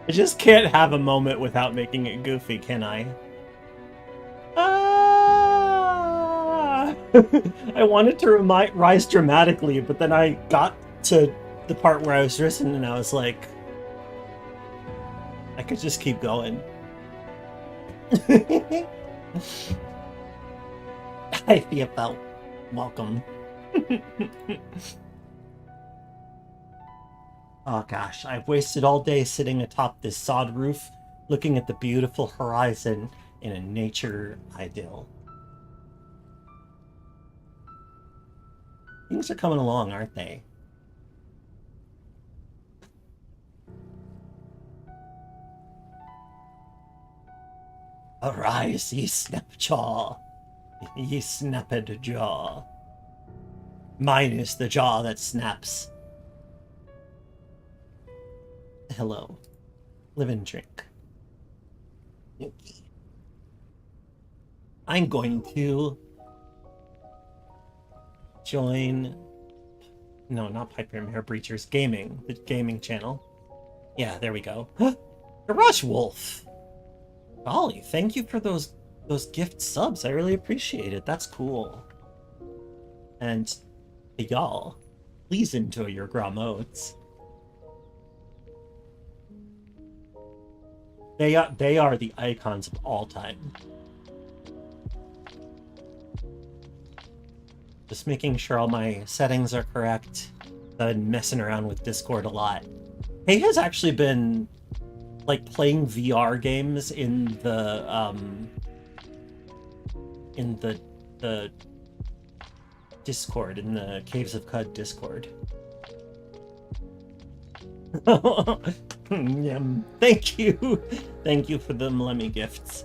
I just can't have a moment without making it goofy, can I? Ah! I wanted to rise dramatically, but then I got to the part where I was risen and I was like, I could just keep going. Hi, Theopel. Welcome. Oh gosh, I've wasted all day sitting atop this sod roof, looking at the beautiful horizon in a nature idyll. Things are coming along, aren't they? Arise, ye snap-jaw, ye snapped jaw. Mine is the jaw that snaps. Hello. Live and drink. I'm going to join... No, not Piper and Hair Breachers. Gaming. The gaming channel. Yeah, there we go. Garage Wolf! Golly, thank you for those gift subs. I really appreciate it. That's cool. And y'all, please enjoy your Gra modes. They are the icons of all time. Just making sure all my settings are correct. I've been messing around with Discord a lot. Hey has actually been like playing VR games in the Discord, in the Caves of Cud Discord. Thank you. Thank you for the Lemmy gifts.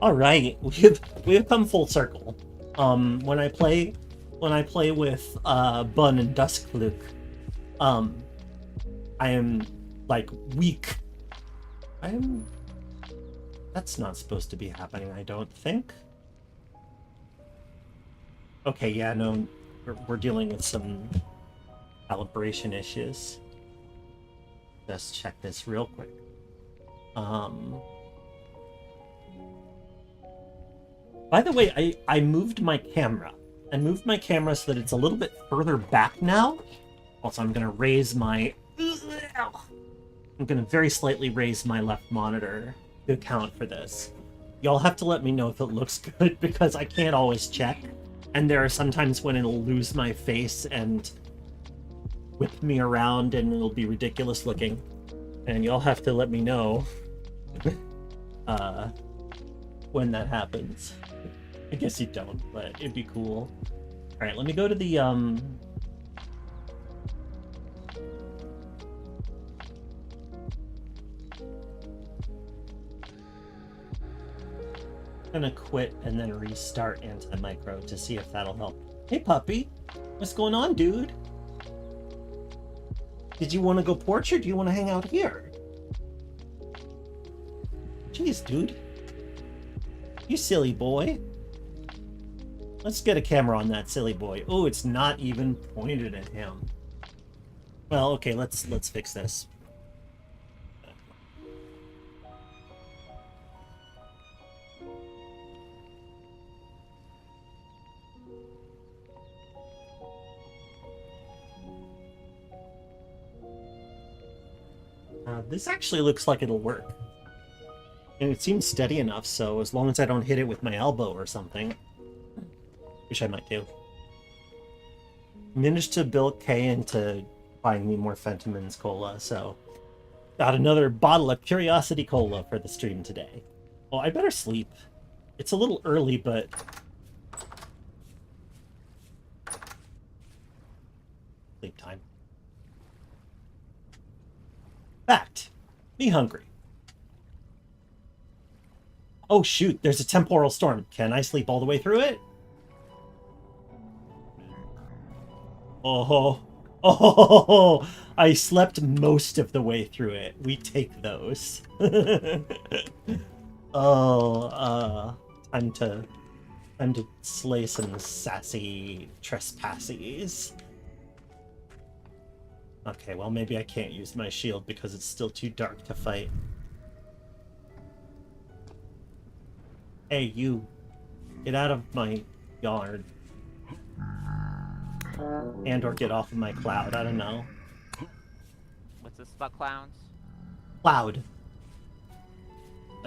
All right, we have come full circle. When I play with Bun and Duskfluke, I am like weak. That's not supposed to be happening, I don't think. Okay, yeah, no, we're dealing with some calibration issues. Just check this real quick. By the way, I moved my camera. I moved my camera so that it's a little bit further back now. Also, I'm going to raise my... I'm going to very slightly raise my left monitor to account for this. Y'all have to let me know if it looks good, because I can't always check. And there are sometimes when it'll lose my face and whip me around and it'll be ridiculous looking. And y'all have to let me know when that happens. I guess you don't, but it'd be cool. Alright, let me go to the I'm gonna quit and then restart anti-micro to see if that'll help. Hey puppy, what's going on, dude? Did you want to go porch or do you want to hang out here? Jeez, dude. You silly boy. Let's get a camera on that silly boy. Oh, it's not even pointed at him. Well, okay, let's fix this. This actually looks like it'll work. And it seems steady enough, so as long as I don't hit it with my elbow or something, which I might do. Managed to bilk Kay into buying me more Fentimans Cola, so got another bottle of Curiosity Cola for the stream today. Well, I better sleep. It's a little early, but... sleep time. Fact. Me hungry. Oh shoot, there's a temporal storm. Can I sleep all the way through it? Oh, oh, I slept most of the way through it. We take those. Oh, time to slay some sassy trespassies. Okay, well, maybe I can't use my shield because it's still too dark to fight. Hey, you. Get out of my yard. And or get off of my cloud, I don't know. What's this about clowns? Cloud.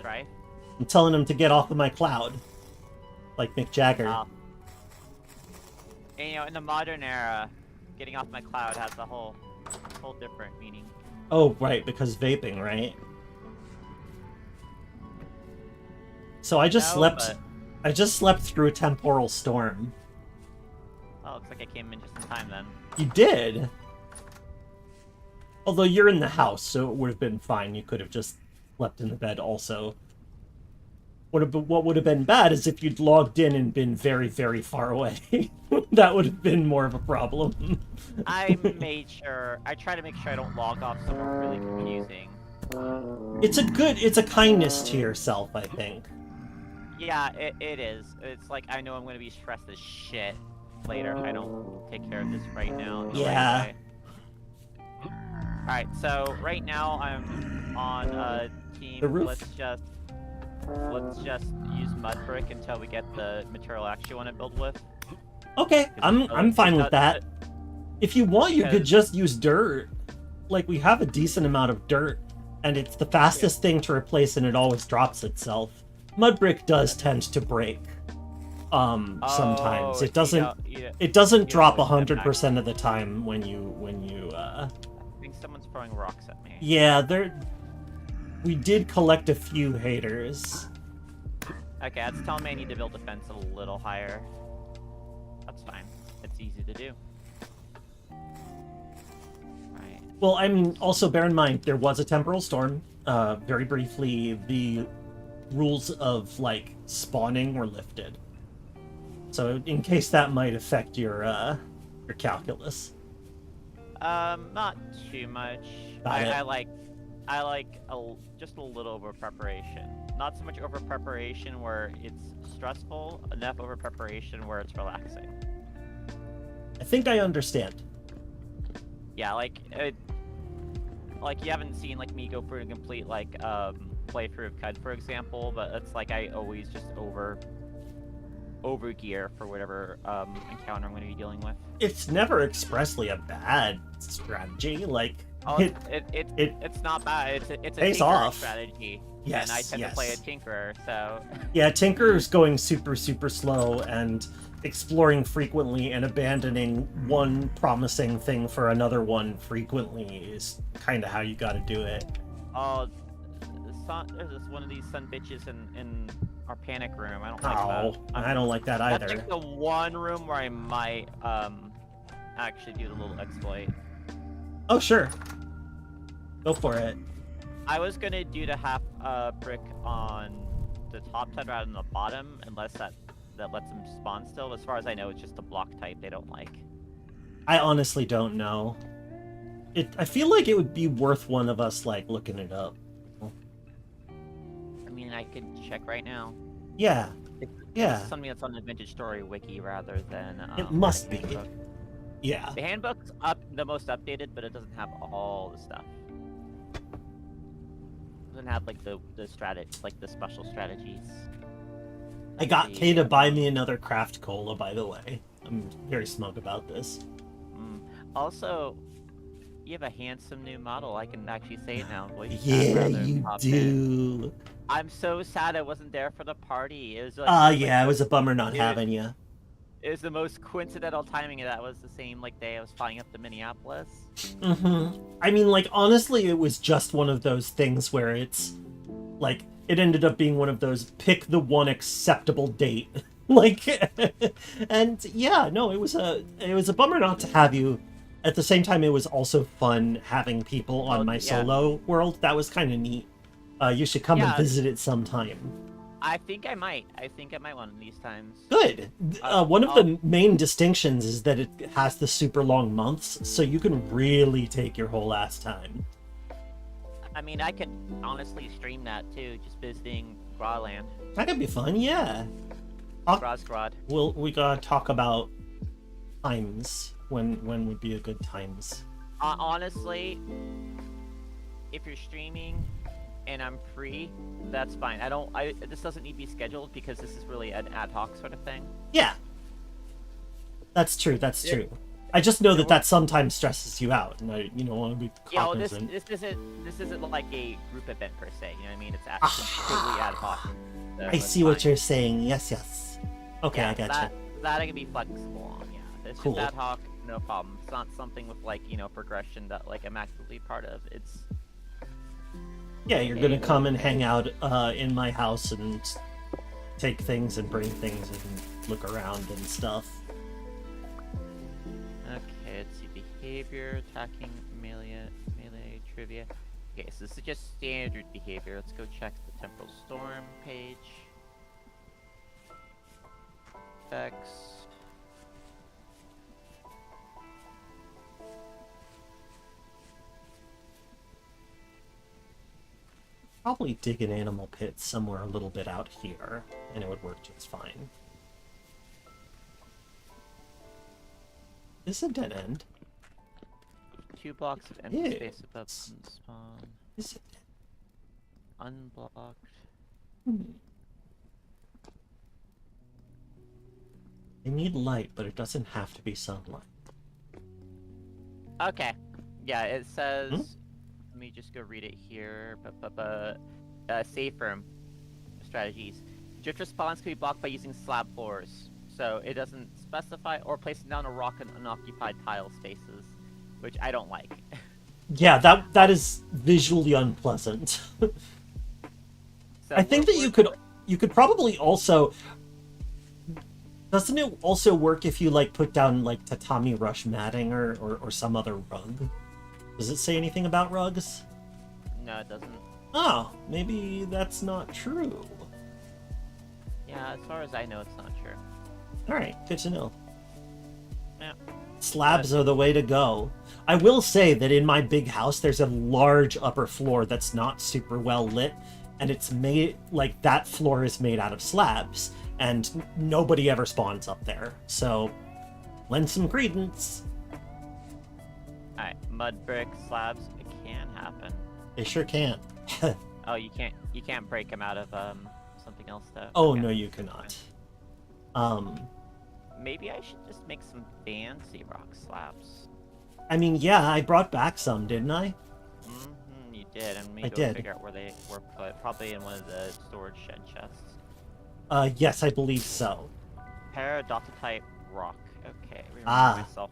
Right? I'm telling him to get off of my cloud. Like Mick Jagger. And, you know, in the modern era, getting off my cloud has a whole different meaning. Oh, right, because vaping, right? So I just I just slept through a temporal storm. Oh, looks like I came in just in time then. You did? Although you're in the house, so it would have been fine. You could have just slept in the bed also. What would have been bad is if you'd logged in and been very, very far away. That would have been more of a problem. I try to make sure I don't log off somewhere really confusing. It's a kindness to yourself, I think. Yeah, it is. It's like, I know I'm going to be stressed as shit later if I don't take care of this right now. Yeah. Alright, so right now I'm on a team. The roof. Let's just use mud brick until we get the material I actually want to build with. Okay, I'm fine with that. If you want, you could just use dirt. Like, we have a decent amount of dirt, and it's the fastest thing to replace, and it always drops itself. Mud brick does tend to break. Sometimes it doesn't. It doesn't drop 100% of the time when you. I think someone's throwing rocks at me. Yeah, we did collect a few haters. Okay, that's telling me I need to build a fence a little higher. That's fine. It's easy to do. Right. Well, I mean, also bear in mind, there was a temporal storm. Very briefly, the rules of, like, spawning were lifted. So, in case that might affect your calculus. Not too much. I like just a little over preparation. Not so much over preparation where it's stressful, enough over preparation where it's relaxing. I think I understand. Yeah, like you haven't seen like me go through a complete like playthrough of CUD, for example, but it's like I always just over gear for whatever encounter I'm going to be dealing with. It's never expressly a bad strategy. Like, it's not bad. It's a tinkerer strategy. Yes, and I tend to play a tinkerer, so. Yeah, tinkerer's going super slow and exploring frequently and abandoning one promising thing for another one frequently is kind of how you got to do it. Oh, there's this one of these son bitches in our panic room. I don't like that. I don't like that either. That's like the one room where I might actually do the little exploit. Oh sure, go for it. I was gonna do the half brick on the top side rather than the bottom, unless that lets them spawn still. As far as I know, it's just a block type they don't like. I honestly don't know. I feel like it would be worth one of us like looking it up. I mean, I could check right now. Yeah. It's something that's on the Vintage Story wiki rather than. It must be. Yeah. The handbook's the most updated, but it doesn't have all the stuff. It doesn't have like the special strategies. I got Kay to buy me another craft cola, by the way. I'm very smug about this. Also, you have a handsome new model. I can actually say it now. Yeah, you do. I'm so sad I wasn't there for the party. It was like, yeah, it was a bummer not having you. It was the most coincidental timing. That was the same like day I was flying up to Minneapolis. I mean, like, honestly, it was just one of those things where it's like it ended up being one of those pick the one acceptable date. Like, and yeah, no, it was a bummer not to have you. At the same time, it was also fun having people on my solo world. That was kind of neat. You should come and visit it sometime. I think I might one of these times. Good. One of the main distinctions is that it has the super long months, so you can really take your whole ass time. I mean, I could honestly stream that too, just visiting Graland. That could be fun, yeah. Grad. We gotta talk about times. When would be a good times? Honestly, if you're streaming and I'm free, that's fine. This doesn't need to be scheduled because this is really an ad hoc sort of thing. Yeah. That's true, that's true. I just know that sometimes stresses you out, and I, want to be cognizant. This isn't like a group event per se. You know what I mean? It's completely ad hoc. So I see what you're saying. Yes. Okay, yeah, I gotcha. That I can be flexible on. Yeah, it's Cool. just ad hoc, no problem. It's not something with like progression that like I'm actively part of. It's Yeah, you're gonna come and hang out in my house and take things and bring things and look around and stuff. okay. Let's see, behavior, attacking, melee trivia. Okay, so this is just standard behavior. Let's go check the temporal storm page. Effects. Probably dig an animal pit somewhere a little bit out here, and it would work just fine. This is a dead end. 2 blocks of empty space above spawn. Is it? Unblocked. They need light, but it doesn't have to be sunlight. Okay. Yeah, it says. Let me just go read it here. Safe room strategies. Drift response can be blocked by using slab floors. So it doesn't specify, or placing down a rock in unoccupied tile spaces, which I don't like. Yeah, that is visually unpleasant. So I think that you could probably also. Doesn't it also work if you like put down like tatami rush matting or some other rug? Does it say anything about rugs? No, it doesn't. Oh, maybe that's not true. Yeah, as far as I know, it's not true. Alright, good to know. Yeah. Slabs are the way to go. I will say that in my big house, there's a large upper floor that's not super well lit, and it's made, like, that floor is made out of slabs, and nobody ever spawns up there, so lend some credence. Alright, mud brick slabs, it can happen. They sure can. Oh, you can't break them out of something else though. Oh, Okay. no, you cannot. Maybe I should just make some fancy rock slabs. I mean, yeah, I brought back some, didn't I? You did, and I maybe go did. figure out where they were put. Probably in one of the storage shed chests. Yes, I believe so. Paradoxite rock. Okay, remember myself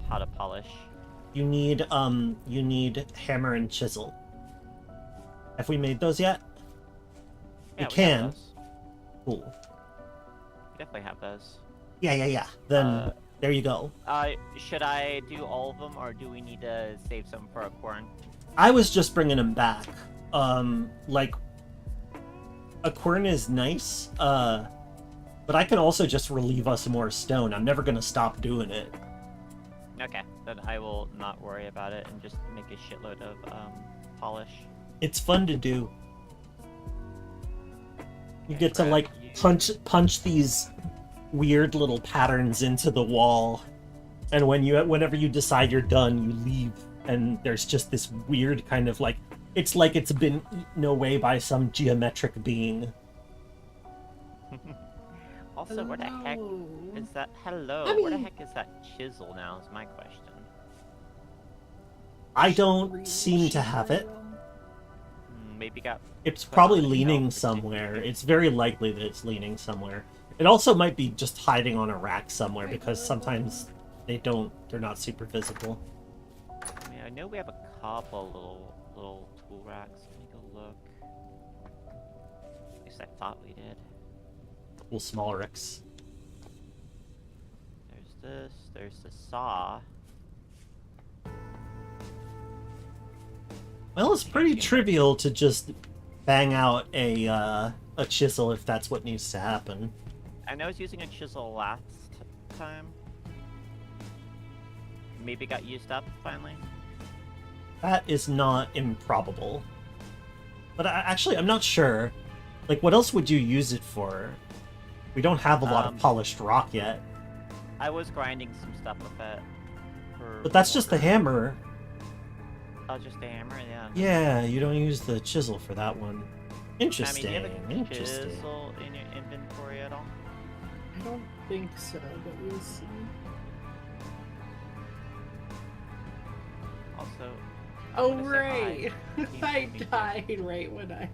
how to polish. You need hammer and chisel. Have we made those yet? Yeah, we can. have those. Cool. We definitely have those. Yeah. Then there you go. Should I do all of them, or do we need to save some for a corn? I was just bringing them back. Like, a quern is nice, but I can also just relieve us more stone. I'm never gonna stop doing it. Okay, then I will not worry about it and just make a shitload of polish. It's fun to do. You get to Brad, like punch these weird little patterns into the wall, and whenever you decide you're done, you leave, and there's just this weird kind of like it's been eaten away by some geometric being. Also, where the heck is that? Hello, I mean, where the heck is that chisel now? Is my question. I don't seem to have it. Maybe got. It's put probably on a leaning shelf or somewhere. something. It's very likely that it's leaning somewhere. It also might be just hiding on a rack somewhere because sometimes they're not super visible. I mean, I know we have a couple little tool racks. Let me go look. At least I thought we did. Cool small ricks. There's this. There's the saw. Well, it's pretty trivial to just bang out a chisel if that's what needs to happen. I know I was using a chisel last time. Maybe it got used up finally. That is not improbable. But actually, I'm not sure. Like, what else would you use it for? We don't have a lot of polished rock yet. I was grinding some stuff with it. But that's just the hammer. Oh, just a hammer, yeah. Yeah, you don't use the chisel for that one. Interesting. I mean, do you have a Interesting. chisel in your inventory at all? I don't think so, but we'll see. Also, Oh, I'm gonna say right! hi. I Me too. died right when I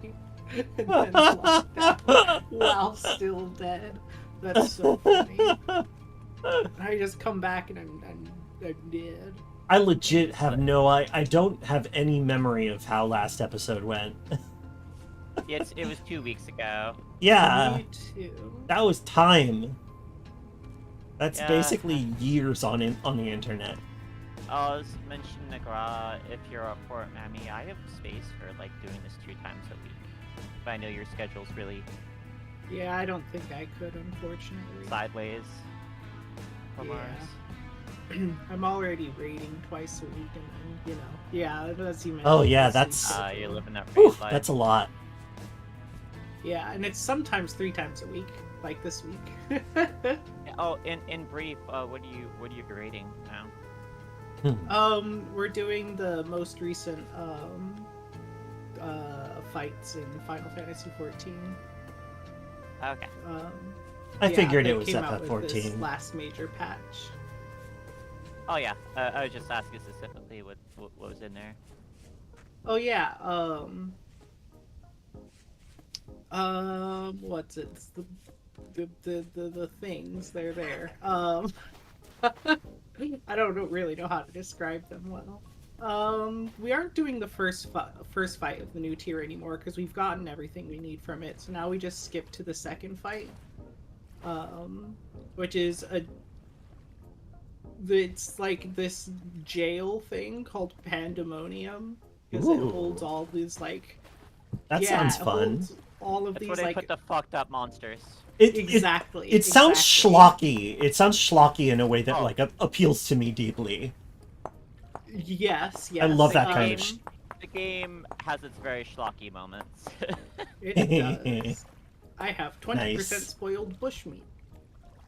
and then locked out while still dead. That's so funny. I just come back and I'm dead. I legit have I don't have any memory of how last episode went. It was 2 weeks ago. Yeah, Me too. that was time. That's Yeah. basically years on the internet. I was mentioning Nagra, if you're up for it, Mammy, I have space for like doing this 2 times a week. But I know your schedule's really Yeah, I don't think I could, unfortunately. sideways from Yeah. ours. I'm already raiding twice a week, and then, you know, yeah, as you mentioned. Oh, yeah, this that's- is- You're living that Whew, free life. that's a lot. Yeah, and it's sometimes 3 times a week, like this week. Yeah, oh, in brief, what are you grading now? We're doing the most recent fights in Final Fantasy 14. Okay. I figured they it was came at out that with this 14. last major patch. Oh yeah, I was just asking specifically what was in there. Oh yeah, what's it? It's the things, they're there. I don't really know how to describe them well. We aren't doing the first fight of the new tier anymore because we've gotten everything we need from it. So now we just skip to the second fight, which is it's like this jail thing called Pandemonium because it Ooh. holds all these like That yeah, sounds it fun. holds all of That's these where they like put the fucked up monsters. exactly. It sounds exactly. schlocky. It sounds schlocky in a way that Oh. like appeals to me deeply. Yes, yes. I love that kind of um, The game has its very schlocky moments. It does. I have 20% Nice. spoiled bushmeat.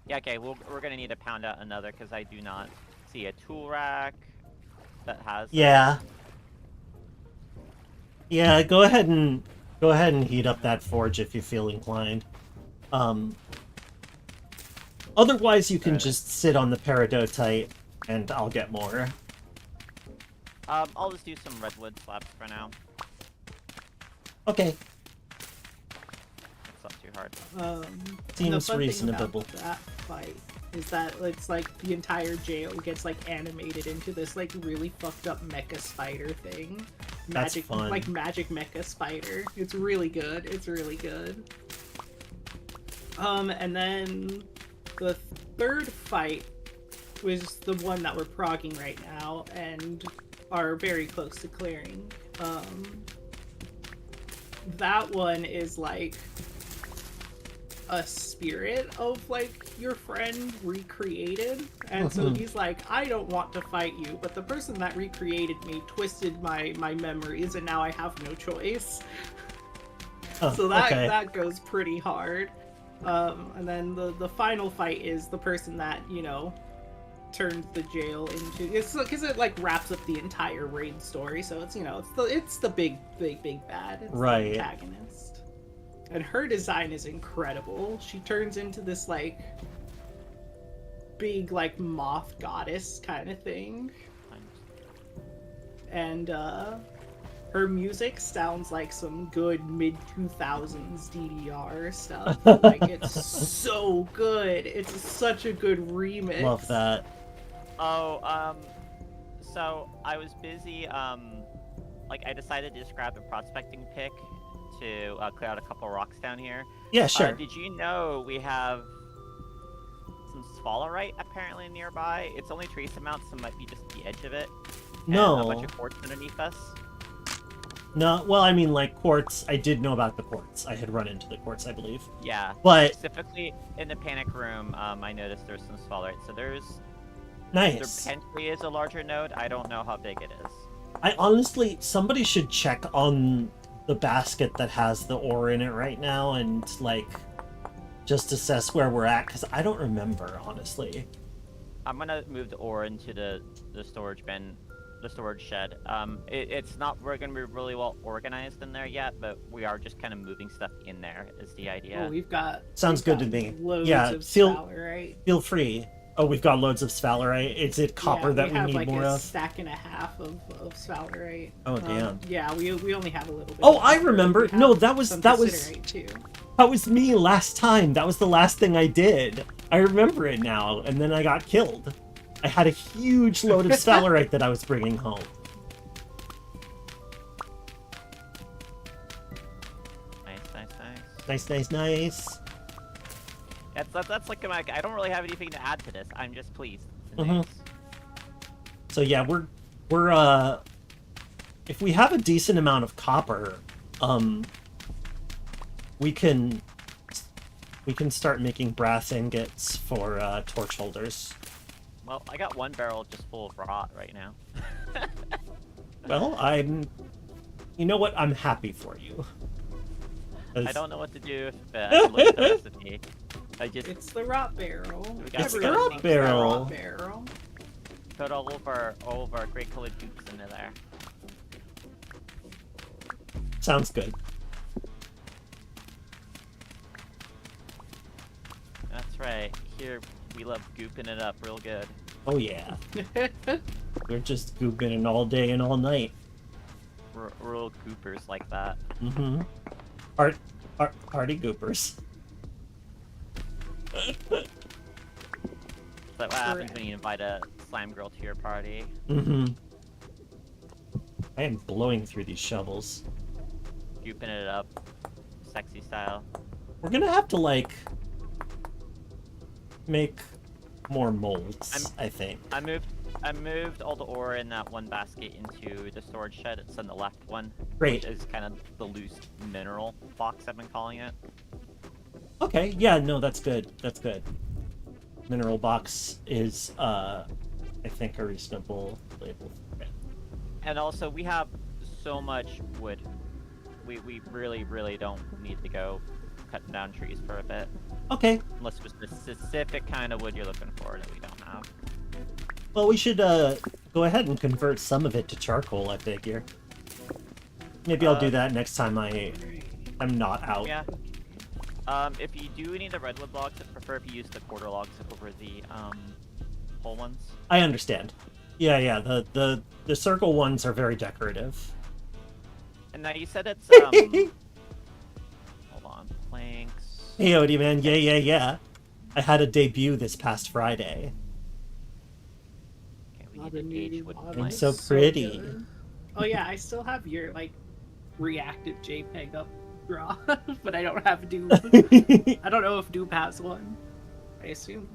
Yeah, okay, we're gonna need to pound out another because I do not see a tool rack that has. Yeah. Yeah, go ahead and heat up that forge if you feel inclined. Otherwise you can Alright. just sit on the peridotite and I'll get more. I'll just do some redwood slabs for now. Okay. It's not too hard. Seems the fun reasonable. thing about that fight is that it's like the entire jail gets like animated into this like really fucked up mecha spider thing. That's Magic, fun. like magic mecha spider. It's really good. It's really good. And then the third fight was the one that we're progging right now and are very close to clearing. That one is like a spirit of like your friend recreated, and so he's like, I don't want to fight you, but the person that recreated me twisted my memories and now I have no choice. Oh, So that okay. that goes pretty hard. And then the final fight is the person that, you know, turned the jail into, it's because it like wraps up the entire raid story, so it's, you know, it's the big bad. It's Right. the antagonist. And her design is incredible. She turns into this like big like moth goddess kind of thing. And her music sounds like some good mid-2000s DDR stuff. Like, it's so good. It's such a good remix. Love that. Oh, so I was busy, like I decided to just grab a prospecting pick to clear out a couple rocks down here. Yeah, sure. Did you know we have some sphalerite apparently nearby? It's only trace amounts, so it might be just the edge of it. And a No. bunch of quartz underneath us. No, well, I mean, like, quartz, I did know about the quartz. I had run into the quartz, I believe. Yeah. But, Specifically in the panic room, I noticed there's some sphalerite. So there nice. potentially is a larger node. I don't know how big it is. I honestly, somebody should check on the basket that has the ore in it right now and, like, just assess where we're at, because I don't remember, honestly. I'm gonna move the ore into the storage bin the storage shed. It's not we're gonna be really well organized in there yet, but we are just kind of moving stuff in there. Is the idea? Oh, we've got Sounds we've good to got me. Loads Yeah, of feel- sphalerite. Feel free. Oh, we've got loads of sphalerite. Is it copper that we have need like more a of? stack and a half of sphalerite. Oh, damn. Yeah, we only have a little bit. Oh, of I copper. remember. We have No, that was some that was cassiterite, too. that was me last time. That was the last thing I did. I remember it now, and then I got killed. I had a huge load of sphalerite that I was bringing home. Nice. That's like I don't really have anything to add to this. I'm just pleased. Mhm. So yeah, we're if we have a decent amount of copper, we can start making brass ingots for torch holders. Well, I got one barrel just full of rot right now. Well, you know what? I'm happy for you. I don't know what to do if I look at the recipe. It's the rot barrel. It's the Everyone rot thinks barrel. rot barrel. Put all of our great colored dupes into there. Sounds good. That's right. Here we love gooping it up real good. Oh yeah. We're just gooping it all day and all night. We're real goopers like that. Mm-hmm. Party goopers. So what happens when you invite a slime girl to your party? Mm-hmm. I am blowing through these shovels. Gooping it up, sexy style. We're gonna have to, like, make more molds, I think. I moved all the ore in that one basket into the storage shed. It's in the left one. Great. Which is kind of the loose mineral box I've been calling it. Okay, yeah, no, that's good. That's good. Mineral box is, I think, a reasonable label for it. And also, we have so much wood. We really, really don't need to go cutting down trees for a bit. Okay. Unless there's a specific kind of wood you're looking for that we don't have. Well, we should, go ahead and convert some of it to charcoal, I figure. Maybe I'll do that next time I'm not out. Yeah. If you do need the redwood logs, I prefer if you use the quarter logs over the, whole ones. I understand. Yeah, the circle ones are very decorative. And now you said it's, hold on, planks. Hey, Odie, man, yeah. I had a debut this past Friday. Okay, we need to gauge wood Modern planks. so pretty. good. Oh yeah, I still have your like reactive JPEG up raw, but I don't have Dupe. I don't know if Dupe has one. I assume.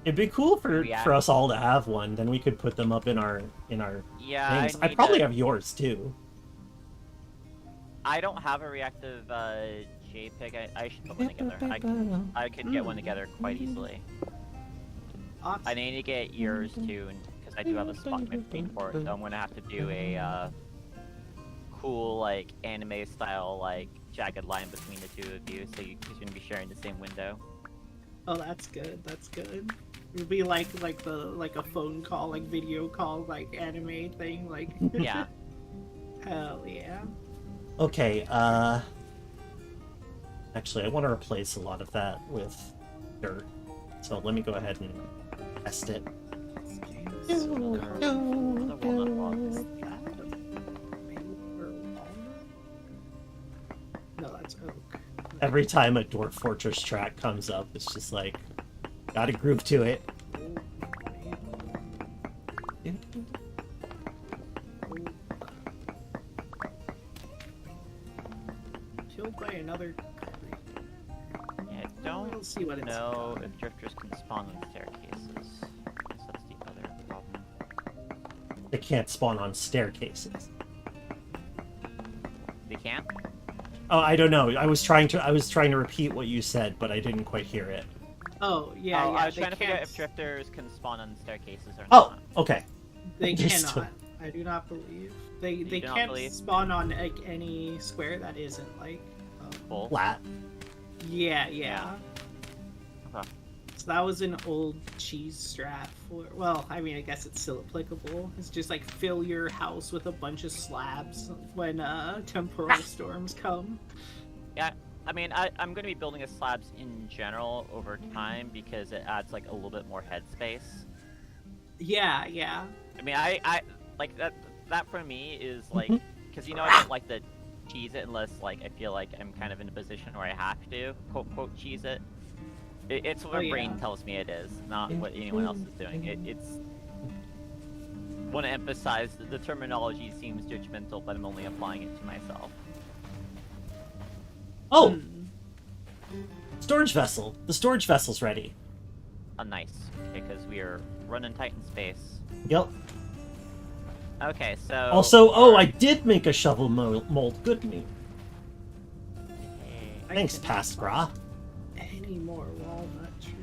It'd be cool for us all to have one. Then we could put them up in our Yeah, things. I probably have yours too. I don't have a reactive JPEG. I should put one together. I could get one together quite easily. Awesome. I need to get yours too, because I do have a spot machine for it. So I'm gonna have to do a cool like anime style like jagged line between the two of you, so you're gonna be sharing the same window. Oh, that's good. That's good. It'd be like a phone call, like video call, like anime thing, like. Yeah. Hell yeah. Okay, actually, I want to replace a lot of that with dirt. So let me go ahead and test it. No, that's oak. Every time a Dwarf Fortress track comes up, it's just like, gotta groove to it. Killed by another. Yeah, I don't see what it's know got. if drifters can spawn on staircases. That's the other problem. They can't spawn on staircases. They can't? Oh, I don't know. I was trying to repeat what you said, but I didn't quite hear it. Oh yeah, Oh, yeah. I was they trying to figure out can't- if drifters can spawn on staircases or Oh, not. okay. They Just- cannot. I do not believe they do not can't believe? spawn on like any square that isn't like. Full. Flat. Yeah. Okay. So that was an old cheese strat for, well, I mean, I guess it's still applicable. It's just like fill your house with a bunch of slabs when temporal storms come. Yeah, I mean, I'm going to be building a slabs in general over time because it adds like a little bit more headspace. Yeah, yeah. I mean, I like that for me is like, because I don't like to cheese it unless like I feel like I'm kind of in a position where I have to quote unquote cheese it. It's what my brain tells me it is, not what anyone else is doing. It's want to emphasize that the terminology seems judgmental, but I'm only applying it to myself. Oh! Storage vessel. The storage vessel's ready. Oh, nice. Because we are running tight in space. Yep. Okay, so... Also, I did make a shovel mold. Good me. Thanks, Pasgra. Any more walnut trees?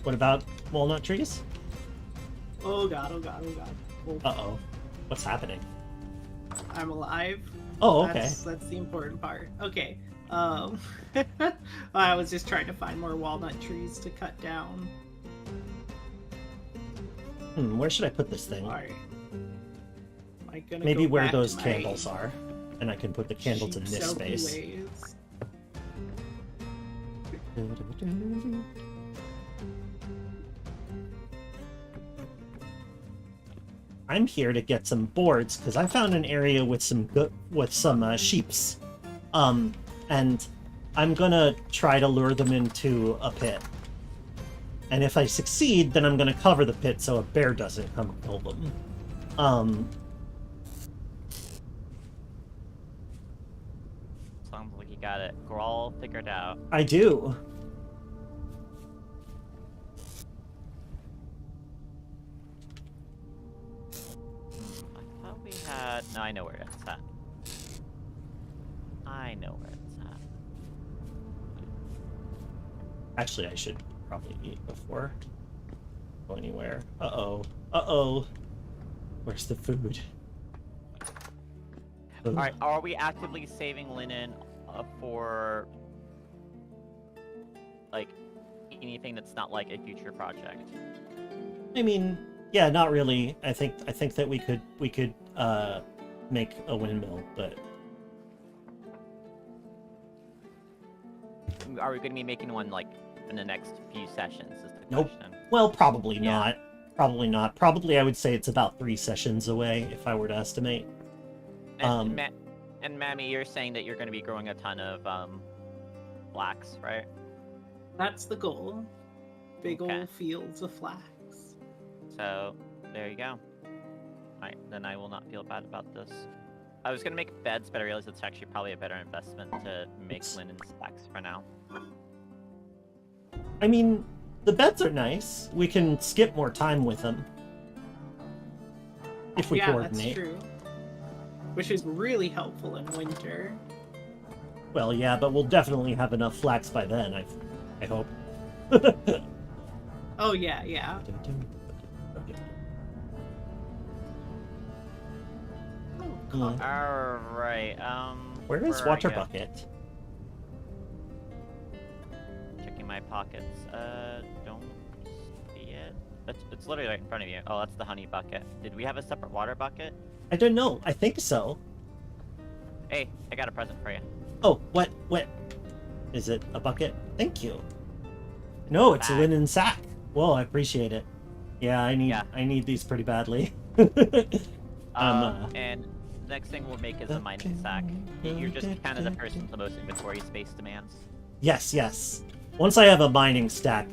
What about walnut trees? Oh god, oh god, oh god. Oh. Uh-oh. What's happening? I'm alive. Oh, okay. That's the important part. Okay. I was just trying to find more walnut trees to cut down. Where should I put this thing? Alright. Am I gonna Maybe go where back those to my candles are. And I can put the candles in sheep this soapy space. ways? I'm here to get some boards because I found an area with some sheeps, and I'm gonna try to lure them into a pit. And if I succeed, then I'm gonna cover the pit so a bear doesn't come kill them. Sounds like you got it. Grawl figured out. I do. I thought we had... No, I know where it's at. I know where it's at. Actually, I should probably eat before go anywhere. Uh-oh. Uh-oh. Where's the food? Alright, are we actively saving linen for... like, anything that's not like a future project? I mean, yeah, not really. I think that we could make a windmill, but are we going to be making one like in the next few sessions? Is the Nope. question. well, probably Yeah. not. Probably not. Probably I would say it's about 3 sessions away if I were to estimate. And, and Mammy, you're saying that you're going to be growing a ton of flax, right? That's the goal. Big Okay. old fields of flax. So there you go. Alright, then I will not feel bad about this. I was gonna make beds, but I realized it's actually probably a better investment to make linen stacks for now. I mean, the beds are nice. We can skip more time with them if we coordinate. That's true. Which is really helpful in winter. Well, yeah, but we'll definitely have enough flax by then. I hope. Oh yeah, yeah. Oh, God. Alright, Where is are water you? bucket? Checking my pockets. Don't see it. It's literally right in front of you. Oh, that's the honey bucket. Did we have a separate water bucket? I don't know. I think so. Hey, I got a present for you. Oh, what? Is it a bucket? Thank you. No, it's a Bag. linen sack. Whoa, I appreciate it. Yeah, I need these pretty badly. And the next thing we'll make is a mining sack. You're just kind of the person with the most inventory space demands. Yes. Once I have a mining sack,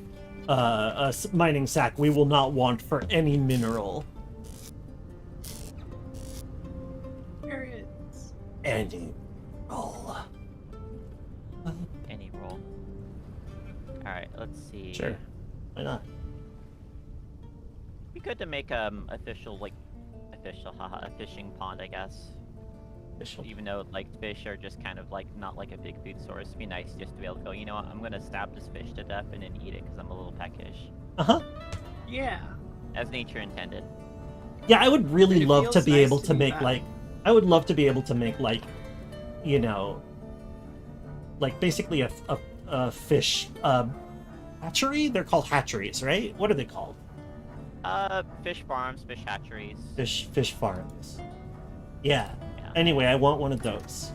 we will not want for any mineral. Carrots. Any roll. Any roll. Alright, let's see. Sure. Why not? Be good to make a fishing pond, I guess. Official. Even though like fish are just kind of like not like a big food source, it'd be nice just to be able to go, you know what, I'm gonna stab this fish to death and then eat it because I'm a little peckish. Uh-huh. Yeah. As nature intended. Yeah, I would really It love to feels be nice able to to do make that. like I would love to be able to make like, you know, like basically a fish Hatchery? They're called hatcheries, right? What are they called? Fish farms, fish hatcheries. Fish farms. Yeah. Yeah. Anyway, I want one of those.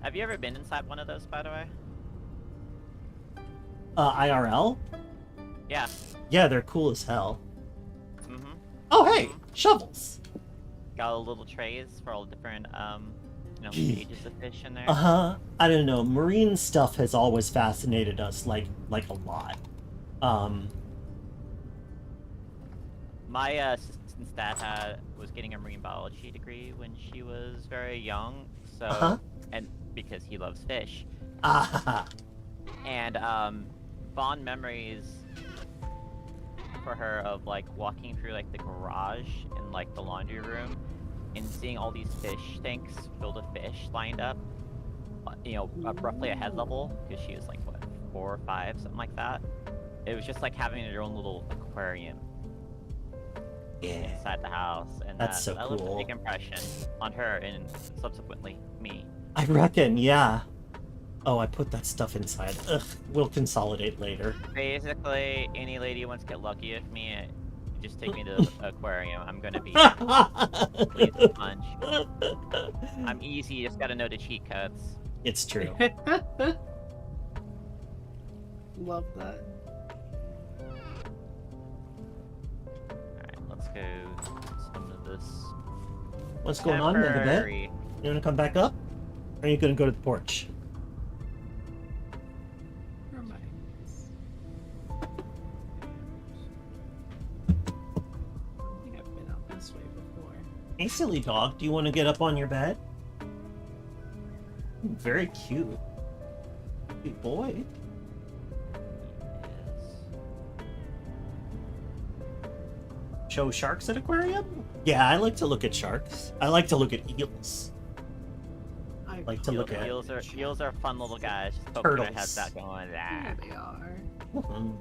Have you ever been inside one of those, by the way? IRL? Yeah. Yeah, they're cool as hell. Mm-hmm. Oh, hey! Shovels! Got all little trays for all the different, stages of fish in there. Uh-huh. I don't know. Marine stuff has always fascinated us, like a lot. My assistant's dad was getting a marine biology degree when she was very young, so Uh-huh. and because he loves fish, Ah, and fond memories for her of like walking through like the garage and like the laundry room and seeing all these fish tanks filled with fish lined up, roughly at head level, because she was like what, 4 or 5, something like that. It was just like having your own little aquarium yeah. inside the house, and That's so that left a cool. big impression on her and subsequently me. I reckon, yeah. Oh, I put that stuff inside. Ugh, we'll consolidate later. Basically, any lady wants to get lucky with me, just take me to the aquarium. I'm gonna be please sponge. I'm easy, you just gotta know the cheat codes. It's true. Love that. Alright, let's go some of this. What's going on, Megabit? temporary- You wanna come back up? Or are you gonna go to the porch? Reminds. I think I've been out this way before. Hey, silly dog, do you want to get up on your bed? Very cute. Good boy. Yes. Show sharks at aquarium? Yeah, I like to look at sharks. I like to look at eels. I Like to look at Eels are fun little guys. Just poking their turtles. heads out going, Yeah, ah. they are. Mhm.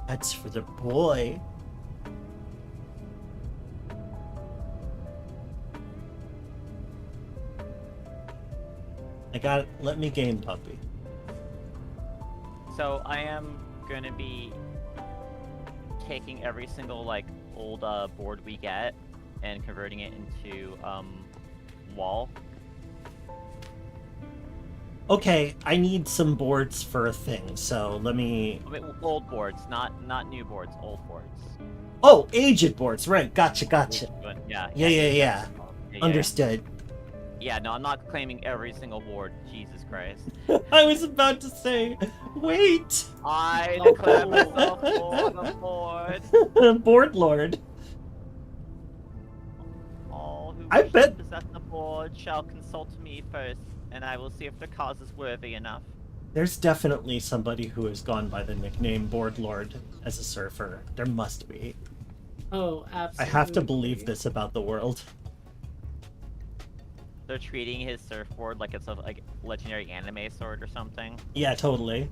That's for the boy. Let me game, puppy. So I am gonna be taking every single like old board we get and converting it into wall. Okay, I need some boards for a thing, so let me... I mean, old boards, not new boards, old boards. Oh, aged boards, right, gotcha. But yeah. Yeah. Understood. Yeah, no, I'm not claiming every single board. Jesus Christ. I was about to say, wait! I declare myself Lord of Board. Board Lord. All who I wish bet- to possess the board shall consult me first, and I will see if the cause is worthy enough. There's definitely somebody who has gone by the nickname Board Lord as a surfer. There must be. Oh, absolutely. I have to believe this about the world. They're treating his surfboard like it's a legendary anime sword or something. Yeah, totally.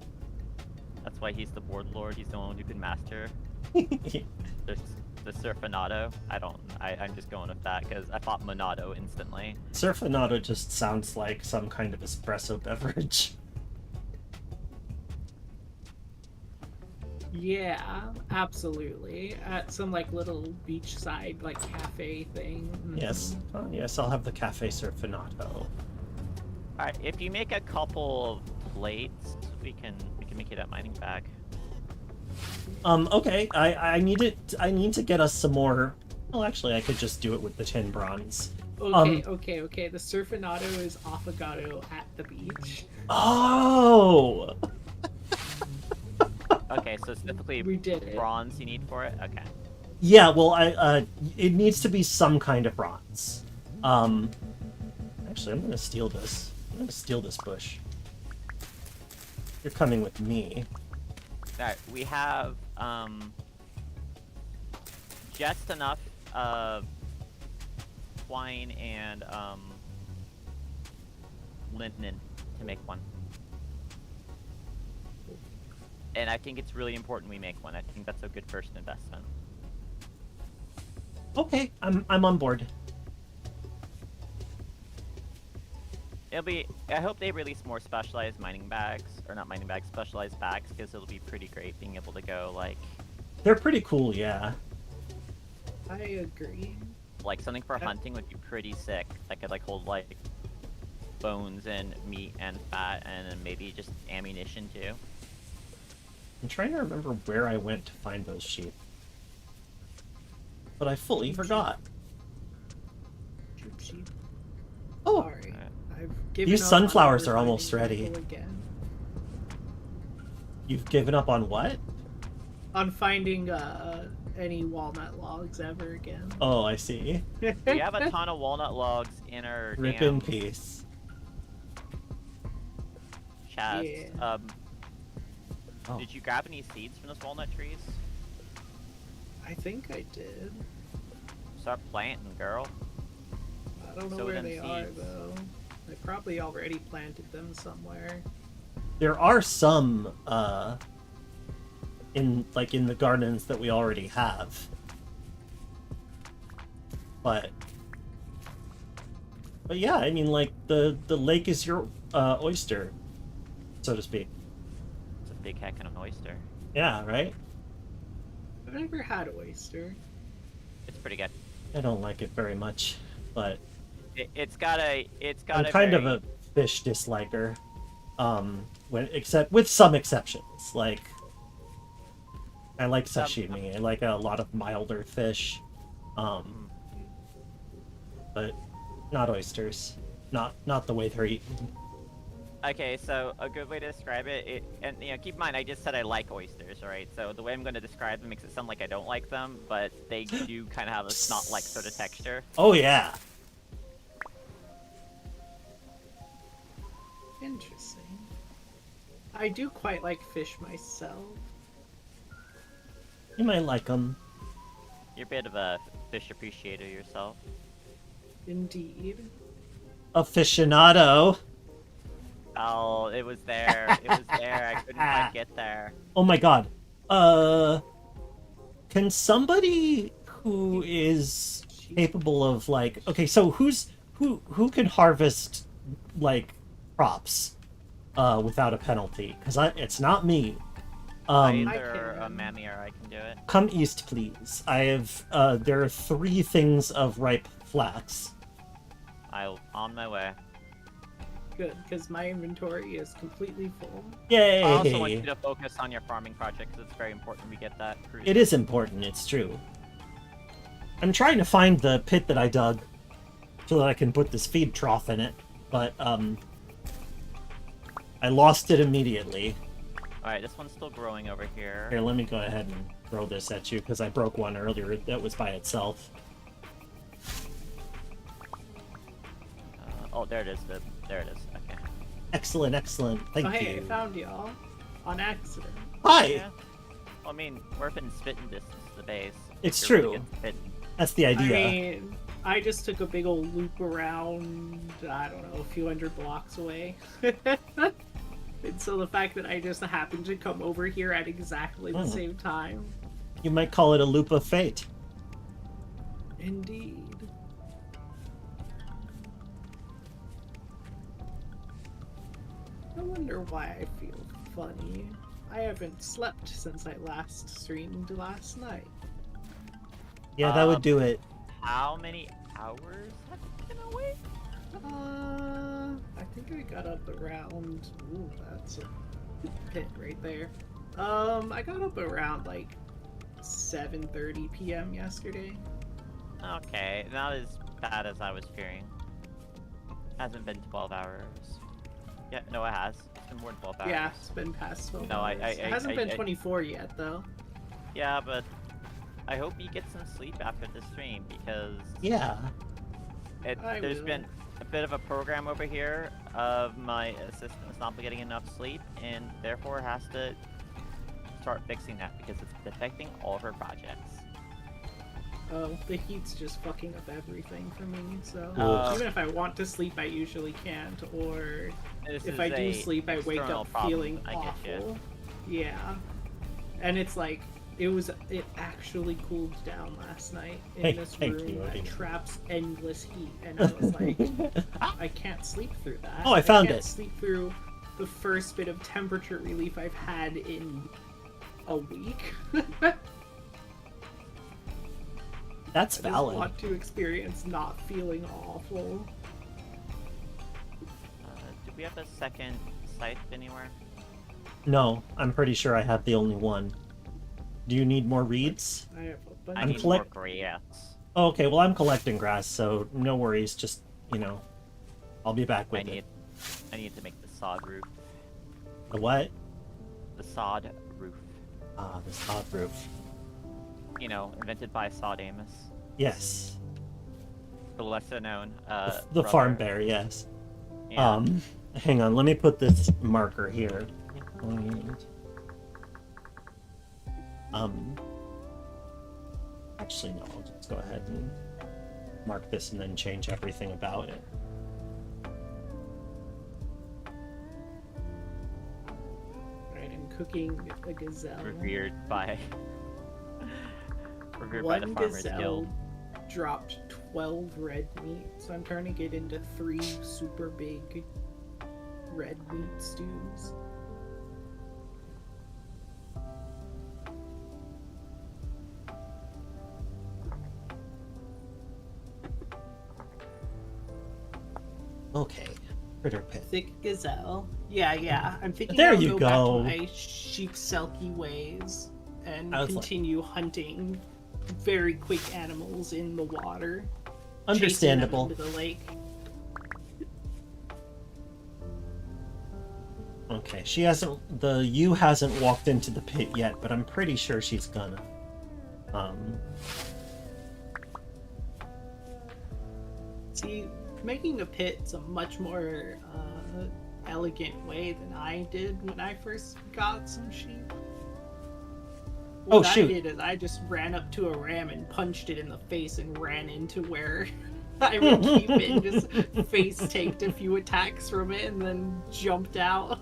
That's why he's the board lord. He's the one who can master the surfinado. I'm just going with that because I thought Monado instantly. Surfinado just sounds like some kind of espresso beverage. Yeah, absolutely. At some like little beachside like cafe thing. Mhm. Yes. Oh, yes, I'll have the Cafe Surfinado. Alright, if you make a couple of plates, we can make it at mining bag. Okay, I need to get us some more... Well, actually, I could just do it with the tin bronze. Okay. The surfinado is affogato at the beach. Oh! Okay, so specifically We did it. bronze you need for it? Okay. Yeah, well, it needs to be some kind of bronze. Actually, I'm gonna steal this. I'm gonna steal this bush. You're coming with me. Alright, we have just enough twine and linen to make one. And I think it's really important we make one. I think that's a good first investment. Okay, I'm on board. It'll be. I hope they release more specialized mining bags, or not mining bags, specialized bags, because it'll be pretty great being able to go like They're pretty cool, yeah. I agree. something for hunting would be pretty sick. That could like hold like bones and meat and fat, and then maybe just ammunition too. I'm trying to remember where I went to find those sheep. But I fully forgot. Troop sheep. Oh, Sorry. I've given these up sunflowers on are almost finding ready. people again. You've given up on what? On finding any walnut logs ever again. Oh, I see. We have a ton of walnut logs in our Rip damn in peace. chest. Yeah. Oh. Did you grab any seeds from those walnut trees? I think I did. Start planting, girl. I don't know Sow where them they are seeds. though. I probably already planted them somewhere. There are some in the gardens that we already have. But yeah, I mean, like the lake is your oyster, so to speak. It's a big heckin' of oyster. Yeah, right? I've never had oyster. It's pretty good. I don't like it very much, but It's got a I'm kind of a fish disliker. With some exceptions. Like, I like sashimi. I like a lot of milder fish. But not oysters. Not the way they're eaten. Okay, so a good way to describe it, and keep in mind, I just said I like oysters, alright? So the way I'm going to describe them makes it sound like I don't like them, but they do kind of have a snot-like sort of texture. Oh yeah. Interesting. I do quite like fish myself. You might like them. You're a bit of a fish appreciator yourself. Indeed. Aficionado. Oh, it was there. It was there. I couldn't quite get there. Oh my god. Can somebody who is capable of like, okay, so who can harvest like crops without a penalty? Because it's not me. Either I a can. mammy or I can do it. Come east, please. I have there are 3 things of ripe flax. I'll on my way. Good, because my inventory is completely full. Yay! I also want you to focus on your farming project because it's very important we get that. It is important, it's true. I'm trying to find the pit that I dug so that I can put this feed trough in it, but I lost it immediately. Alright, this one's still growing over here. Here, let me go ahead and throw this at you because I broke one earlier that was by itself. Oh, there it is. There it is. Okay. Excellent, excellent. Thank Oh hey, you. I found y'all. On accident. Hi! Yeah. Well, I mean, we're within spitting distance to the base. It's You're true. really good spitting. That's the idea. I mean, I just took a big old loop around, I don't know, a few hundred blocks away. And so the fact that I just happened to come over here at exactly the same time. You might call it a loop of fate. Indeed. I wonder why I feel funny. I haven't slept since I last streamed last night. Yeah, that would do it. How many hours have you been awake? I think I got up around. Ooh, that's a pit right there. I got up around like 7:30 p.m. yesterday. Okay, not as bad as I was fearing. Hasn't been 12 hours. Yeah, no, it has. It's been more than 12 hours. Yeah, it's been past 12 No, hours. It hasn't been 24 yet, though. Yeah, but I hope you get some sleep after the stream because Yeah. there's been a bit of a program over here of my assistant's not getting enough sleep and therefore has to start fixing that because it's affecting all of her projects. Oh, the heat's just fucking up everything for me, so Ugh. even if I want to sleep, I usually can't, or This if is I do a sleep, I wake external up problem, feeling I get you. awful. Yeah. And it's like, It actually cooled down last night in Hey, this thank room you, that Odin. traps endless heat, and I was like, I can't sleep through that. Oh, I found can't it. sleep through the first bit of temperature relief I've had in a week. That's I just valid. want to experience not feeling awful. Do we have a second scythe anywhere? No, I'm pretty sure I have the only one. Do you need more reeds? I have a bunch I I'm need of more collect- grass. Oh, okay, well I'm collecting grass, so no worries. Just, I'll be back with it. I need to make the sod roof. The what? The sod roof. Ah, the sod roof. You know, invented by Sawdamus, Yes. the lesser known The farm brother. bear, yes. Yeah. Hang on, let me put this marker here. Actually, no, I'll just go ahead and mark this and then change everything about it. Right, I'm cooking a gazelle. Revered by the One Farmers gazelle Guild. dropped 12 red meat, so I'm trying to get into 3 super big red meat stews. Okay, critter pit. Thick gazelle. Yeah. I'm thinking There I'll you go back go. to my sheep selkie ways and I was like- continue hunting very quick animals in the water. Understandable. Chasing them into the lake. Okay, the ewe hasn't walked into the pit yet, but I'm pretty sure she's gonna. See, making a pit's a much more elegant way than I did when I first got some sheep. Oh, What shoot. I did is I just ran up to a ram and punched it in the face and ran into where I would keep it and just face tanked a few attacks from it and then jumped out.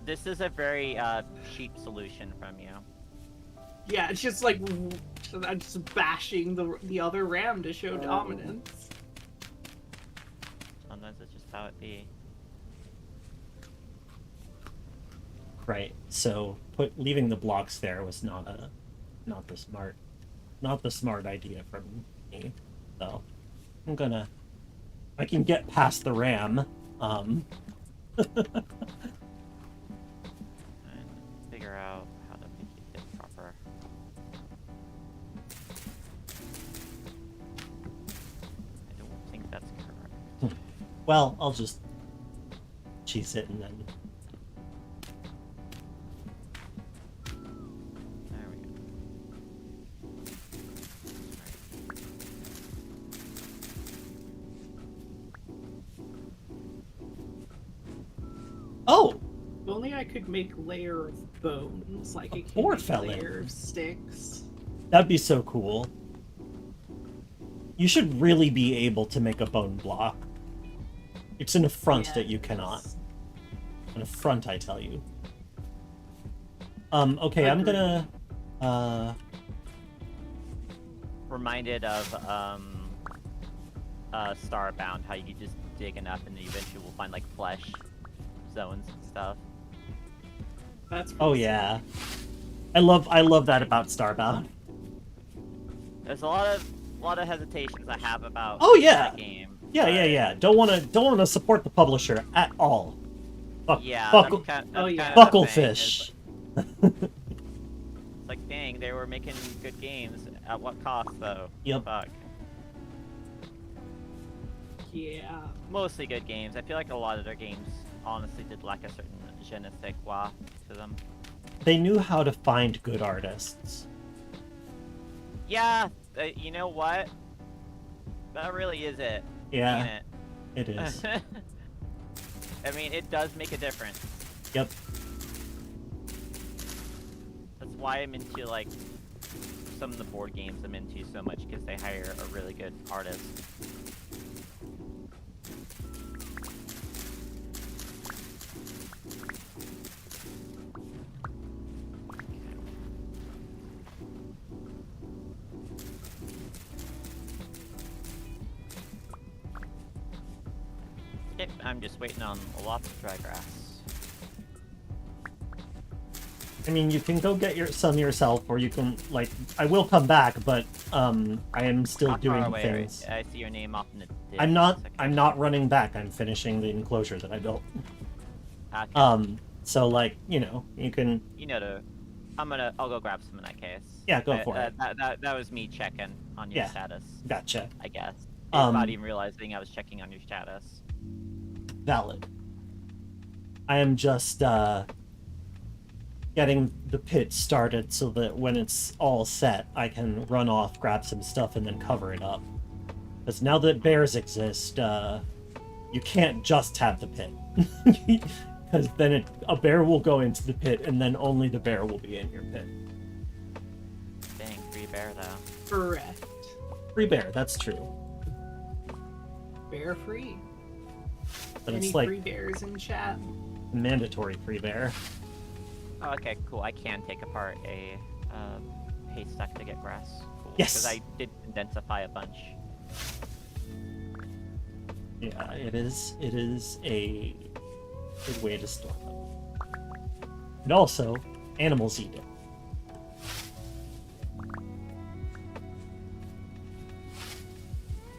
This is a very cheap solution from you. Yeah, it's just like I'm just bashing the other ram to show dominance. Sometimes it's just how it be. Right. So leaving the blocks there was not the smart idea from me. So I can get past the ram. And figure out how to make it fit proper. I don't think that's correct. Well, I'll just cheese it and then. There we go. Oh, If only I could make layer of bones, like a board fell in. layer of sticks. that'd be so cool. You should really be able to make a bone block. It's an affront that you cannot. Yes. An affront, I tell you. Okay, I'm gonna. Reminded of Starbound, how you just dig enough and then eventually will find like flesh zones and stuff. That's Oh yeah, I love that about Starbound. There's a lot of hesitations I have about Oh, yeah. that game. Yeah. Don't wanna support the publisher at all. Yeah, Buckle, that's kind Oh, of yeah. the thing, Bucklefish. It's like, dang, they were making good games. At what cost, though? Yep. Fuck. Yeah. Mostly good games. I feel like a lot of their games honestly did lack a certain je ne sais quoi to them. They knew how to find good artists. Yeah, you know what? That really is it. Yeah, Ain't it is. it? I mean, it does make a difference. Yep. That's why I'm into, like, some of the board games I'm into so much, because they hire a really good artist. I'm just waiting on lots of dry grass. I mean, you can go get some yourself, or you can, like, I will come back, but I am still How doing far away things. I see your name off in the distance. I'm not running back. I'm finishing the enclosure that I built. Okay. So like, you know, you can. You know, I'll go grab some in that case. Yeah, go for it. That was me checking on your status. Gotcha. I guess. Without even realizing I was checking on your status. Valid. I am just getting the pit started so that when it's all set, I can run off, grab some stuff, and then cover it up. Because now that bears exist, you can't just have the pit. Because then a bear will go into the pit, and then only the bear will be in your pit. Dang, free bear though. Correct. Free bear, that's true. Bear free. But Any it's like free bears in chat? mandatory free bear. Oh, okay, cool. I can take apart a haystack to get grass. Cool. Yes. Because I did densify a bunch. Yeah, it is a good way to store them. And also, animals eat it.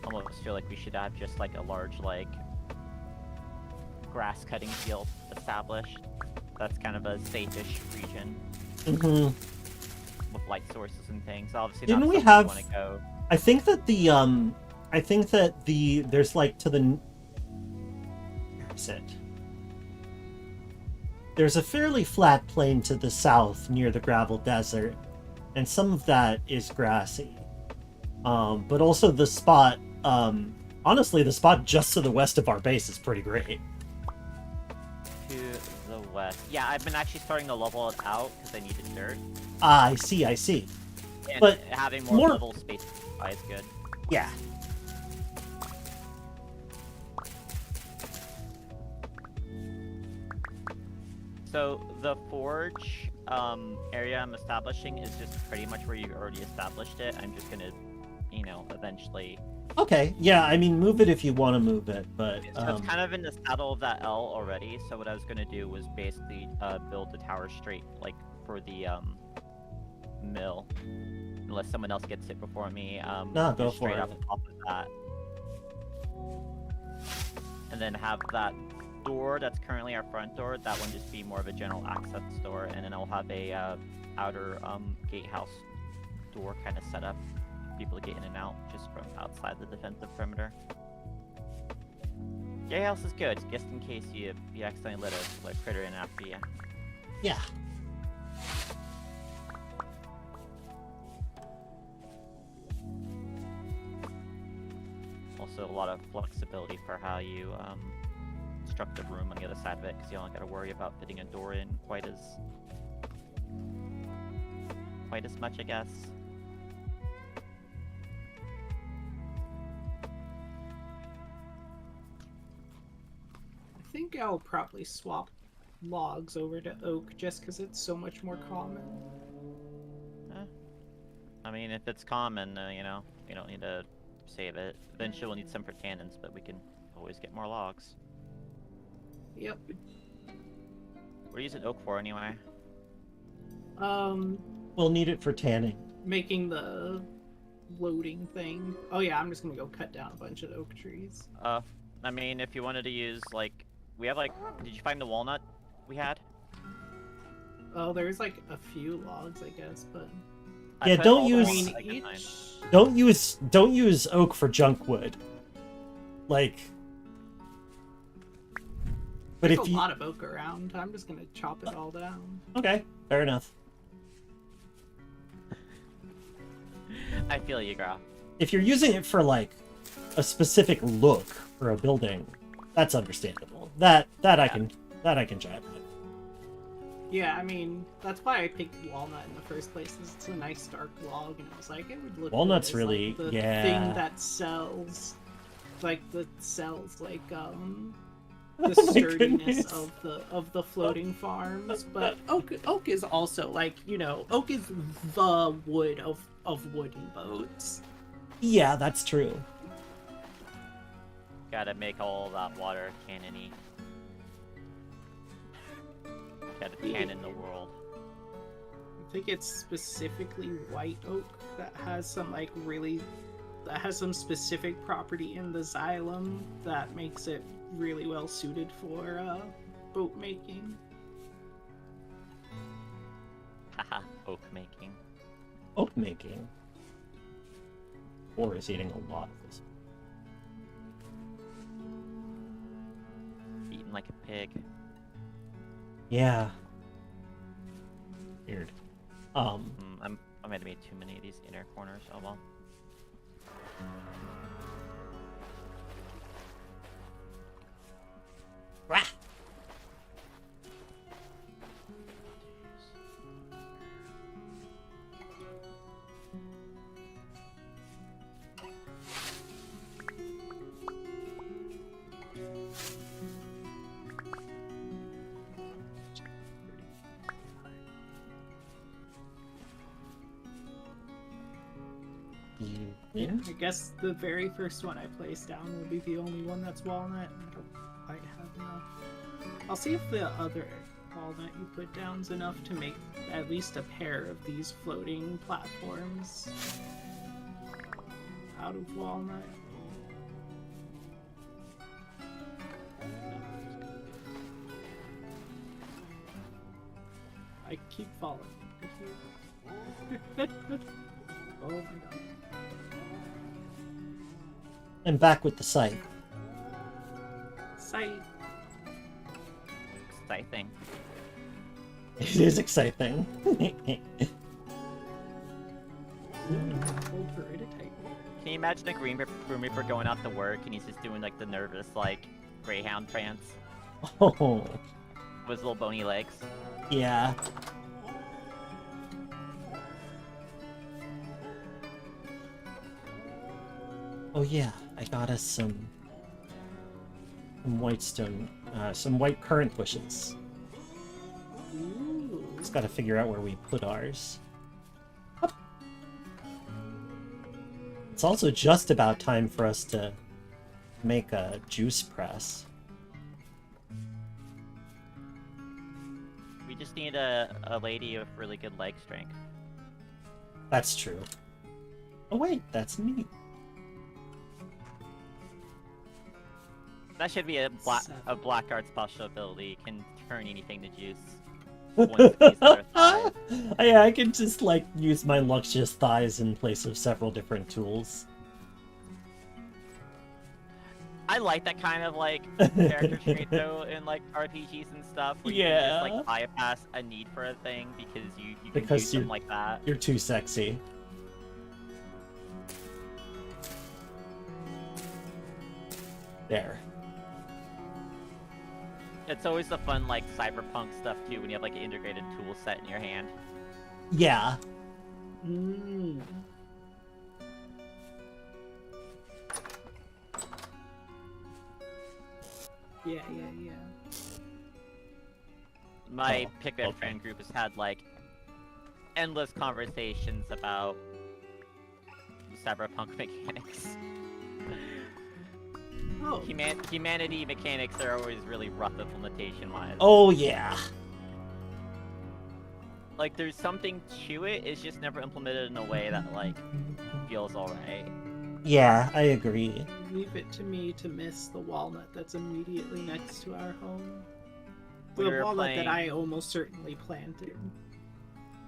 Almost feel like we should have just like a large like grass cutting field established. That's kind of a safe-ish region Mm-hmm. with light sources and things. Obviously, Didn't not we somewhere have- want to go. I think that there's like to the where's it? There's a fairly flat plain to the south near the gravel desert, and some of that is grassy. But also the spot, honestly, the spot just to the west of our base is pretty great. To the west. Yeah, I've been actually starting to level it out because I needed dirt. Ah, I see. And But having more- more level space is good. Yeah. So the forge area I'm establishing is just pretty much where you already established it. I'm just gonna, eventually. Okay. Yeah, I mean, move it if you want to move it, but So it's kind of in the saddle of that L already. So what I was gonna do was basically build the tower straight, like for the mill, unless someone else gets it before me. No, go just straight for up it. off of that, and then have that door that's currently our front door. That one just be more of a general access door, and then I'll have a outer gatehouse door kind of set up, for people to get in and out just from outside the defensive perimeter. Gatehouse is good, just in case you accidentally let a critter in after you. yeah. Also, a lot of flexibility for how you construct the room on the other side of it, because you don't got to worry about fitting a door in quite as much, I guess. I think I'll probably swap logs over to oak just because it's so much more common. I mean, if it's common, you don't need to save it. Eventually we'll need some for tannins, but we can always get more logs. Yep. We're using oak for anyway. We'll need it for tanning. Making the loading thing. Oh yeah, I'm just gonna go cut down a bunch of oak trees. I mean, if you wanted to use, like, we have, like, did you find the walnut we had? Oh, there's like a few logs, I guess, but I Yeah, put don't all the use- I mean, walnut I could find. each. Don't use oak for junk wood. Like, but There's if a you lot of oak around. I'm just gonna chop it all down. okay, fair enough. I feel you, Graf. If you're using it for like a specific look for a building, that's understandable. That I can jive with. Yeah, I mean, that's why I picked walnut in the first place. 'Cause it's a nice dark log, and I was like, it would look. Walnut's good as, really- like, the yeah. thing that sells, like the the Oh my sturdiness goodness. of the floating farms. But oak is also like oak is the wood of wooden boats. Yeah, that's true. Gotta make all that water cannon-y. Gotta cannon the world. I think it's specifically white oak that has some some specific property in the xylem that makes it really well suited for boat making. Haha, oak making. Oak making. Or is eating a lot of this. Eating like a pig. Yeah. Weird. I might have made too many of these inner corners. Oh well. Rah! Yeah, I guess the very first one I place down will be the only one that's walnut. I don't quite have enough. I'll see if the other walnut you put down's enough to make at least a pair of these floating platforms out of walnut. I keep falling. Oh my god. I'm back with the site. Sight. Exciting. It is exciting. Hold for it tight. Can you imagine a Grim Reaper going out to work and he's just doing like the nervous like greyhound prance Oh, with his little bony legs? yeah. Oh yeah, I got us some white stone, some white currant bushes. Ooh. Just gotta figure out where we put ours. Up. It's also just about time for us to make a juice press. We just need a lady with really good leg strength. That's true. Oh wait, that's me. That should be a Seven. black art special ability. Can turn anything to juice. Once these are thighs. Yeah, I can just like use my luxurious thighs in place of several different tools. I like that kind of like character trait though in like RPGs and stuff. Where you can just like bypass a need for a thing because you can Because use them like that. You're too sexy. There. It's always the fun like cyberpunk stuff too when you have like an integrated tool set in your hand. Yeah. Mm. Yeah. My Oh, Pick That okay. friend group has had like endless conversations about cyberpunk mechanics. Oh. Humanity mechanics are always really rough implementation-wise. Oh yeah. Like, there's something to it, it's just never implemented in a way that, like, feels alright. Yeah, I agree. Leave it to me to miss the walnut that's immediately next to our home. We The were walnut playing- that I almost certainly planted.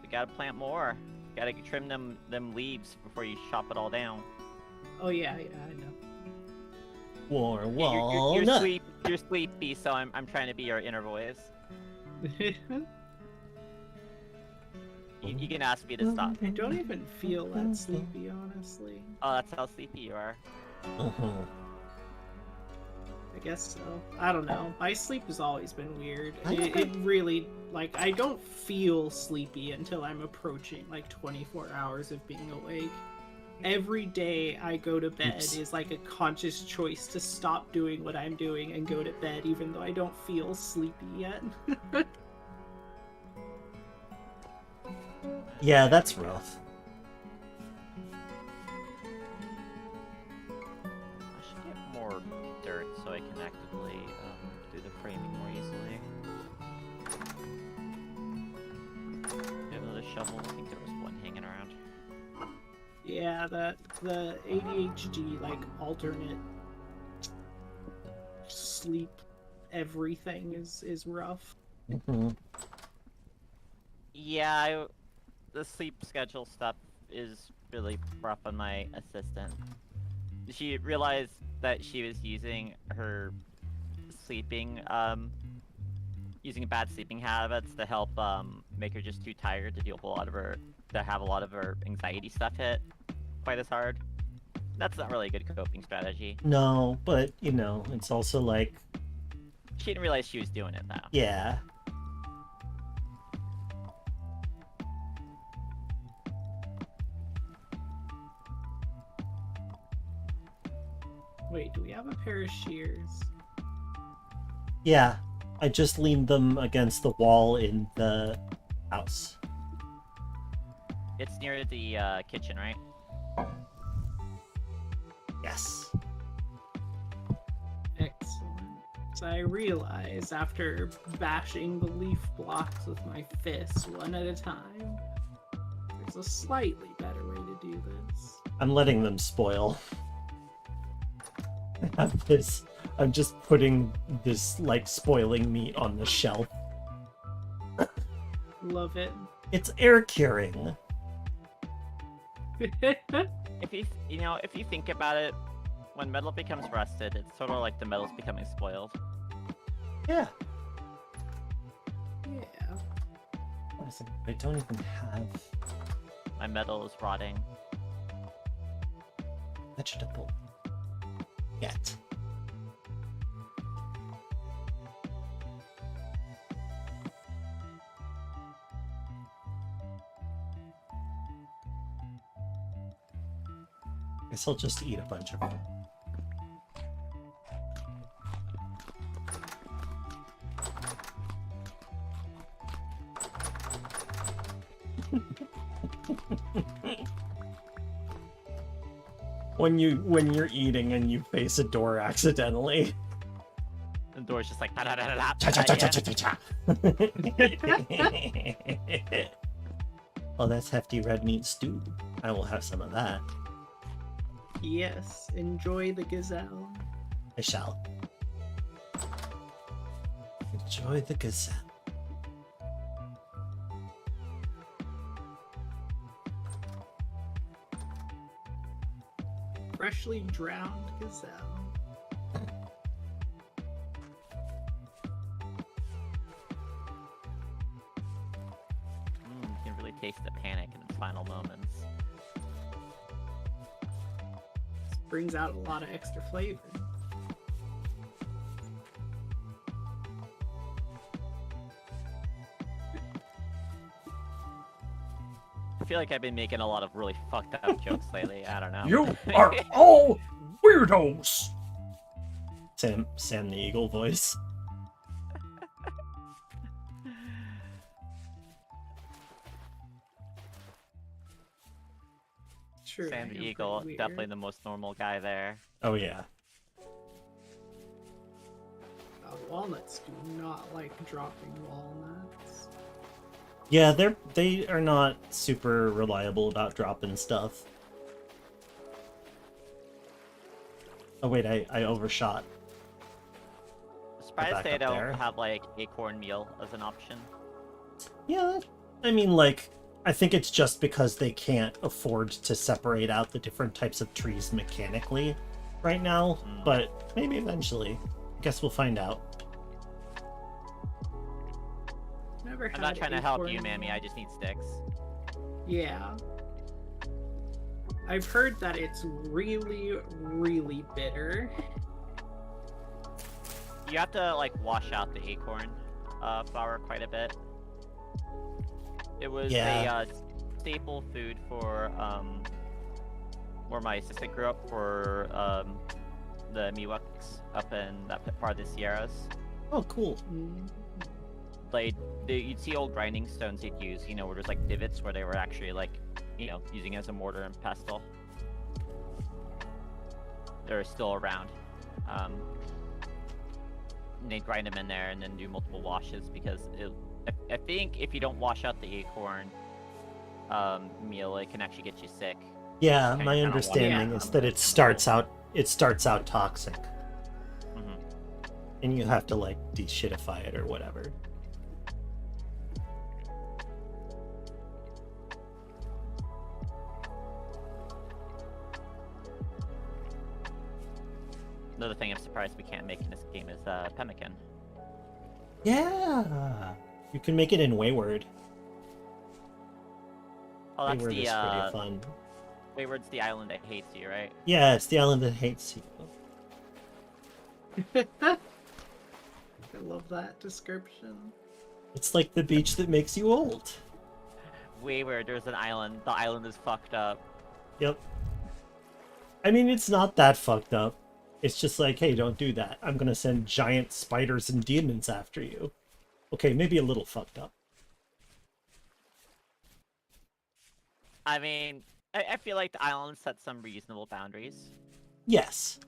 We gotta plant more. Gotta trim them leaves before you chop it all down. Oh yeah, I know. War You're walnut. you're sleepy, so I'm trying to be your inner voice. You can ask me to stop. I don't even feel that sleepy, honestly. Oh, that's how sleepy you are. Uh-huh. I guess so. I don't know. My sleep has always been weird. I don't It really, like, I don't feel sleepy until I'm approaching, like, 24 hours of being awake. Every day I go to bed Oops. is like a conscious choice to stop doing what I'm doing and go to bed, even though I don't feel sleepy yet. Yeah, that's rough. I should get more dirt. shovel? I think there was one hanging around. Yeah, the ADHD like alternate sleep everything is rough. Mhm. Yeah, the sleep schedule stuff is really rough on my assistant. She realized that she was using her sleeping, using bad sleeping habits to help make her just too tired to deal with have a lot of her anxiety stuff hit quite as hard. That's not really a good coping strategy. No, but you know, it's also like, She didn't realize she was doing it though. yeah. Wait, do we have a pair of shears? Yeah, I just leaned them against the wall in the house. It's near the kitchen, right? Yes. Excellent. So I realize after bashing the leaf blocks with my fists one at a time, there's a slightly better way to do this. I'm letting them spoil. I have this. I'm just putting this, like, spoiling meat on the shelf. Love it. It's air curing. If you think about it, when metal becomes rusted, it's sort of like the metal's becoming spoiled. Yeah. Yeah. Listen, I don't even have My metal is rotting. vegetable yet. Guess I'll just eat a bunch of them. when you're eating and you face a door accidentally. The door's just like da-da-da-da-da. Cha-cha-cha-cha-cha-cha. Oh, that's hefty red meat stew. I will have some of that. Yes, enjoy the gazelle. I shall. Enjoy the gazelle. Freshly drowned gazelle. You can really taste the panic in its final moments. This brings out a lot of extra flavor. I feel like I've been making a lot of really fucked up jokes lately. I don't know. You are all weirdos! Sam the Eagle voice. Sure, Sam I the am Eagle, pretty weird. definitely the most normal guy there. Oh yeah. Walnuts do not like dropping walnuts. Yeah, they are not super reliable about dropping stuff. Oh wait, I overshot. Surprised back they up don't there. have like acorn meal as an option. Yeah, I mean, like, I think it's just because they can't afford to separate out the different types of trees mechanically right now, but maybe eventually. I guess we'll find out. Never I'm had not trying to help you, acorn Mammy. meal. I just need sticks. Yeah. I've heard that it's really, really bitter. You have to like wash out the acorn flour quite a bit. It was Yeah. a staple food for where my assistant grew up for the Miwoks up in that part of the Sierras. Oh, cool. Mm. Like you'd see old grinding stones they'd use, you know, where there's like divots where they were actually like, you know, using as a mortar and pestle. They're still around. They'd grind them in there and then do multiple washes because I think if you don't wash out the acorn, meal, it can actually get you sick. Yeah, Okay, my kinda understanding water. is that it starts out toxic, Hmm. and you have to like deshitify it or whatever. Another thing I'm surprised we can't make in this game is pemmican. Yeah, you can make it in Wayward. Oh, that's Wayward the is pretty fun. Wayward's the island that hates you, right? Yeah, it's the island that hates you. I love that description. It's like the beach that makes you old. Wayward, there's an island. The island is fucked up. Yep. I mean, it's not that fucked up. It's just like, hey, don't do that. I'm gonna send giant spiders and demons after you. Okay, maybe a little fucked up. I mean, I feel like the island set some reasonable boundaries. Yes.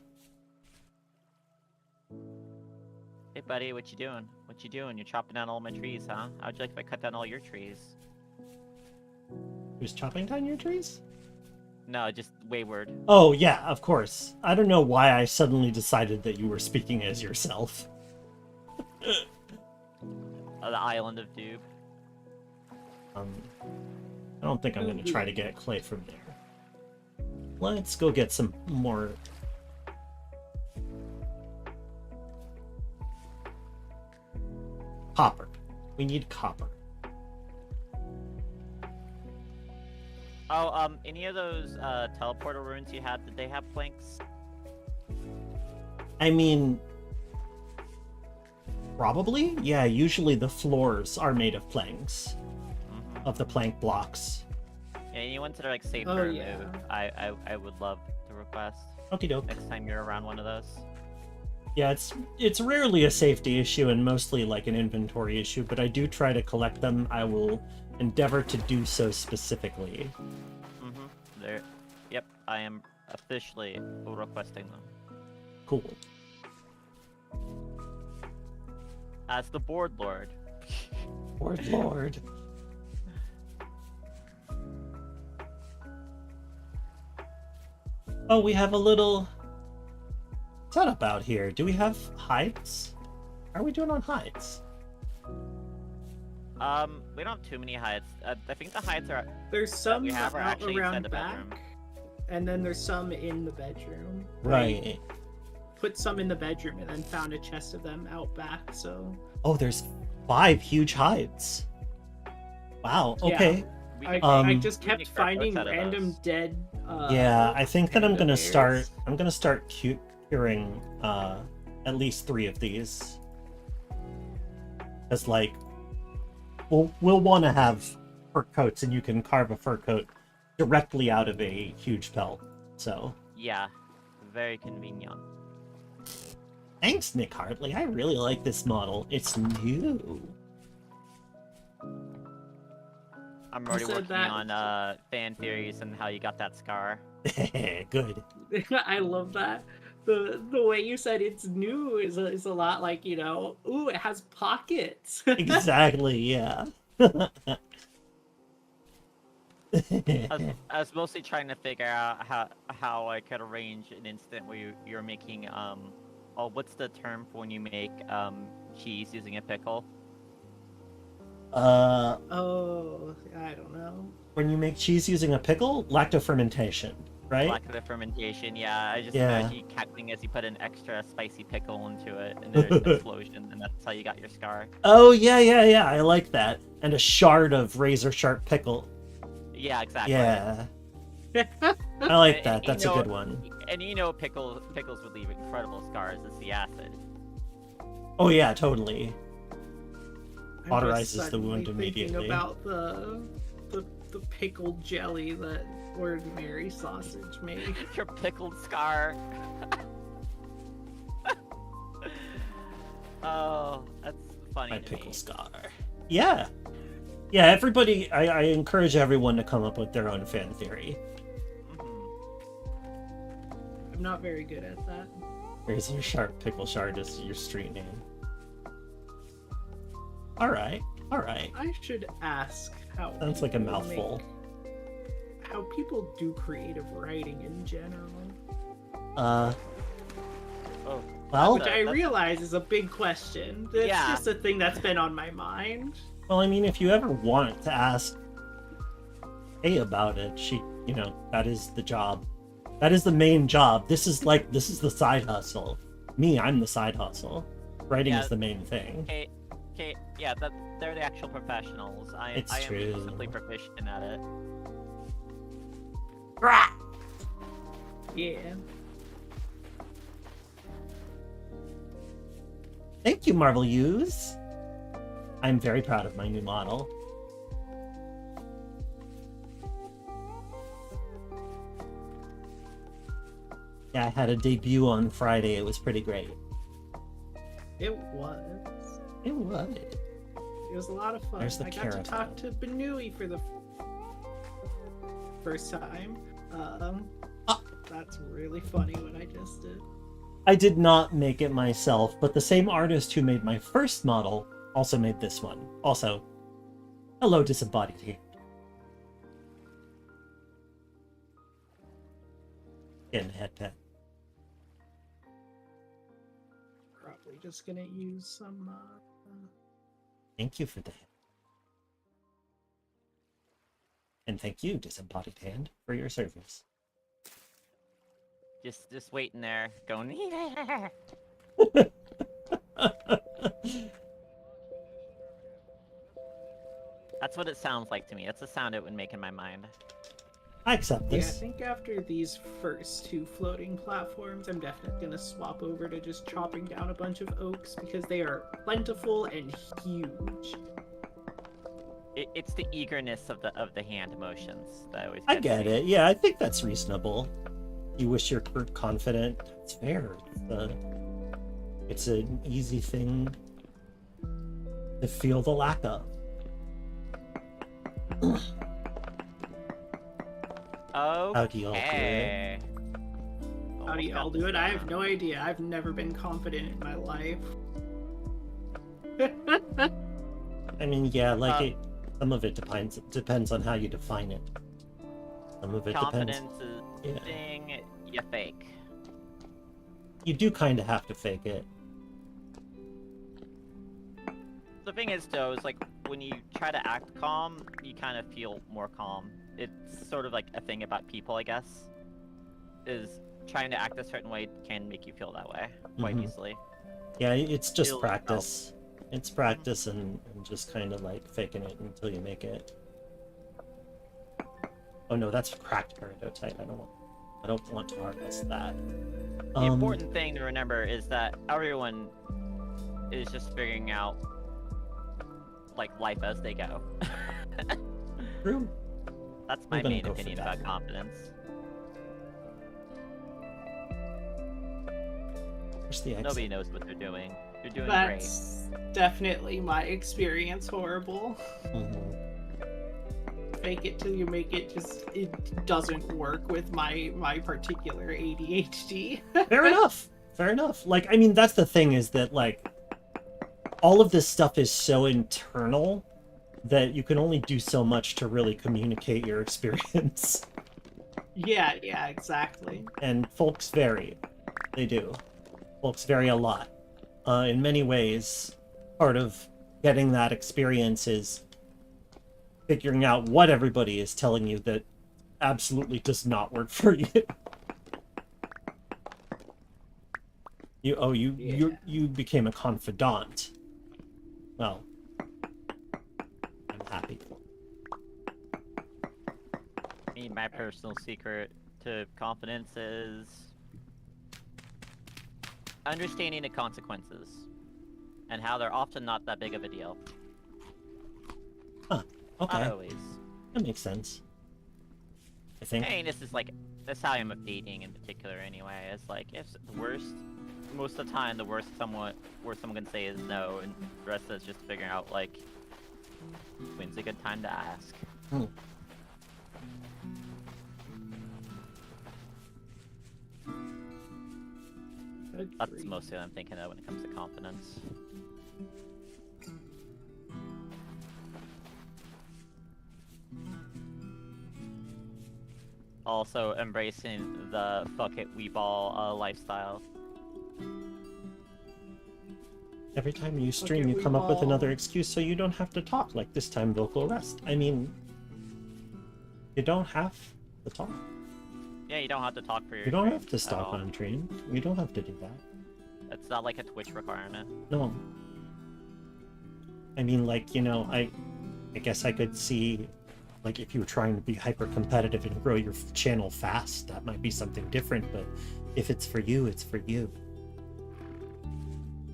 Hey, buddy, what you doing? What you doing? You're chopping down all my trees, huh? How'd you like if I cut down all your trees? Who's chopping down your trees? No, just Wayward. Oh, yeah, of course. I don't know why I suddenly decided that you were speaking as yourself. The island of Doob. I don't think I'm going to try to get clay from there. Let's go get some more... copper. We need copper. Oh, any of those teleporter runes you had, did they have planks? I mean... probably? Yeah, usually the floors are made of planks. Mm-hmm. Of the plank blocks. Yeah, any ones that are like safe Oh, to remove, yeah. I would love to request Okie doke. next time you're around one of those. Yeah, it's rarely a safety issue and mostly like an inventory issue, but I do try to collect them. I will endeavor to do so specifically. Mm-hmm. There. Yep, I am officially requesting them. Cool. As the board lord. Lord. Oh, we have a little setup out here. Do we have hides? How are we doing on hides? We don't have too many hides. I think the hides are. There's some we have are out actually around inside the back, bedroom. and then there's some in the bedroom. Right. Put some in the bedroom and then found a chest of them out back, so... Oh, there's 5 huge hides. Wow, Yeah. okay. We I can- just we kept can craft finding notes out of random those. dead... Yeah, I think that I'm panda gonna bears. start curing at least 3 of these. Cause like we'll want to have fur coats, and you can carve a fur coat directly out of a huge pelt. So Yeah, very convenient. thanks, Nick Hartley. I really like this model. It's new. I'm already said working that- on fan theories and how you got that scar. Good. I love that. The way you said it's new is a lot like, you know, ooh, it has pockets. Exactly. Yeah. I was mostly trying to figure out how I could arrange an instant where you're making oh, what's the term for when you make cheese using a pickle? Oh, I don't know. When you make cheese using a pickle, lactofermentation, right? Lactic fermentation. Yeah, I just Yeah. imagine you cackling as you put an extra spicy pickle into it, and there's an explosion, and that's how you got your scar. Oh yeah, I like that. And a shard of razor sharp pickle. Yeah, exactly. Yeah, I like And- that. and That's you a know- good one. And you know, pickles would leave incredible scars. It's the acid. Oh yeah, totally. I'm Cauterizes just the suddenly wound thinking immediately. about the pickled jelly that ordinary sausage made. Your pickled scar. Oh, that's funny. My to pickle me. scar. Yeah. Yeah, everybody, I encourage everyone to come up with their own fan theory. Mhm. I'm not very good at that. Razor sharp pickle shard is your street name. Alright. I should ask how. Sounds like a people mouthful. how people do creative writing in general. Oh, Well, Which I realize is a big question. It's Yeah. just a thing that's been on my mind. well, I mean, if you ever want to ask Kay about it, that is the job. That is the main job. This is the side hustle. Me, I'm the side hustle. Writing is the main thing. okay, yeah, they're the actual professionals. I It's am true. simply proficient at it. Yeah. Thank you, Marvel Use. I'm very proud of my new model. Yeah, I had a debut on Friday. It was pretty great. It was. It was. It was a lot of fun. There's the I got to caravan. talk to Benui for the first time. That's really funny what I just did. I did not make it myself, but the same artist who made my first model also made this one. Also, hello, disembodied hand. In head pet. Probably just gonna use some. Thank you for that. And thank you, disembodied hand, for your service. Just waiting there, going. That's what it sounds like to me. That's the sound it would make in my mind. I accept Yeah, I this. think after these first two floating platforms, I'm definitely gonna swap over to just chopping down a bunch of oaks because they are plentiful and huge. It's the eagerness of the hand motions that always. I gets get me. it. Yeah, I think that's reasonable. You wish you're confident. It's fair. It's an easy thing to feel the lack of. Oh. How do y'all do it? How do y'all do it? I have no idea. I've never been confident in my life. I mean, yeah, some of it depends on how you define it. Some of it Confidence depends. is Yeah. thing you fake. You do kind of have to fake it. The thing is, though, is like when you try to act calm, you kind of feel more calm. It's sort of like a thing about people, I guess. Is trying to act a certain way can make you feel that way quite Mhm. easily. Yeah, it's just Feel practice. It's practice and just kind of like faking it until you make it. Oh no, that's cracked peridotite. I don't want to harvest that. The important thing to remember is that everyone is just figuring out like life as they go. True. That's my I'm gonna main go for opinion that. about confidence. Where's the exit? Nobody knows what they're doing. You're doing That's definitely my experience. Horrible. Mhm. Fake it till you make it. It doesn't work with my particular ADHD. Fair enough. Fair enough. Like, I mean, that's the thing is that, like, all of this stuff is so internal that you can only do so much to really communicate your experience. Yeah, exactly. And folks vary. They do. Folks vary a lot. In many ways, part of getting that experience is figuring out what everybody is telling you that absolutely does not work for you. You became a confidant. Well, I'm happy. My personal secret to confidence is understanding the consequences and how they're often not that big of a deal. Huh. Okay. Not always. That makes sense. I think. I mean, that's how I'm with dating in particular anyway. It's like, if the worst, most of the time, the worst someone can say is no, and the rest is just figuring out, like, when's a good time to ask. Hmm. That's mostly what I'm thinking of when it comes to confidence. also embracing the fuck it we ball lifestyle. Every time you stream, Okay, you we come up with all- another excuse so you don't have to talk, like this time vocal rest. I mean, you don't have to talk. Yeah, you don't have to talk for your You don't stream have to at stop all. on stream. You don't have to do that. It's not like a Twitch requirement. No. I mean, like, you know, I guess I could see, like, if you were trying to be hyper competitive and grow your channel fast, that might be something different, but if it's for you, it's for you.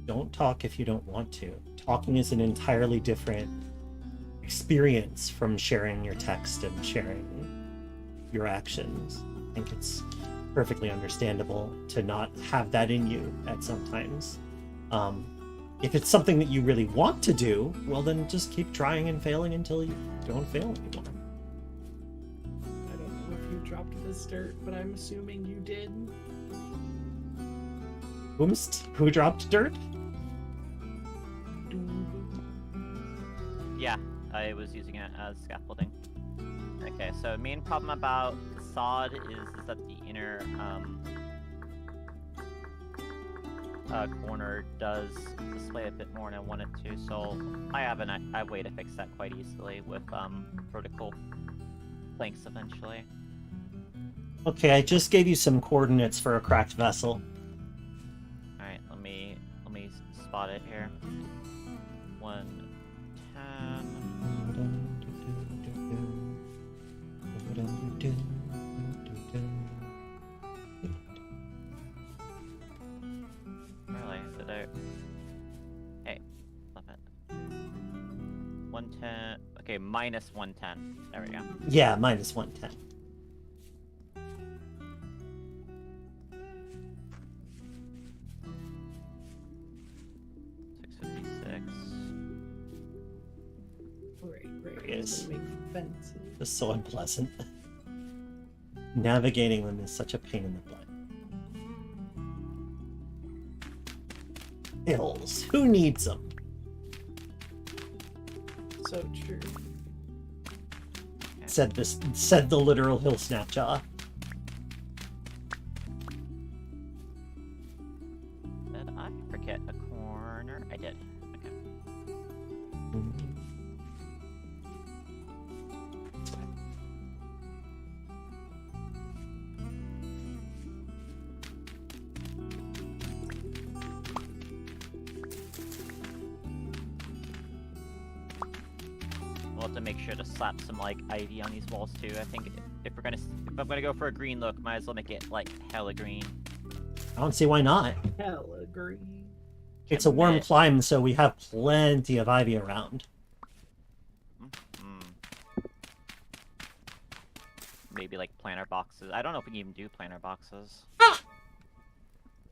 Don't talk if you don't want to. Talking is an entirely different experience from sharing your text and sharing your actions. I think it's perfectly understandable to not have that in you at some times. If it's something that you really want to do, well then just keep trying and failing until you don't fail anymore. I don't know if you dropped this dirt, but I'm assuming you did. Who dropped dirt? Yeah, I was using it as scaffolding. Okay, so main problem about the sod is that the inner corner does display a bit more than I wanted to, so I have a way to fix that quite easily with vertical planks eventually. Okay, I just gave you some coordinates for a cracked vessel. Alright, let me spot it here. 110. Really? Did I? Hey, flip it. 110. Okay, minus 110. There we go. Yeah, minus 110. Right. Yes. Make fences. It's so unpleasant. Navigating them is such a pain in the butt. Hills. Who needs them? So true. Said the literal hill snapjaw. Did I forget a corner? I did. Okay. We'll have to make sure to slap some like ivy on these walls too. I think if I'm gonna go for a green look, might as well make it like hella green. I don't see why not. Hella green. It's a warm Commit. climb, so we have plenty of ivy around. Maybe like planter boxes. I don't know if we can even do planter boxes.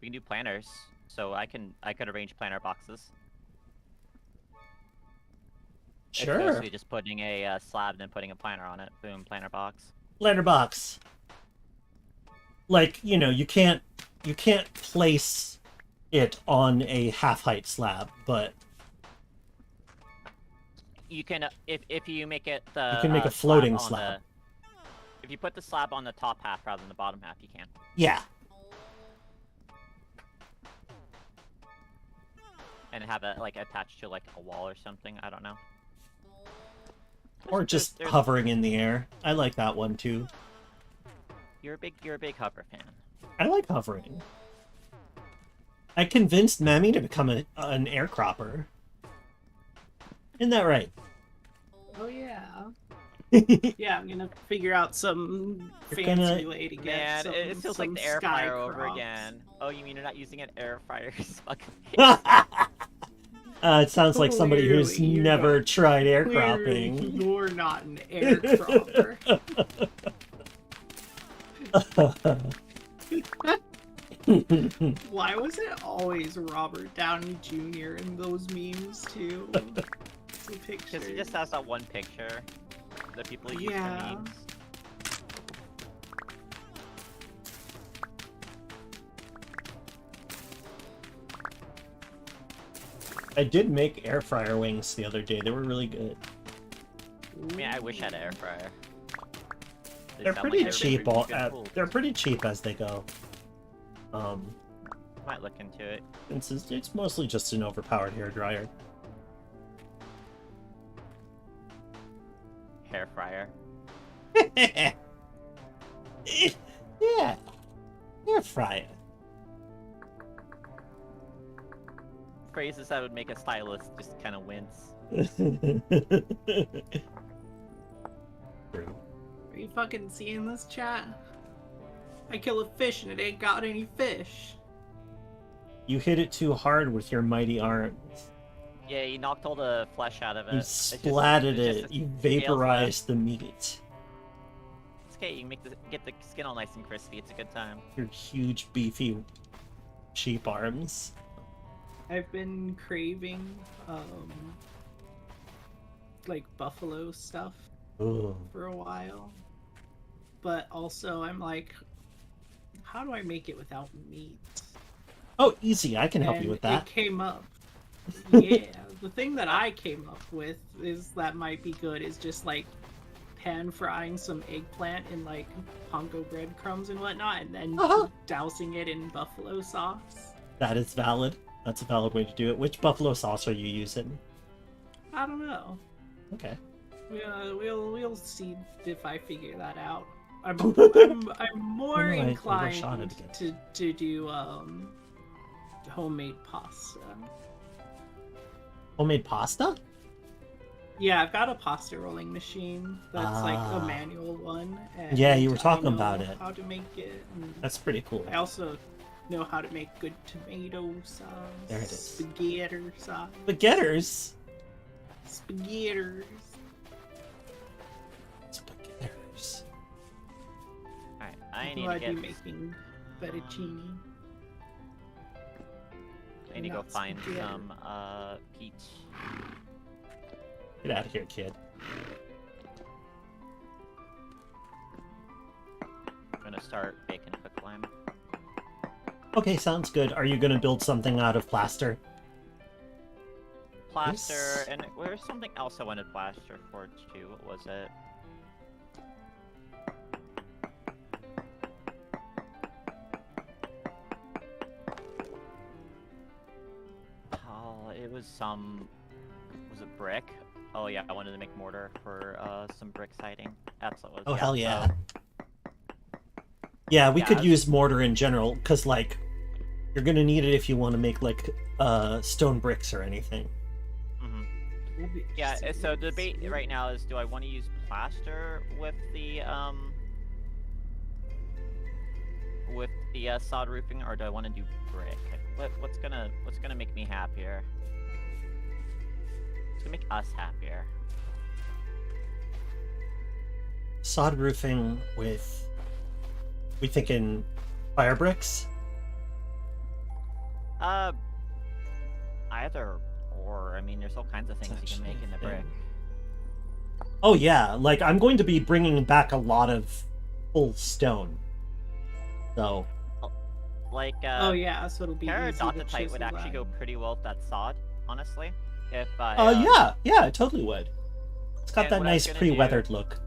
We can do planters, so I could arrange planter boxes. It's Sure. basically just putting a slab and then putting a planter on it. Boom, planter box. Letterbox. Like, you know, you can't place it on a half-height slab, but You can if you make it the you can make a floating on slab. if you put the slab on the top half rather than the bottom half, you can. Yeah. And have it like attached to like a wall or something. I don't know. Or just There's- hovering in the air. I like that one too. You're a big hover fan. I like hovering. I convinced Mammy to become an aircropper. Isn't that right? Oh yeah. Yeah, I'm gonna figure out some You're fancy gonna- way to get Man, some, it feels like some the air sky fryer over crops. again. Oh, you mean you're not using an air fryer? Smug. It sounds like somebody who's Clearly, you never don't. tried air Clearly, cropping. you're not an aircropper. Why was it always Robert Downey Jr. in those memes too? The Because he pictures. just has that one picture that people use Yeah. for memes. I did make air fryer wings the other day. They were really good. I mean, I wish I had an air fryer. They're sound pretty like cheap. good tools. They're pretty cheap as they go. Might look into it. It's mostly just an overpowered hairdryer. Hair fryer. Yeah, hair fryer. Phrases that would make a stylist just kind of wince. True. Are you fucking seeing this, chat? I kill a fish and it ain't got any fish. You hit it too hard with your mighty arms. Yeah, you knocked all the flesh out of it. You splatted it's just it. a You scale vaporized the meat. It's okay. You can get the skin all nice and crispy. It's a good time. Your huge, beefy sheep arms. I've been craving, like buffalo stuff Ugh. for a while. But also, I'm like, how do I make it without meat? Oh, easy. I can help you And with that. It came up. Yeah, the thing that I came up with is that might be good is just like pan frying some eggplant in like panko breadcrumbs and whatnot, and then dousing it in buffalo sauce. That is valid. That's a valid way to do it. Which buffalo sauce are you using? I don't know. Okay. We'll see if I figure that out. I'm more I overshot inclined it again. to do homemade pasta. Homemade pasta? Yeah, I've got a pasta rolling machine that's like Ah. a manual one. And Yeah, you were I talking know about it. How to make it. And That's pretty cool. I also know how to make good tomato sauce. There it is. Spaghetti sauce. Spaghetters. Spaghetters. Spaghetters. Alright, I need Who to I'd get. be making fettuccine. I need to go not find spaghetti. some peach. Get out of here, kid. I'm gonna start baking quick lime. Okay, sounds good. Are you gonna build something out of plaster? Plaster, Yes. and there's something else I wanted plaster for too. What was it? Oh, it was some. Was it brick? Oh yeah, I wanted to make mortar for some brick siding. That's what it was. Oh, hell so- yeah. Yeah, we Yeah, could I- use mortar in general, because, like, you're gonna need it if you want to make, like, stone bricks or anything. Mhm. Will be Yeah, interesting so to the debate see. right now is, do I want to use plaster with the sod roofing, or do I want to do brick? What's gonna make me happier? What's gonna make us happier? Sod roofing with... We thinking fire bricks? Either or. I mean, there's all kinds of things you can make in the brick. Oh yeah, like, I'm going to be bringing back a lot of full stone. So, Like, Oh yeah, so it'll be easy to Peridotite chisel would actually that. go pretty well with that sod, honestly. If yeah, it totally would. It's got And that what I was nice gonna pre-weathered look.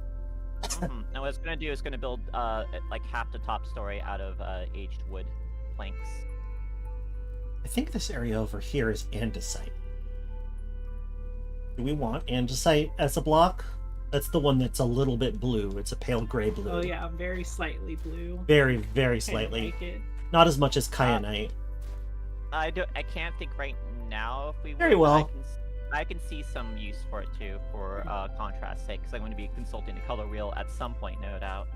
And what I was gonna do is gonna build like half the top story out of aged wood planks. I think this area over here is andesite. Do we want andesite as a block? That's the one that's a little bit blue. It's a pale gray blue. Oh yeah, very slightly blue. Very, very Kinda slightly. like it. Not as much as kyanite. I can't think right now if we Very would, but well. I can see some use for it too, for contrast's sake, because I'm going to be consulting the color wheel at some point, no doubt.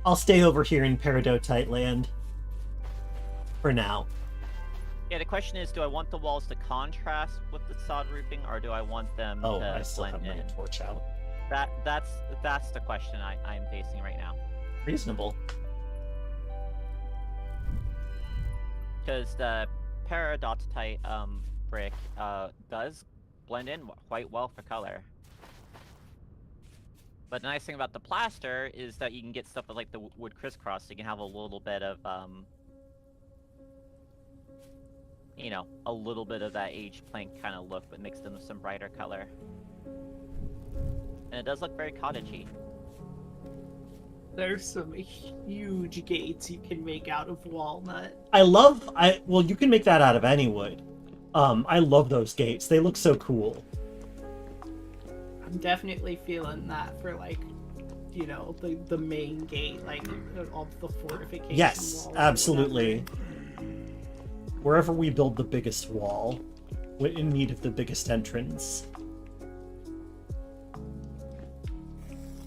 I'll stay over here in Peridotite land. For now. Yeah, the question is, do I want the walls to contrast with the sod roofing, or do I want them Oh, to I still have blend my in? torch out. That's the question I'm facing right now. Reasonable. Because the peridotite brick does blend in quite well for color. But the nice thing about the plaster is that you can get stuff with like the wood crisscross, so you can have a little bit of you know, a little bit of that aged plank kind of look, but mixed in with some brighter color. And it does look very cottagey. There's some huge gates you can make out of walnut. Well, you can make that out of any wood. I love those gates. They look so cool. I'm definitely feeling that for like, the main gate, like all the fortification Yes, walls. absolutely. Wherever we build the biggest wall, we're in need of the biggest entrance.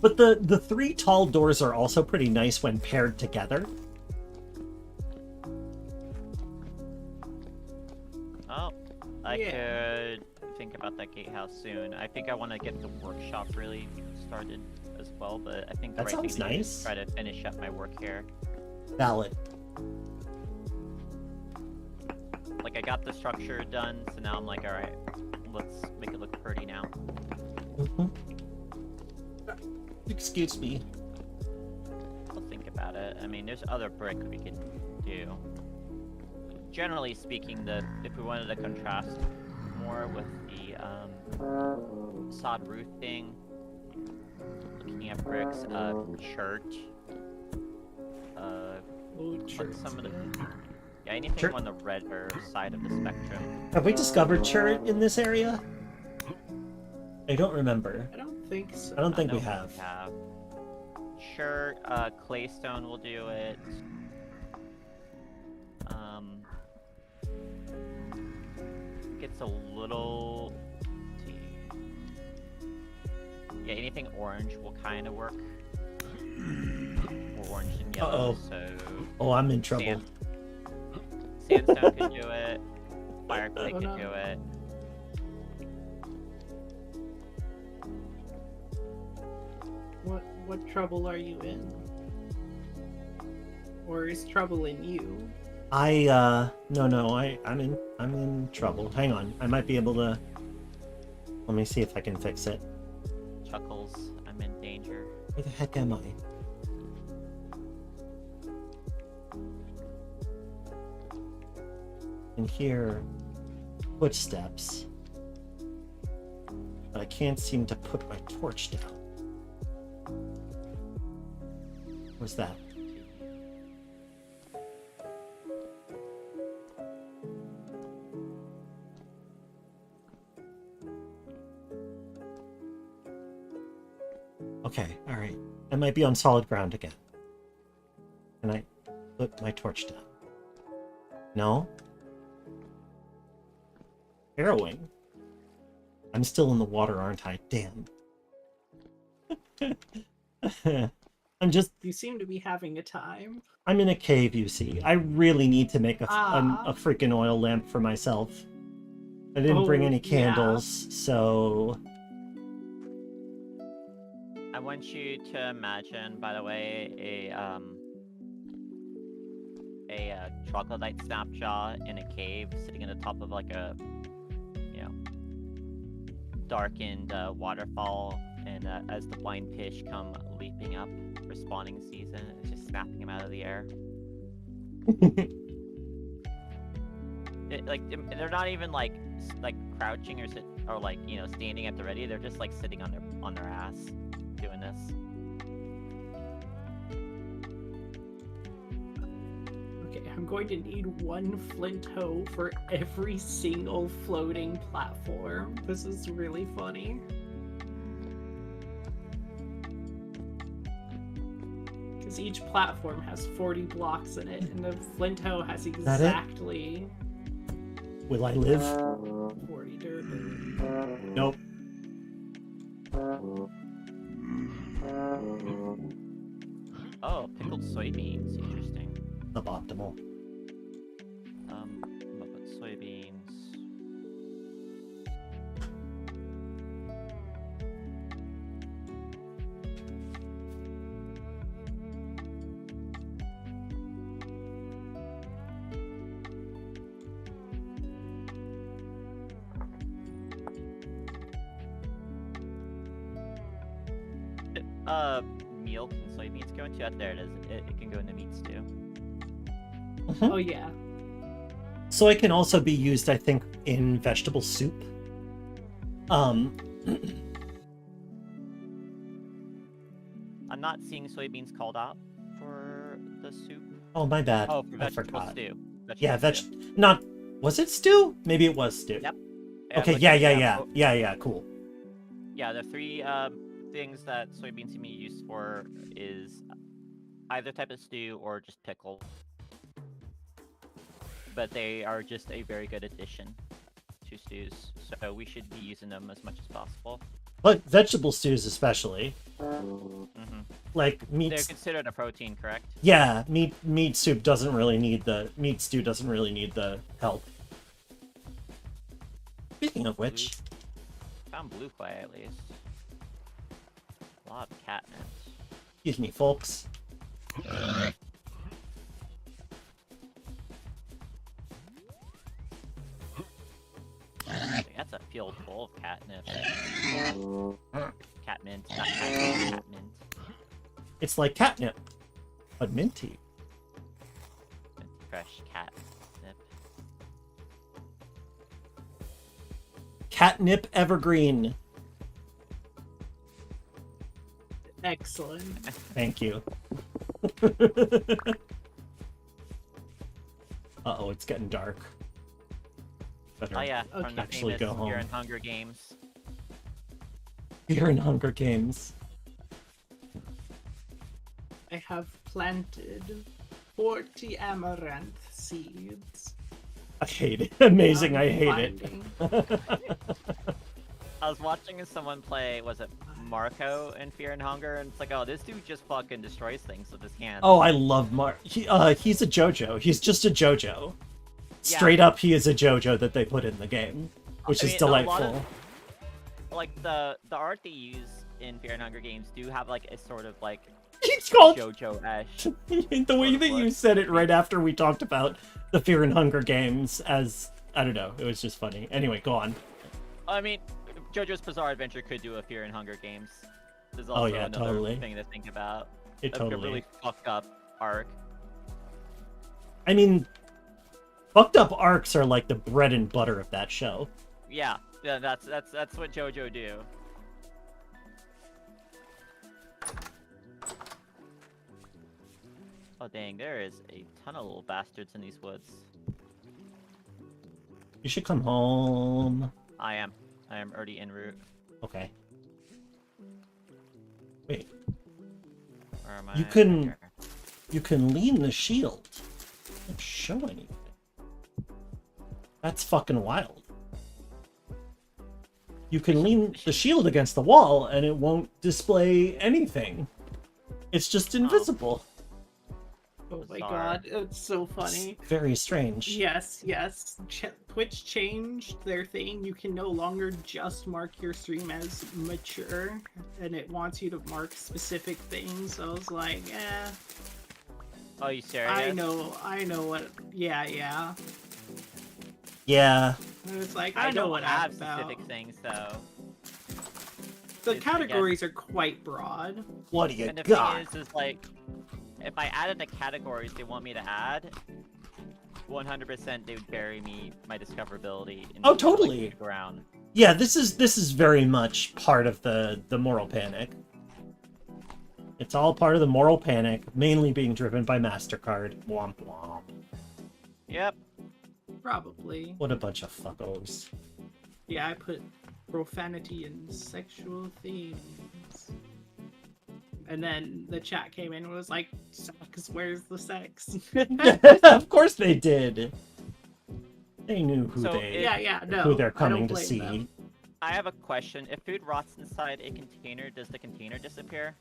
But the three tall doors are also pretty nice when paired together. Oh, I could think about that gatehouse soon. I think I want to get the workshop really started as well, but I think the That right thing sounds to do nice. is try to finish up my work here. Valid. Like, I got the structure done, so now I'm like, alright, let's make it look pretty now. Excuse me. I'll think about it. I mean, there's other brick we can do. Generally speaking, if we wanted to contrast more with the sod roof thing, looking at bricks, chert, Chert. some of the anything Chert. on the redder side of the spectrum. Have we discovered chert in this area? I don't remember. I don't think so. I don't think we know have. Sure, claystone will do it. Gets a little. Let's see. Yeah, anything orange will kind of work. Or orange and yellow. So. Oh, I'm in trouble. Sandstone can do it. Fireclay can do it. What trouble are you in? Or is trouble in you? I'm in trouble. Hang on. I might be able to. Let me see if I can fix it. Chuckles, I'm in danger. Where the heck am I? And hear footsteps. But I can't seem to put my torch down. What's that? Okay, alright. I might be on solid ground again. Can I put my torch down? No? Harrowing. I'm still in the water, aren't I? Damn. You seem to be having a time. I'm in a cave, you see. I really need to make a Ah. freaking oil lamp for myself. I didn't bring any candles, so... I want you to imagine, by the way, a troglodyte snapshot in a cave, sitting at the top of like a, darkened waterfall, and as the blind fish come leaping up for spawning season, it's just snapping them out of the air. They're not even like crouching or standing at the ready. They're just like sitting on their ass doing this. Okay, I'm going to need one flint hoe for every single floating platform. This is really funny. Because each platform has 40 blocks in it, and the flint hoe has that it? exactly Will I live? 40 dirt. Nope. Oh, pickled soybeans. Interesting. Suboptimal. I'm gonna put soybeans. Meal can soybeans go into? There it is. It can go into meats too. Oh yeah. Soy can also be used, I think, in vegetable soup. I'm not seeing soybeans called out for the soup. Oh, my bad. Oh, for I vegetable forgot. stew. Yeah, Vegetable stew. not... Was it stew? Maybe it was stew. Yep. Okay, look yeah, at- yeah, cool. Yeah, the three things that soybeans can be used for is either type of stew or just pickle. But they are just a very good addition to stews, so we should be using them as much as possible. But vegetable stews especially. Mm-hmm. Like, They're meat... considered a protein, correct? Yeah, meat soup doesn't really need the... Meat stew doesn't really need the help. Speaking of which... Found blue clay, at least. A lot of catnip. Excuse me, folks. That's a field full of catnip. Catmint, not catnip, catmint. It's like catnip, but minty. Fresh catnip. Catnip evergreen. Excellent. Thank you. Uh-oh, it's getting dark. Better Oh yeah, from Okay. the Actually famous go Fear home. and Hunger Games. Fear and Hunger Games. I have planted 40 amaranth seeds. I hate it. Amazing, I'm I hate finding- it. I was watching someone play, was it Marco in Fear and Hunger? And it's like, oh, this dude just fucking destroys things with his hands. Oh, I love he's a JoJo. He's just a JoJo. Yeah. Straight up, he is a JoJo that they put in the game, which I is mean, a lot delightful. of- Like, the art they use in Fear and Hunger Games do have, like, a sort of, like, He's called JoJo-esh. the way that you said it right after we talked about the Fear and Hunger Games as, I don't know, it was just funny. Anyway, go on. I mean, JoJo's Bizarre Adventure could do a Fear and Hunger Games. There's Oh, also yeah, another totally. thing to think about. It A totally... really fucked up arc. I mean, fucked up arcs are like the bread and butter of that show. Yeah, that's what JoJo do. Oh dang, there is a ton of little bastards in these woods. You should come home. I am already en route. Okay. Wait, Where am You I? can- Here. you can lean the shield. It doesn't show anything. That's fucking wild. You can lean the shield against the wall and it won't display anything. It's just invisible. Oh my Bizarre. god, it's so funny. It's very strange. Yes, yes. Twitch changed their thing. You can no longer just mark your stream as mature, and it wants you to mark specific things. So I was like, eh, Oh, you serious? I know what. Yeah, yeah. Yeah. And it's like, I I know don't what have I'm about. specific things though. The It's, categories are quite broad. What do you And the got? thing is like, if I added the categories they want me to add, 100% they would bury my discoverability. In Oh, totally. the ground. Yeah, this is very much part of the moral panic. It's all part of the moral panic, mainly being driven by MasterCard. Womp womp. Yep. Probably. What a bunch of fuckos. Yeah, I put profanity and sexual themes. And then the chat came in and was like, sex, where's the sex? Of course they did. They knew who So they yeah, no. who they're I don't coming to blame see. them. I have a question. If food rots inside a container, does the container disappear?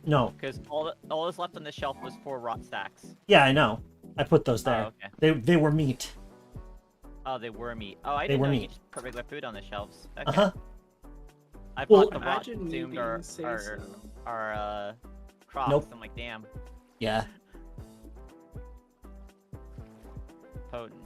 No. Because all that's left on the shelf was 4 rot stacks. Yeah, I know. I put those there. Oh, okay. They were meat. Oh, they were meat. Oh, I They didn't were know you meat. just put regular food on the shelves. Okay. Uh-huh. I Well- thought the rot Imagine me consumed being say so. our crops. Nope. I'm like, damn, Yeah. potent.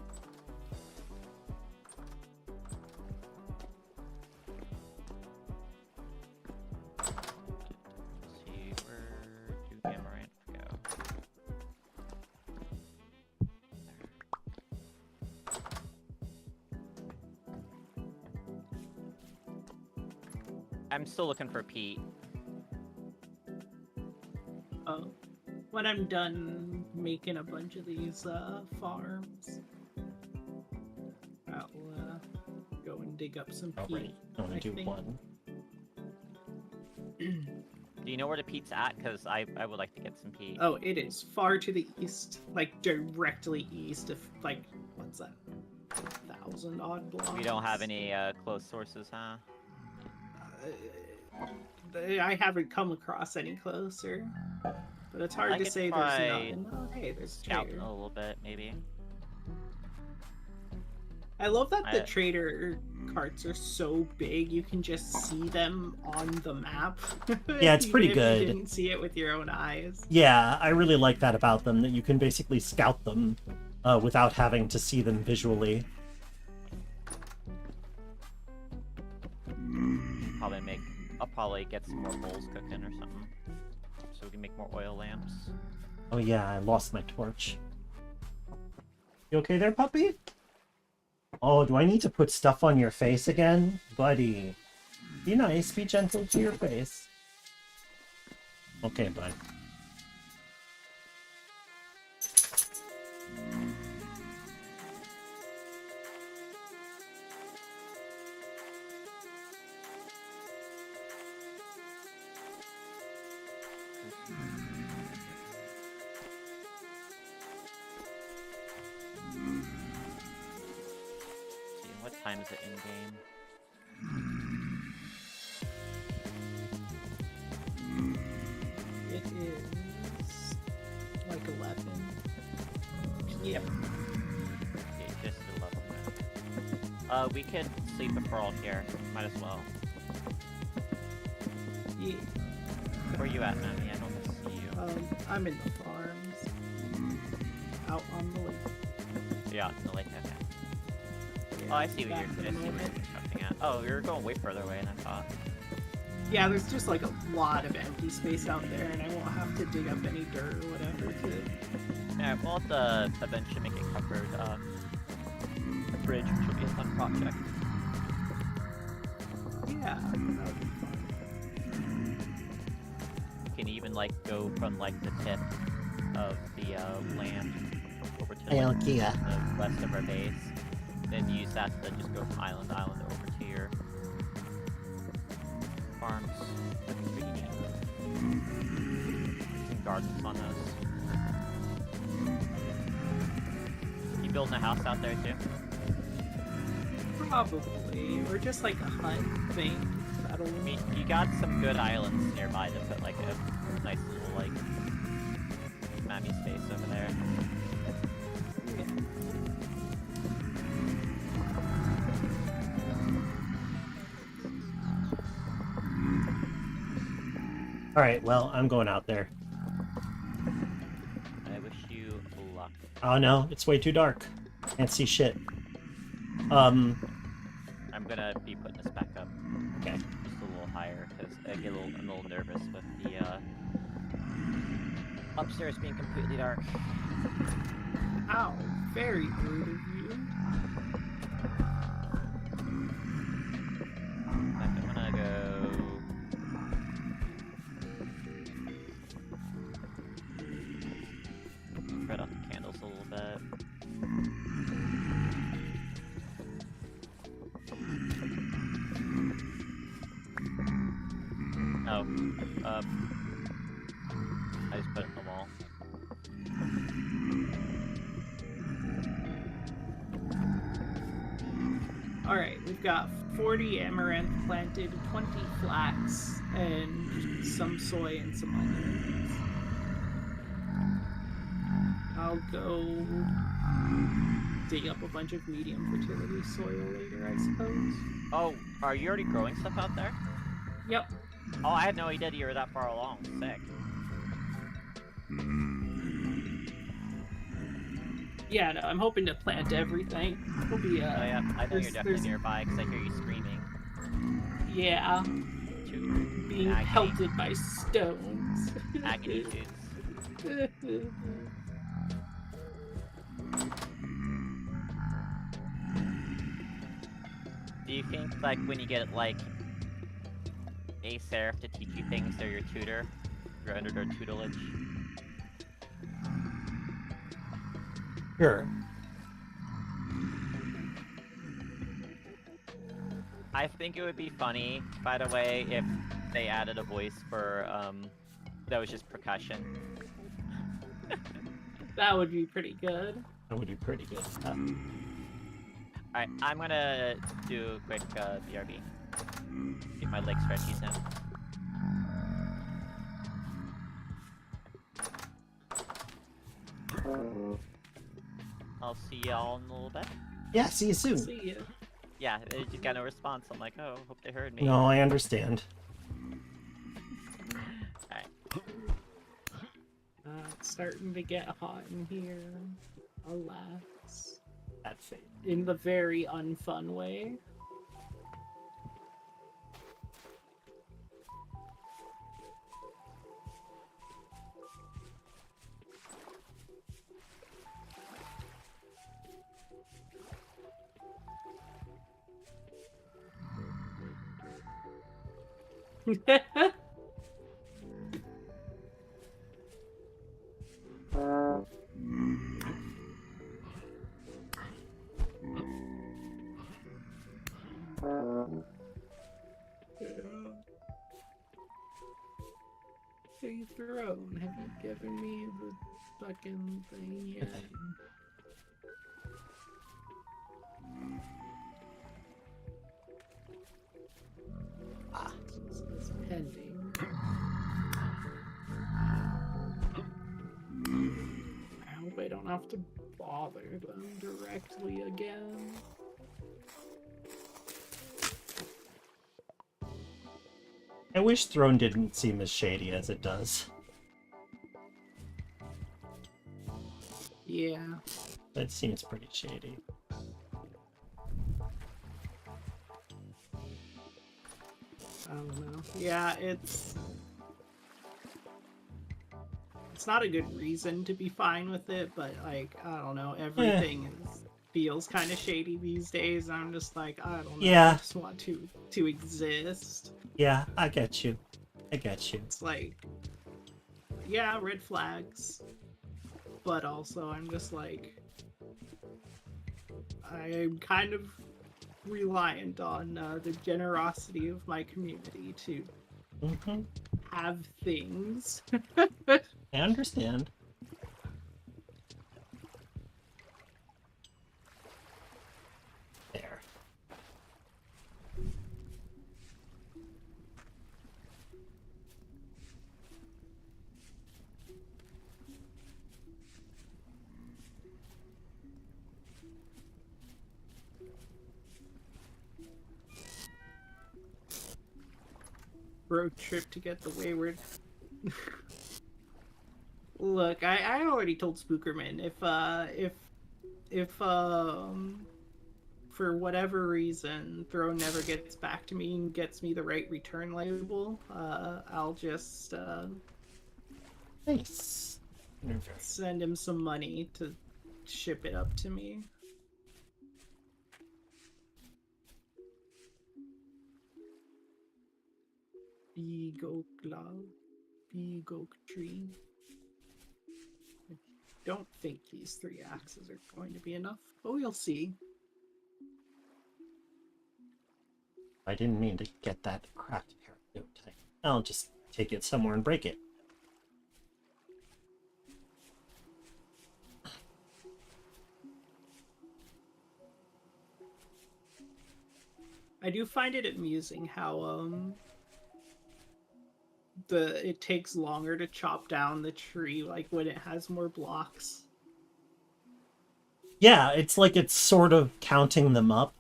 Let's see, where do Amaranth go? I'm still looking for Pete. when I'm done making a bunch of these farms, I'll go and dig up some All peat. right, I want to do think. one. Do you know where the peat's at? Because I would like to get some peat. Oh, it is far to the east, like directly east of like what's that? 1,000 odd blocks. We don't have any close sources, huh? I haven't come across any closer, but it's hard I to could say try there's none. Oh, hey, there's Scout trader. a little bit, maybe. I love that the trader carts are so big you can just see them on the map. Yeah, it's pretty Even if good. You didn't see it with your own eyes. Yeah, I really like that about them, that you can basically scout them without having to see them visually. I'll probably get some more bowls cooking or something, so we can make more oil lamps. Oh yeah, I lost my torch. You okay there, puppy? Oh, do I need to put stuff on your face again? Buddy. Be nice, be gentle to your face. Okay, bud. What time is it in game? It is like 11. Yep. Okay, just 11. We could sleep if we're all here. Might as well. Yeah. Where are you at, Mammy? I don't see you. I'm in the farms. Out on the lake. Yeah, in the lake. Okay. Yeah, Oh, I see what back you're in a moment. constructing at. Oh, you're going way further away than I thought. Yeah, there's just like a lot of empty space out there, and I won't have to dig up any dirt or whatever to. Yeah, we'll have to eventually make a covered bridge, which will be a fun project. Yeah, that would be fun. Can even like go from like the tip of the land over to Hey, like, Alkia. the west of our base, then use that to just go from island to island over to your farms. Looking pretty neat. Some gardens on those. You building a house out there too? Probably, or just like a hut thing. That'll. I mean, you got some good islands nearby to put like a nice little like mammy space over there. Alright, well, I'm going out there. I wish you luck. Oh no, it's way too dark. Can't see shit. I'm gonna be putting this back up. Okay. Just a little higher because I'm a little nervous with the upstairs being completely dark. Ow, very rude of you. I'm gonna go. Spread out the candles a little bit. Oh, I just put it in the wall. Alright, we've got 40 amaranth planted, 20 flax, and some soy and some onions. I'll go dig up a bunch of medium fertility soil later, I suppose. Oh, are you already growing stuff out there? Yep. Oh, I had no idea you were that far along. Sick. Yeah, no, I'm hoping to plant everything. It'll be, Oh yeah, I know you're there's- definitely nearby because I hear you screaming. yeah, To being agony. pelted by stones. Agony tunes. Do you think, like, when you get, like, a seraph to teach you things, they're your tutor? You're under their tutelage? Sure. I think it would be funny, by the way, if they added a voice for that was just percussion. That would be pretty good. That would be pretty good. Alright, I'm gonna do a quick BRB. Get my leg stretchies in. I'll see y'all in a little bit. Yeah, see you soon. See ya. Yeah, they just got no response. I'm like, oh, hope they heard me. No, I understand. Alright. It's starting to get hot in here. Alas. That's it. In the very unfun way. Hey, Throne, have you given me the fucking thing yet? It's pending. I hope I don't have to bother them directly again. I wish Throne didn't seem as shady as it does. Yeah. That seems pretty shady. I don't know. Yeah, it's not a good reason to be fine with it, but like, I don't know, everything feels kind of shady these days. I'm just like, I don't know. Yeah. I just want to exist. Yeah, I get you. I get you. It's like, yeah, red flags, but also I'm just like, I'm kind of reliant on the generosity of my community to have things. I understand. There. Road trip to get the wayward. Look, I already told Spookerman if for whatever reason Throne never gets back to me and gets me the right return label, I'll just Nice. send him some money to ship it up to me. Big oak log, big oak tree. I don't think these 3 axes are going to be enough, but we'll see. I didn't mean to get that cracked paradote. I'll just take it somewhere and break it. I do find it amusing how it takes longer to chop down the tree, like when it has more blocks. Yeah, it's like it's sort of counting them up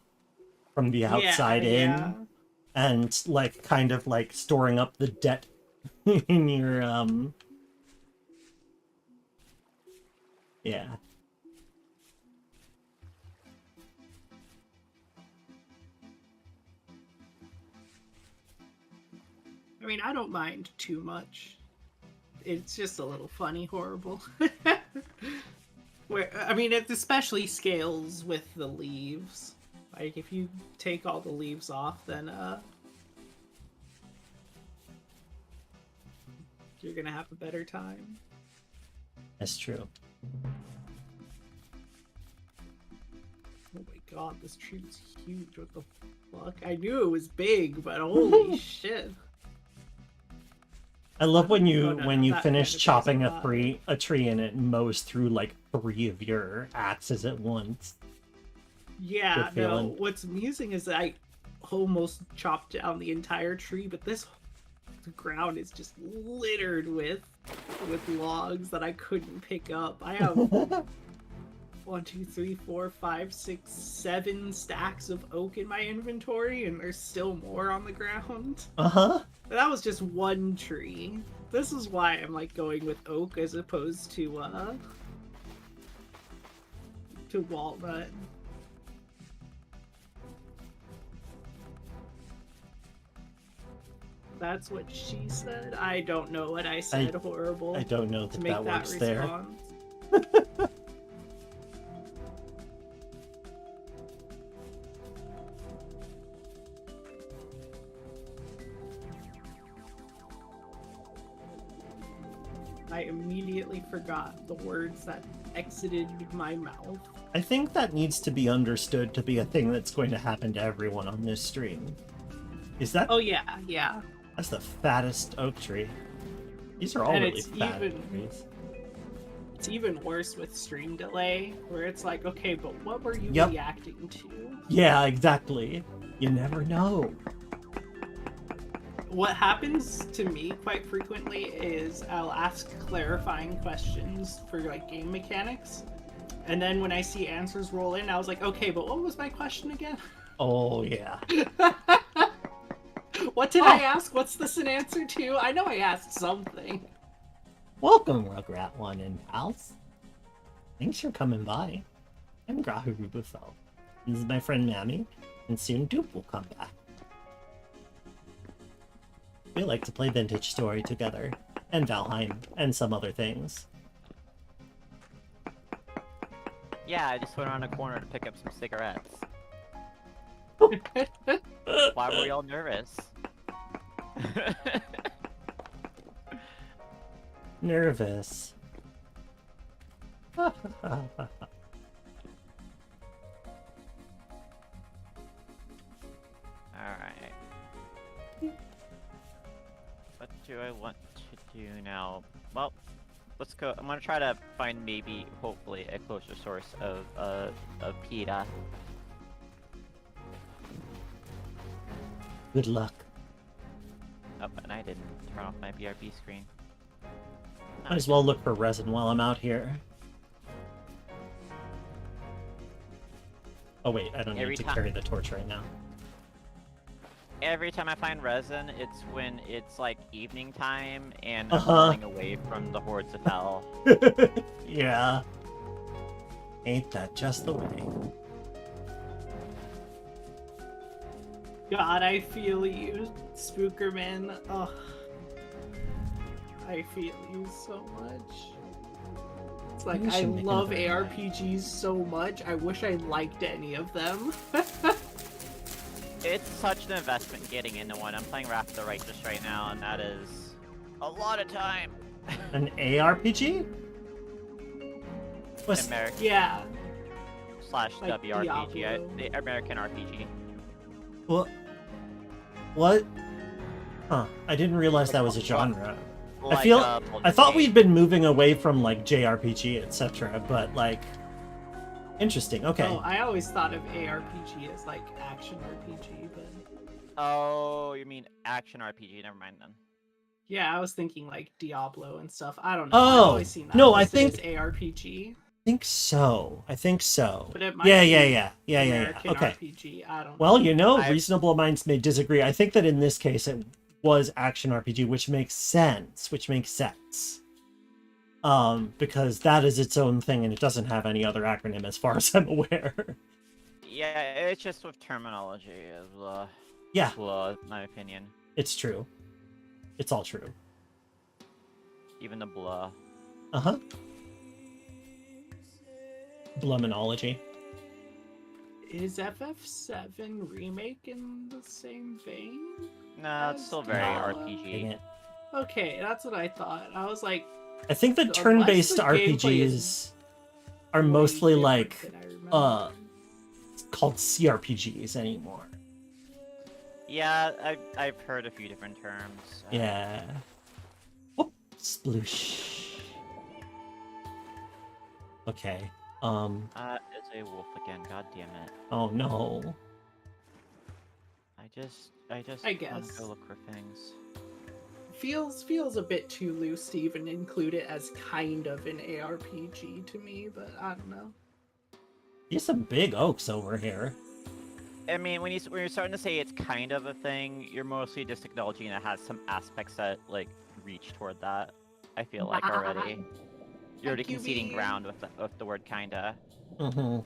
from the outside in, Yeah. and like kind of like storing up the debt in your yeah. I mean, I don't mind too much. It's just a little funny, horrible. Where I mean, it especially scales with the leaves. Like, if you take all the leaves off, then you're gonna have a better time. That's true. god, this tree was huge. What the fuck? I knew it was big, but holy shit. I love when you no, when you that finish kind of chopping doesn't a tree and it mows through like 3 of your axes at once. Yeah, Good feeling. no. What's amusing is that I almost chopped down the entire tree, but this ground is just littered with logs that I couldn't pick up. I have 1, 2, 3, 4, 5, 6, 7 stacks of oak in my inventory, and there's still more on the ground. Uh-huh. That was just one tree. This is why I'm like going with oak as opposed to walnut. That's what she said. I don't know what I said. Horrible. I don't know to that make that that works response. there. I immediately forgot the words that exited my mouth. I think that needs to be understood to be a thing that's going to happen to everyone on this stream. Is that? Oh yeah, yeah. That's the fattest oak tree. These are all And really it's fat even- trees. It's even worse with stream delay, where it's like, okay, but what were you Yep. reacting to? Yeah, exactly. You never know. What happens to me quite frequently is I'll ask clarifying questions for like game mechanics, and then when I see answers roll in, I was like, okay, but what was my question again? Oh, yeah. What did I ask? What's this an answer to? I know I asked something. Welcome, Rugrat1 and pals. Thanks for coming by. I'm Grahu-Rubufo. This is my friend Mammy, and soon Dupe will come back. We like to play Vintage Story together, and Valheim, and some other things. Yeah, I just went around a corner to pick up some cigarettes. Why were we all nervous? Nervous. Alright. What do I want to do now? Well, let's go. I'm gonna try to find maybe, hopefully, a closer source of PETA. Good luck. Oh, and I didn't turn off my BRB screen. Might as well look for resin while I'm out here. Oh wait, I don't Every need to time- carry the torch right now. Every time I find resin, it's when it's like evening time and Uh-huh. I'm running away from the hordes of hell. Yeah. Ain't that just the way? God, I feel you, Spookerman. Ugh. I feel you so much. It's like, We I should make love another ARPGs so much, I wish I liked any of them. It's such an investment getting into one. I'm playing Wrath of the Righteous right now, and that is a lot of time. An ARPG? What's... American Yeah. slash Like WRPG, Diablo. the American RPG. What? What? Huh. I didn't realize that was a genre. Like, feel- Baldur's I thought Gate. we'd been moving away from, like, JRPG, etc., but, like... Interesting, okay. Oh, I always thought of ARPG as like action RPG, but Oh, you mean action RPG? Never mind then. yeah, I was thinking like Diablo and stuff. I don't know. Oh, I've always seen that no, I listed as think- ARPG, I think so. but it might Yeah, be yeah. American Okay. RPG. I don't know. Well, you know, I- reasonable minds may disagree. I think that in this case it was action RPG, which makes sense. Because that is its own thing and it doesn't have any other acronym as far as I'm aware. Yeah, it's just with terminology is Yeah, flaw, in my opinion. it's true. It's all true. Even the blah. Uh-huh. Blumminology. Is FF7 remake in the same vein? No, it's still very Nah. Dang RPG. it. Okay, that's what I thought. I was like, I think that Unless turn-based the gameplay RPGs is are way mostly different like than I remember. called CRPGs anymore. Yeah, I've heard a few different terms. Yeah. Whoop, sploosh. Okay. It's a wolf again. God damn it. Oh no. I just I want guess. to go look for things. Feels a bit too loose to even include it as kind of an ARPG to me, but I don't know. There's some big oaks over here. I mean, when you're starting to say it's kind of a thing, you're mostly just acknowledging it has some aspects that like reach toward that. I feel like already. You're already conceding ground with the word kinda. Mm-hmm.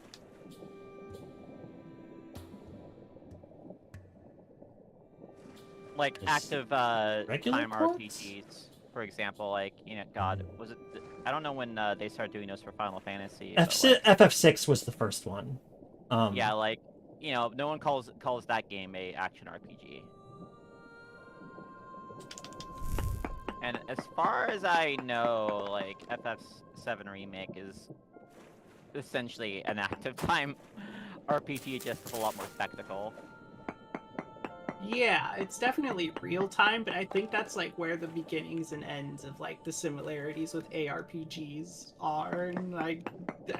Like Just active regular time quartz? RPGs, for example. Like God, was it? I don't know when they started doing those for Final Fantasy. FF6 was the first one. Yeah, like no one calls that game a action RPG. And as far as I know, like FF7 Remake is essentially an active time RPG, just with a lot more spectacle. Yeah, it's definitely real time, but I think that's like where the beginnings and ends of like the similarities with ARPGs are, and I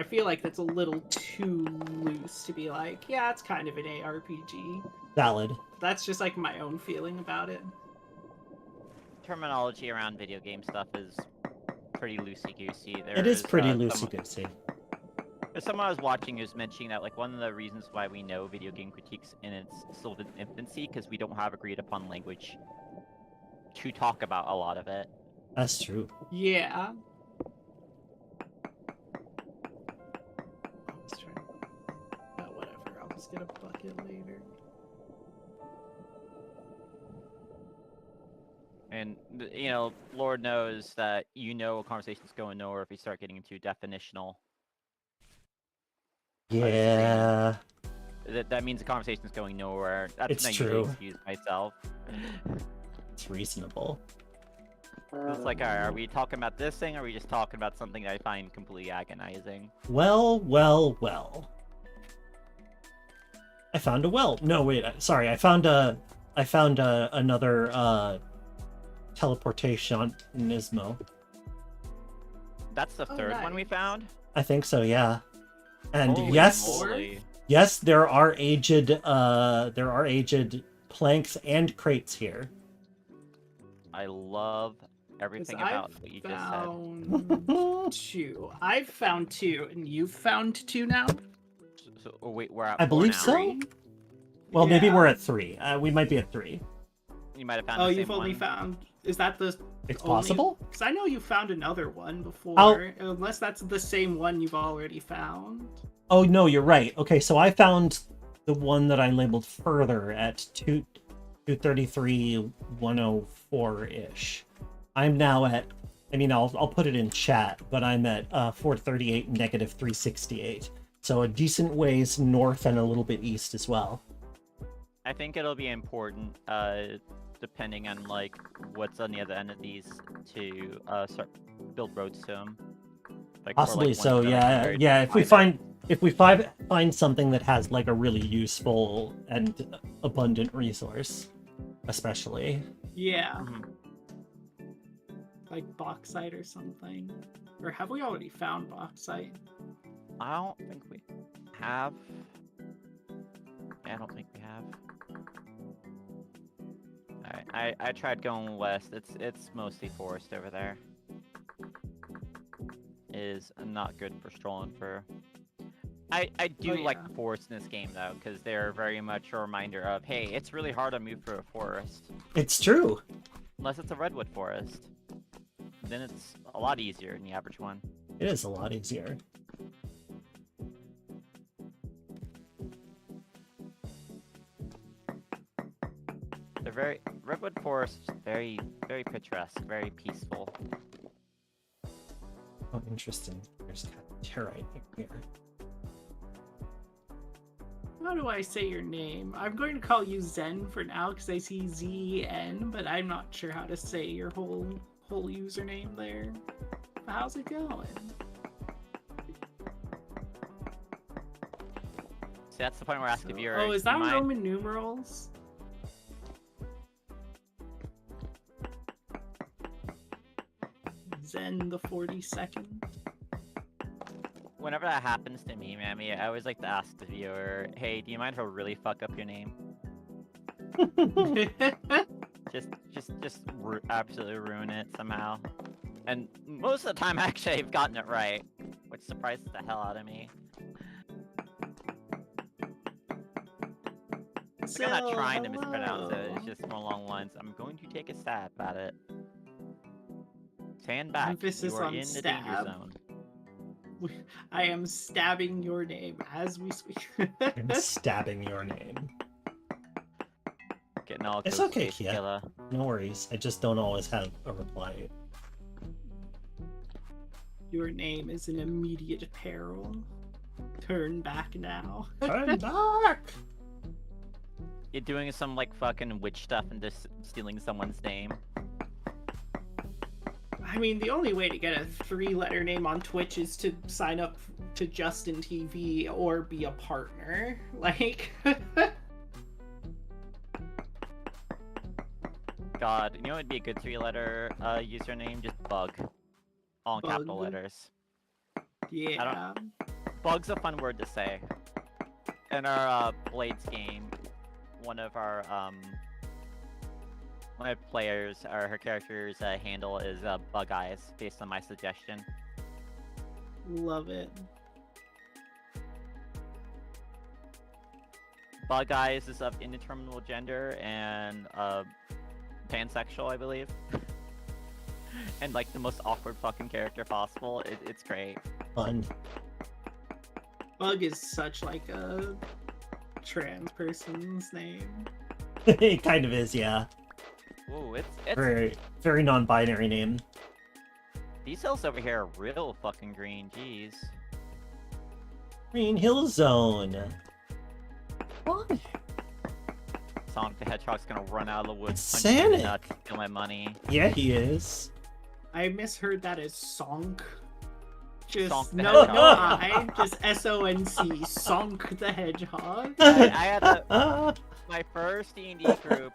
feel like that's a little too loose to be like, yeah, it's kind of an ARPG. Valid. That's just like my own feeling about it. Terminology around video game stuff is pretty loosey-goosey. It is pretty loosey-goosey. There's someone I was watching who's mentioning that like one of the reasons why we know video game critiques in its still in infancy because we don't have agreed upon language to talk about a lot of it. That's true. Yeah. Oh, whatever. I'll just get a bucket later. And Lord knows that a conversation's going nowhere if we start getting into definitional. Yeah. That means the conversation's going nowhere. That's It's not true. Excuse myself. It's reasonable. It's like, alright, are we talking about this thing, or are we just talking about something that I find completely agonizing? Well. I found a well. No, wait. Sorry. I found another teleportation Nismo. That's the third one we found? I think so. Yeah. And Holy yes, moly. yes, there are aged planks and crates here. I love everything about what you just said. Two. I've found two, and you've found two now? So wait, we're at I four believe now. so. Well, maybe we're at 3. We might be at 3. You might have found Oh, the same you've only one. found... Is that the... It's possible? Because I know you found another one before. Unless that's the same one you've already found. Oh, no, you're right. Okay, so I found the one that I labeled further at 233 104-ish. I'm now at... I mean, I'll put it in chat, but I'm at 438 negative 368. So a decent ways north and a little bit east as well. I think it'll be important, depending on like what's on the other end of these, to start build roads to them. Like, Possibly so, yeah. Yeah, if we find something that has like a really useful and abundant resource, especially. Yeah. Mhm. Like bauxite or something. Or have we already found bauxite? I don't think we have. I don't think we have. Alright, I tried going west. It's mostly forest over there. It is not good for strolling for. I do like the forest in this game though, because they're very much a reminder of, hey, it's really hard to move through a forest. It's true. Unless it's a redwood forest. Then it's a lot easier than the average one. It is a lot easier. They're redwood forests, very picturesque, very peaceful. Oh, interesting. There's territe here. How do I say your name? I'm going to call you Zen for now because I see Z-N, but I'm not sure how to say your whole username there. How's it going? that's the point where I ask if you're. Oh, is that you mind- Roman numerals? Zen the 42nd. Whenever that happens to me, Mammy, I always like to ask the viewer, "Hey, do you mind if I really fuck up your name? Absolutely ruin it somehow." And most of the time, actually, I've gotten it right, which surprises the hell out of me. Like, I'm not trying to mispronounce it. It's just more along the lines. I'm going to take a stab at it. Stand back. Emphasis You are on in the danger stab. zone. I am stabbing your name as we speak. I'm stabbing your name. Getting all It's Ghost okay, Face Kia. Killer. No worries. I just don't always have a reply. Your name is in immediate peril. Turn back now. Turn back! You're doing some like fucking witch stuff and just stealing someone's name. I mean, the only way to get a 3-letter name on Twitch is to sign up to Justin TV or be a partner. Like, God, you know it'd be a good 3-letter username? Just Bug. All in capital Bug. letters. yeah. Bug's a fun word to say. In our Blades game, one of my players, or her character's handle is Bug Eyes, based on my suggestion. Love it. Bug Eyes is of indeterminate gender and pansexual, I believe. And like the most awkward fucking character possible. It's great. Fun. Bug is such like a trans person's name. It kind of is, yeah. Ooh, it's Very, very non-binary name. these hills over here are real fucking green. Jeez. Green Hill Zone. What? Sonic the Hedgehog's gonna run out of the woods, It's punch me in the Sonic. nuts, steal my money. Yeah, he is. I misheard that as Sonk. Just Sonk the no, Hedgehog. no, I just SONC. Sonk the Hedgehog. I had my first D&D group.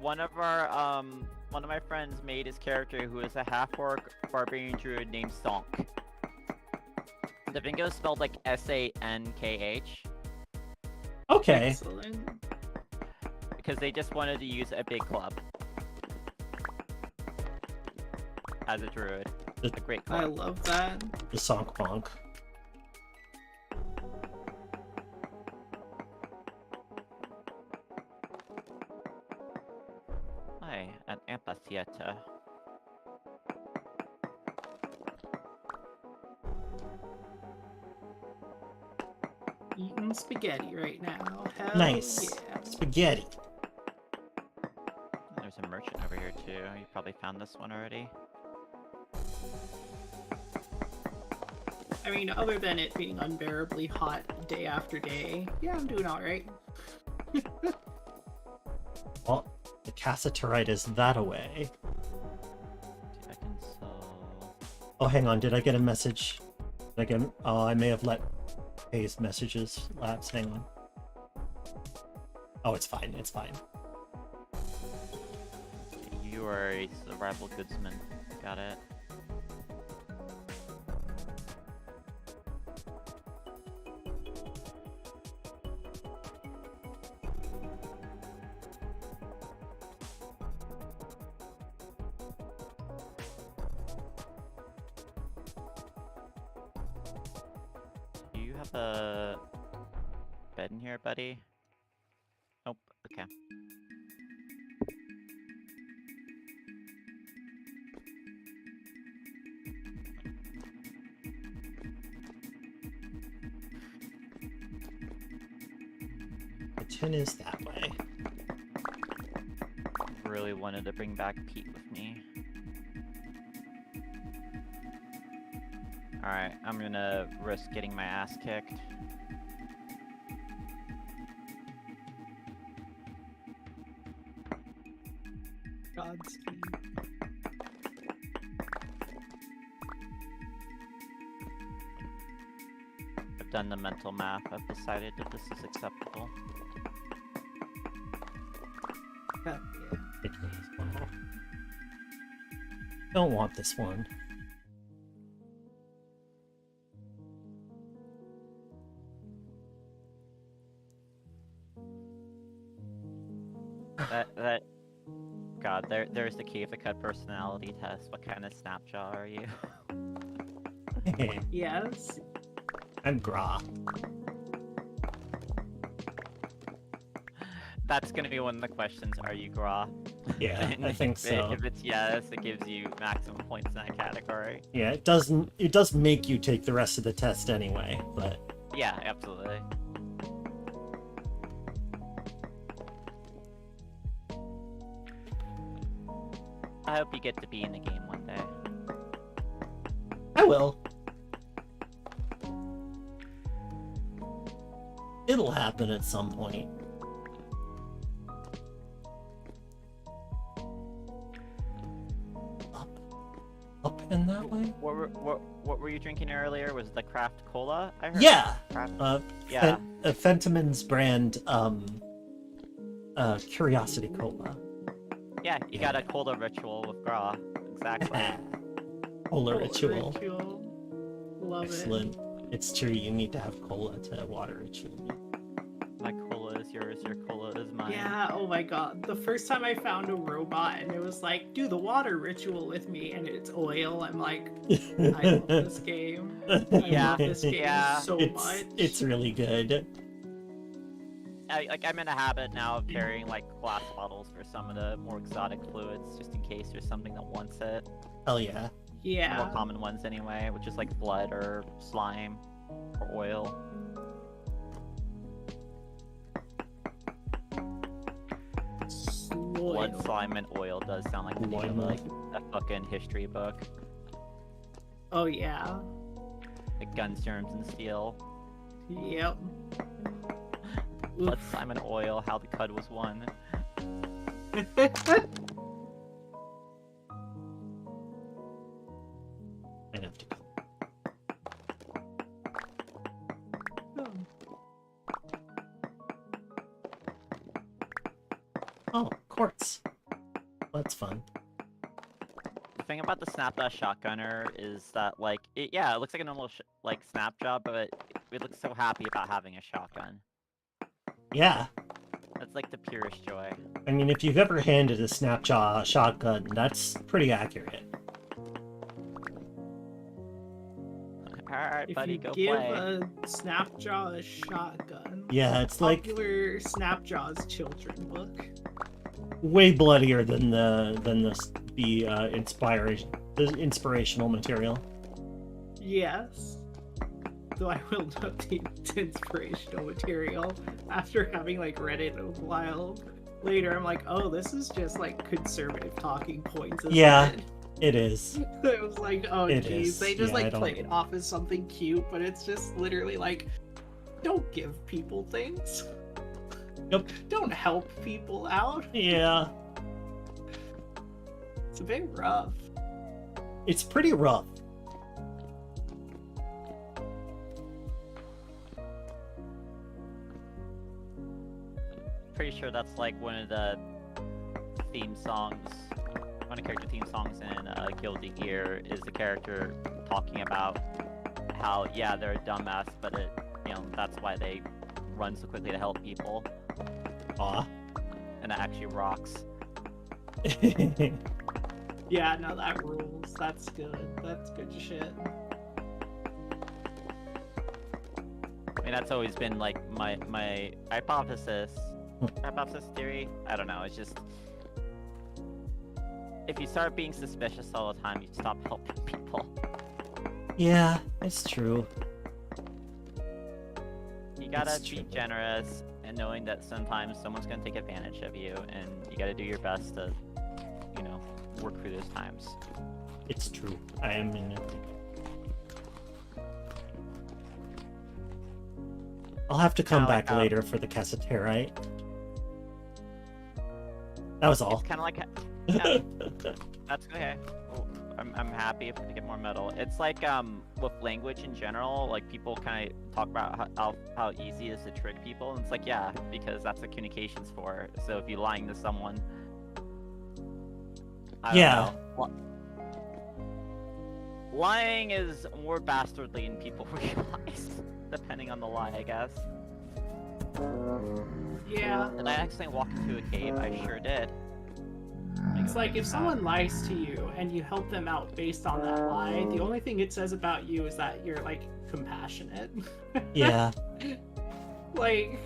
One of my friends made his character who is a half-orc barbarian druid named Sonk. The bingo is spelled like S-A-N-K-H Okay. Excellent. because they just wanted to use a big club as a druid. A great I club. love that. The Sonk Bonk. Hi, an amphitheater. Eating spaghetti right now. Hell Nice. Yeah. Spaghetti. There's a merchant over here too. You probably found this one already. I mean, other than it being unbearably hot day after day, yeah, I'm doing alright. Well, the Cassiterite is that away. See if I can sell. Oh, hang on. Did I get a message? Did I get... Oh, I may have let Hayes messages lapse. Hang on. Oh, it's fine. It's fine. You are a survival goodsman. Got it. Do you have a bed in here, buddy? Nope. Okay. The tin is that way. Really wanted to bring back Pete with me. Alright, I'm gonna risk getting my ass kicked. Godspeed. I've done the mental math. I've decided that this is acceptable. Yeah. Take this one. Don't want this one. That God, there's the key of the cut personality test. What kind of snapjaw are you? Yes. I'm Gra. That's gonna be one of the questions. Are you Gra? Yeah, And I think so. If it's yes, it gives you maximum points in that category. Yeah, it doesn't. It does make you take the rest of the test anyway, but Yeah, absolutely. I hope you get to be in the game one day. I will. It'll happen at some point. Up in that way? What were you drinking earlier? Was it the craft cola? I heard. Yeah. Craft... Yeah. Fentiman's brand Curiosity Cola. Yeah, you got a cola ritual with Gra. Exactly. Cola ritual. Love Excellent. It's true, you need to have cola to water ritual. My cola is yours, your cola is mine. Yeah, oh my god. The first time I found a robot and it was like, do the water ritual with me, and it's oil, I'm like, I love this game. I love this game so much. It's really good. I'm in a habit now of carrying like glass bottles for some of the more exotic fluids, just in case there's something that wants it. Hell yeah. Yeah. The more common ones anyway, which is like blood or slime or oil. Blood, slime, and oil does sound like the name of like a fucking history book. Oh yeah. Like guns, germs, and steel. Yep. Blood, slime, and oil, how the cud was won. I'd have to go. Oh, quartz. That's fun. The thing about the Snapdash shotgunner is that, like, it looks like a normal like snap job, but it looks so happy about having a shotgun. Yeah. That's like the purest joy. I mean, if you've ever handed a Snapjaw shotgun, that's pretty accurate. Alright, buddy, go if you give play. a Snapjaw a shotgun, Yeah, it's like popular Snapjaw's children book. way bloodier than the inspirational material. Yes. Though I will note the inspirational material after having like read it a while later. I'm like, oh, this is just like conservative talking points. Yeah, it is. It was like, oh It geez, is. they just Yeah, like play it off as something cute, but it's just literally like, don't give people things. Nope. Don't help people out. Yeah. It's a bit rough. It's pretty rough. Pretty sure that's like one of the theme songs, one of the character theme songs in Guilty Gear is the character talking about how, yeah, they're a dumbass, but that's why they run so quickly to help people. Aw. And that actually rocks. Yeah, no, that rules. That's good. That's good shit. I mean, that's always been like my hypothesis theory. I don't know. It's just if you start being suspicious all the time, you stop helping people. Yeah, it's true. You gotta It's be true. generous and knowing that sometimes someone's gonna take advantage of you, and you gotta do your best to, work through those times. It's true. I am in it. I'll have to come Kinda back like, later for the cassiterite. That was all. It's kind of like, yeah, that's okay. Well, I'm happy if we get more metal. It's like with language in general, like people kind of talk about how easy it is to trick people, and it's like, yeah, because that's what communication's for. So if you're lying to someone, I don't know. Lying is more bastardly than people realize, depending on the lie, I guess. Yeah. Did I accidentally walk into a cave? I sure did. It's like if someone lies to you and you help them out based on that lie, the only thing it says about you is that you're like compassionate. Yeah. Like,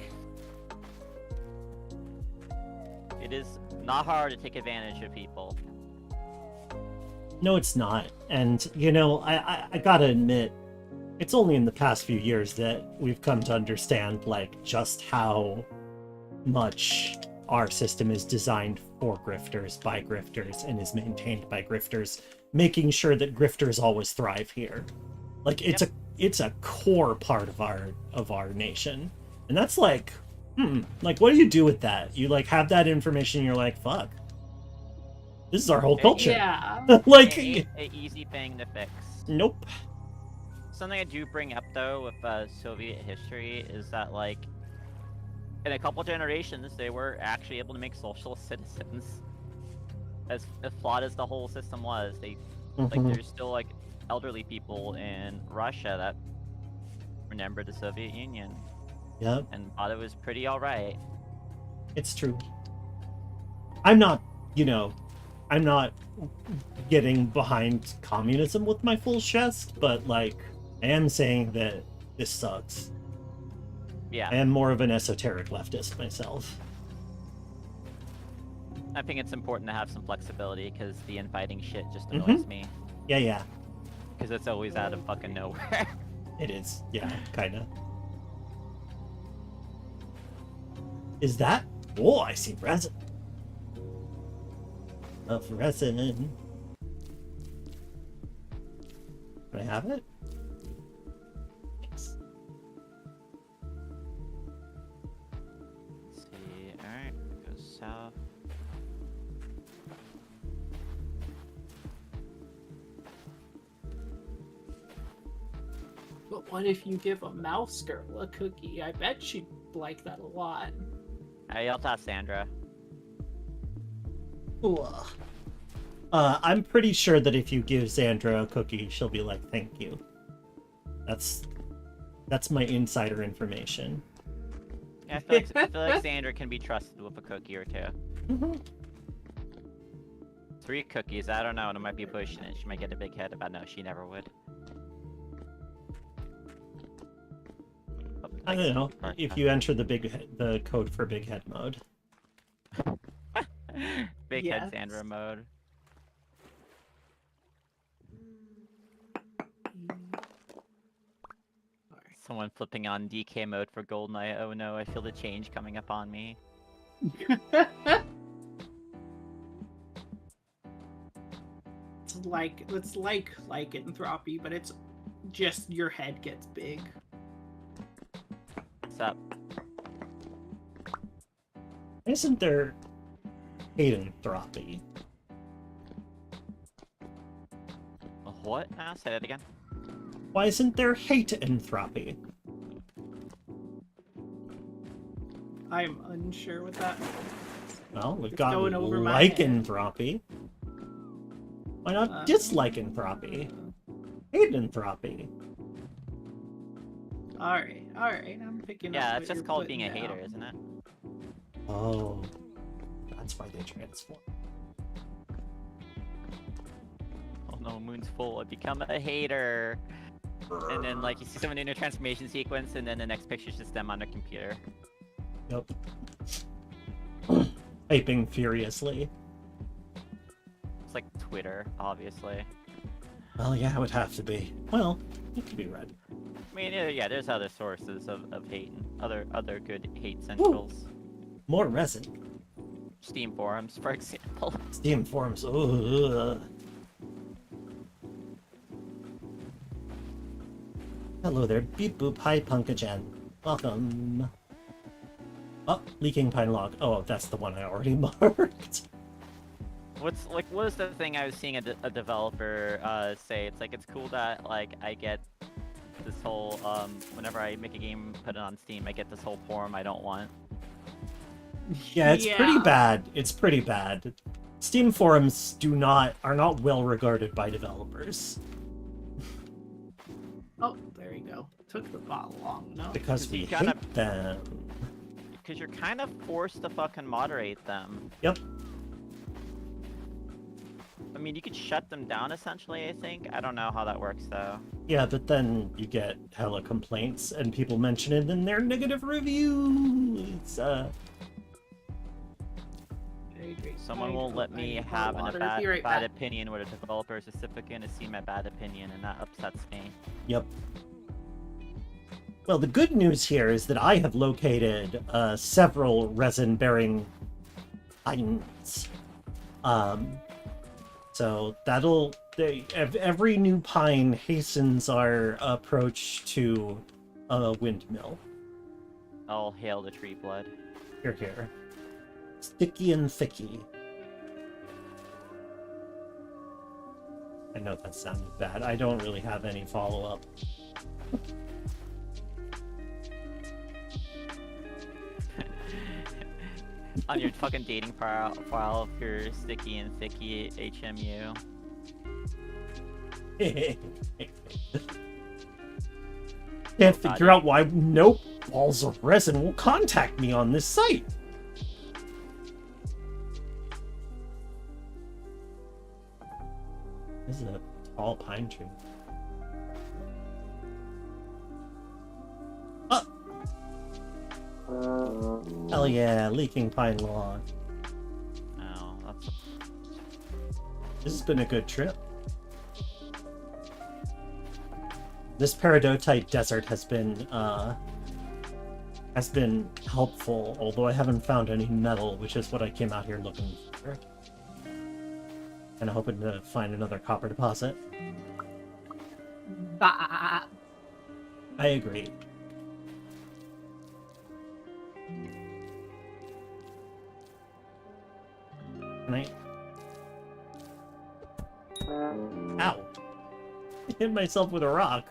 It is not hard to take advantage of people. No, it's not. And, you know, I gotta admit, it's only in the past few years that we've come to understand, like, just how much our system is designed for grifters, by grifters, and is maintained by grifters, making sure that grifters always thrive here. Like, it's a core part of our nation. And that's like, like, what do you do with that? You, like, have that information, and you're like, fuck. This is our whole culture. yeah. Like, An easy thing to fix. nope. Something I do bring up though with Soviet history is that, like, in a couple generations they were actually able to make socialist citizens. As flawed as the whole system was, like there's still like elderly people in Russia that remember the Soviet Union Yep, and thought it was pretty alright. it's true. I'm not, you know, I'm not getting behind communism with my full chest, but, like, I am saying that this sucks. Yeah, I am more of an esoteric leftist myself. I think it's important to have some flexibility because the infighting shit just annoys me. Yeah, Because it's always out of fucking nowhere. it is. Yeah, kinda. Is that? Oh, I see resin. Of resin. Can I have it? Thanks. Let's see. Alright, go south. But what if you give a mouse girl a cookie? I bet she'd like that a lot. I'll ask Sandra. Ooh. I'm pretty sure that if you give Xandra a cookie, she'll be like, "Thank you." That's my insider information. Yeah, I feel like Sandra can be trusted with a cookie or two. Mm-hmm. 3 cookies, I don't know, and I might be pushing it. She might get a big head, but no, she never would. I don't know. If you enter the code for big head mode. Big Yes. head Sandra mode. Someone flipping on DK mode for Goldeneye. Oh no, I feel the change coming up on me. It's like lycanthropy, but it's just your head gets big. What's up? Isn't there hateanthropy? What? Ah, say that again. Why isn't there hateanthropy? I'm unsure what that means. Well, we've It's got going over my head. lycanthropy. Why not dislycanthropy? Hateanthropy. Alright, I'm picking up. Yeah, what it's just you're called putting being a down. hater, isn't it? Oh, that's why they transform. Oh no, moon's full. I become a hater. And then, like, you see someone in a transformation sequence, and then the next picture's just them on their computer. Yep. Typing furiously. It's like Twitter, obviously. Well, yeah, it would have to be. Well, it could be red. I mean, yeah, there's other sources of hate and other good hate centrals. More resin. Steam forums, for example. Steam forums. Ugh. Hello there, beep boop. Hi, Punkajan. Welcome. Oh, leaking pine log. Oh, that's the one I already marked. what is the thing I was seeing a developer say? It's like it's cool that like I get this whole whenever I make a game, put it on Steam, I get this whole form I don't want. Yeah, it's pretty bad. It's pretty bad. Steam forums are not well regarded by developers. Oh, there you go. Took the bot long enough. Because we you gotta- hate them. Because you're kind of forced to fucking moderate them. Yep. I mean, you could shut them down essentially, I think. I don't know how that works though. Yeah, but then you get hella complaints and people mention it in their negative reviews. Someone won't let me have a bad opinion where the developer is specifically going to see my bad opinion, and that upsets me. Yep. Well, the good news here is that I have located several resin-bearing pines. So every new pine hastens our approach to a windmill. All hail the tree blood. Here, here. Sticky and thicky. I know that sounded bad. I don't really have any follow-up. On your fucking dating profile of your sticky and thicky HMU. Can't figure out why balls of resin will contact me on this site. This is a tall pine tree. Oh! Hell yeah, leaking pine log. Oh, that's... This has been a good trip. This peridotite desert has been helpful, although I haven't found any metal, which is what I came out here looking for. And hoping to find another copper deposit. Bah. I agree. Can I? Ow! I hit myself with a rock.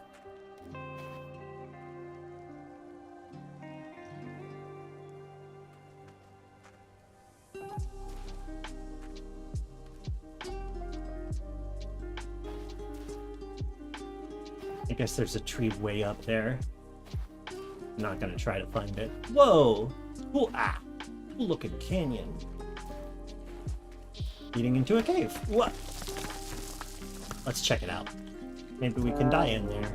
I guess there's a tree way up there. I'm not gonna try to find it. Whoa! Cool, cool looking canyon. Leading into a cave. What? Let's check it out. Maybe we can die in there.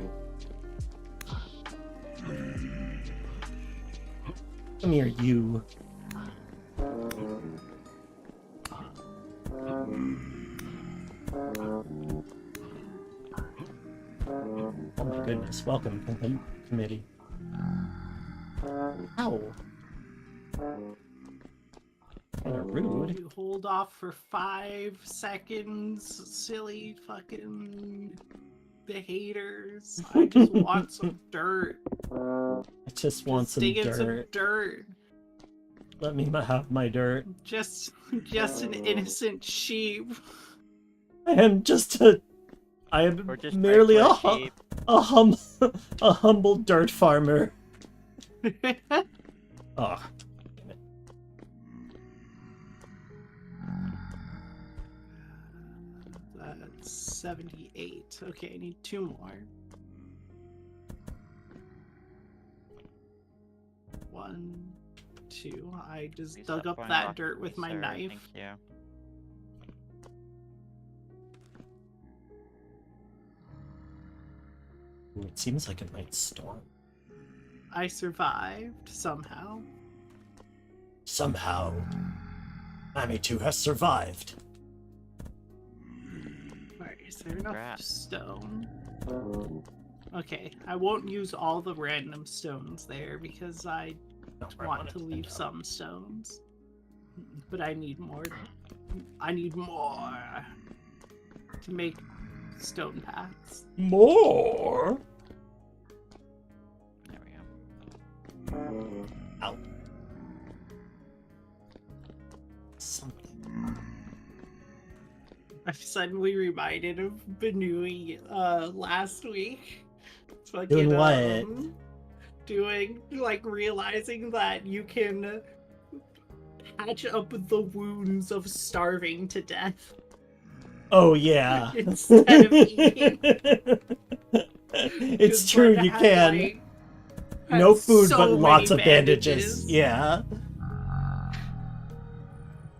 Come here, you. Oh my goodness, welcome, committee. Ow. Kinda rude. You hold off for 5 seconds, silly fucking haters. I just want some dirt. I just want some dig in dirt. some dirt. Let me have my dirt. Just an innocent sheep. I am merely a humble dirt farmer. Oh. That's 78. Okay, I need 2 more. 1, 2. I just Please dug stop up throwing that rocks dirt at with me, my sir. knife. Thank you. Ooh, it seems like it might storm. I survived somehow. Somehow. Mammy too has survived. Alright, is there enough Crap. stone? Okay, I won't use all the random stones there because I That's where I want wanted to end leave up. some stones. But I need more. I need more to make stone paths. More? There we go. Ow. Something. I'm suddenly reminded of Benui last week. Doing Fucking what? doing like realizing that you can patch up the wounds of starving to death Oh yeah. instead of eating. It's 'Cause true, Bud you had can. like No had food, but so lots many of bandages. bandages. Yeah.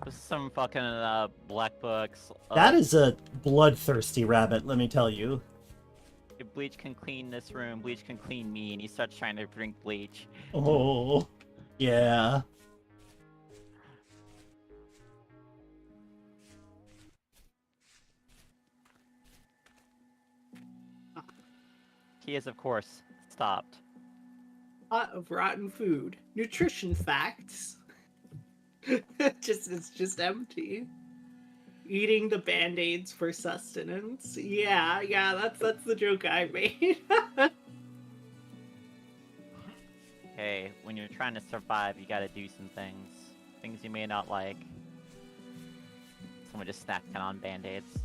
Some fucking black books. That is a bloodthirsty rabbit, let me tell you. Bleach can clean this room. Bleach can clean me, and he starts trying to drink bleach. Oh, yeah. A He is, of course, stopped. lot of rotten food. Nutrition facts. It's just empty. Eating the band-aids for sustenance. Yeah, that's the joke I made. Hey, when you're trying to survive, you gotta do some things. Things you may not like. Someone just snacking on band-aids.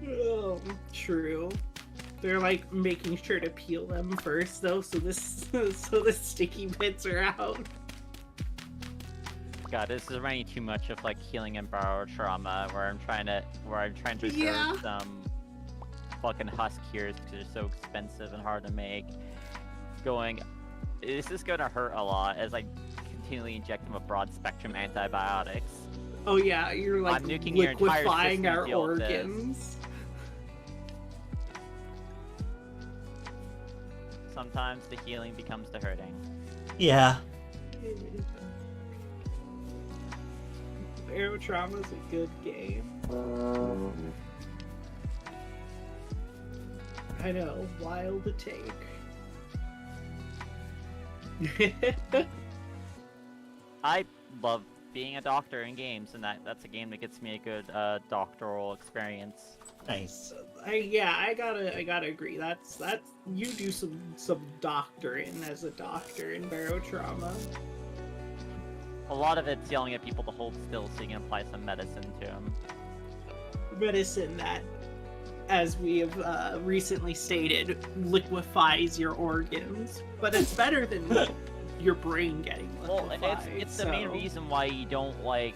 Oh, true. They're like making sure to peel them first though, so the sticky bits are out. God, this is reminding too much of like healing and borrowed trauma, where I'm trying to Yeah. reserve some fucking husk cures because they're so expensive and hard to make. Going, is this gonna hurt a lot as I continually inject them with broad spectrum antibiotics? Oh yeah, you're like I'm nuking your entire liquefying system to our deal with this. organs. Sometimes the healing becomes the hurting. Yeah. Aerotrauma's a good game. I know, wild to take. I love being a doctor in games, and that's a game that gets me a good doctoral experience. Nice. I gotta agree. That's you do some doctoring as a doctor in barotrauma. A lot of it's yelling at people to hold still so you can apply some medicine to them. Medicine that, as we have recently stated, liquefies your organs, but it's better than your brain getting liquefied. Well, it's the main reason why you don't like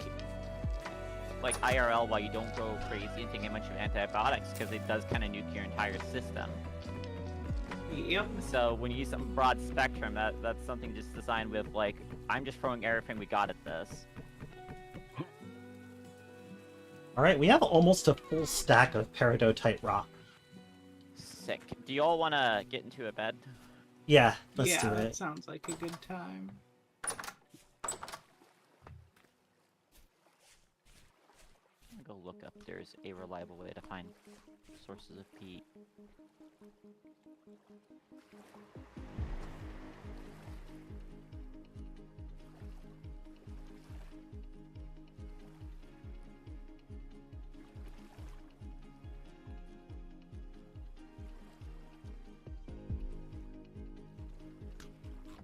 IRL, why you don't go crazy and take a bunch of antibiotics, because it does kind of nuke your entire system. Yep. So when you use some broad spectrum, that's something just designed with like, I'm just throwing everything we got at this. Alright, we have almost a full stack of peridotite rock. Sick. Do you all want to get into a bed? Yeah, let's do that it. sounds like a good time. I'm gonna go look up. There's a reliable way to find sources of peat.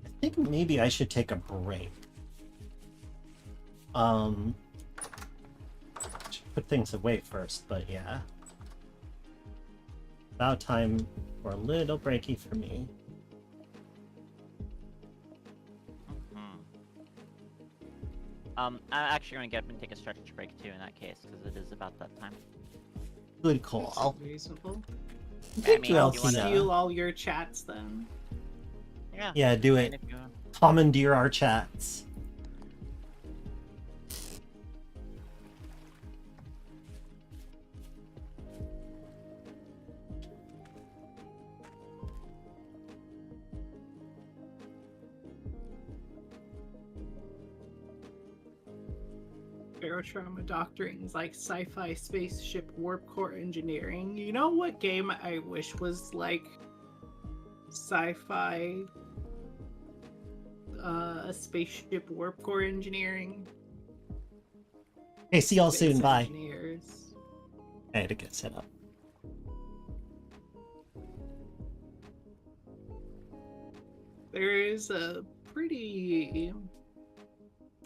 I think maybe I should take a break. Should put things away first, but yeah. About time for a little breaky for me. I'm actually gonna get up and take a stretch break too in that case, because it is about that time. Good call. That's reasonable. Thank you, mean, I'll you wanna- Althea. steal all your chats then. Yeah. Yeah, do And it. if you- Commandeer our chats. Barotrauma doctoring is like sci-fi spaceship warp core engineering. You know what game I wish was like sci-fi spaceship warp core engineering? Hey, see y'all soon. Space Bye. engineers. I had to get set up. There is a pretty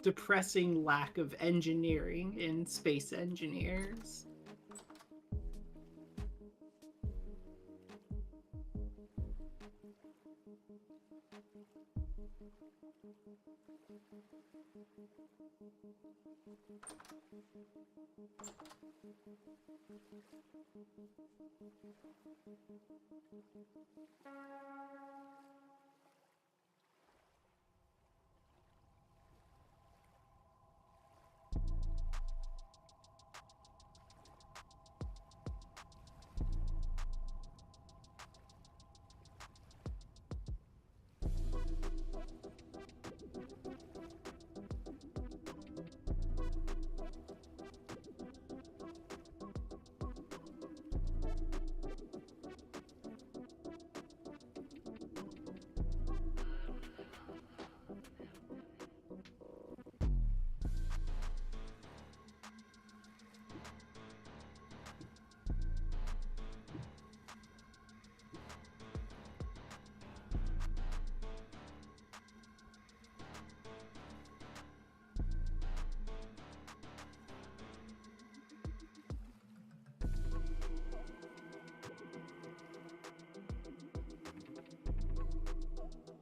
depressing lack of engineering in space engineers.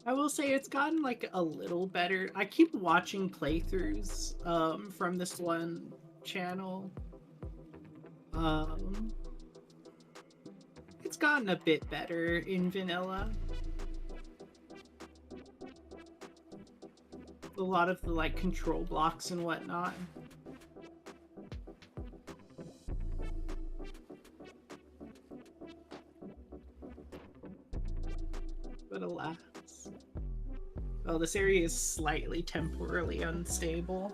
I will say it's gotten like a little better. I keep watching playthroughs from this one channel. It's gotten a bit better in vanilla. A lot of the like control blocks and whatnot. But alas. Oh, this area is slightly temporally unstable.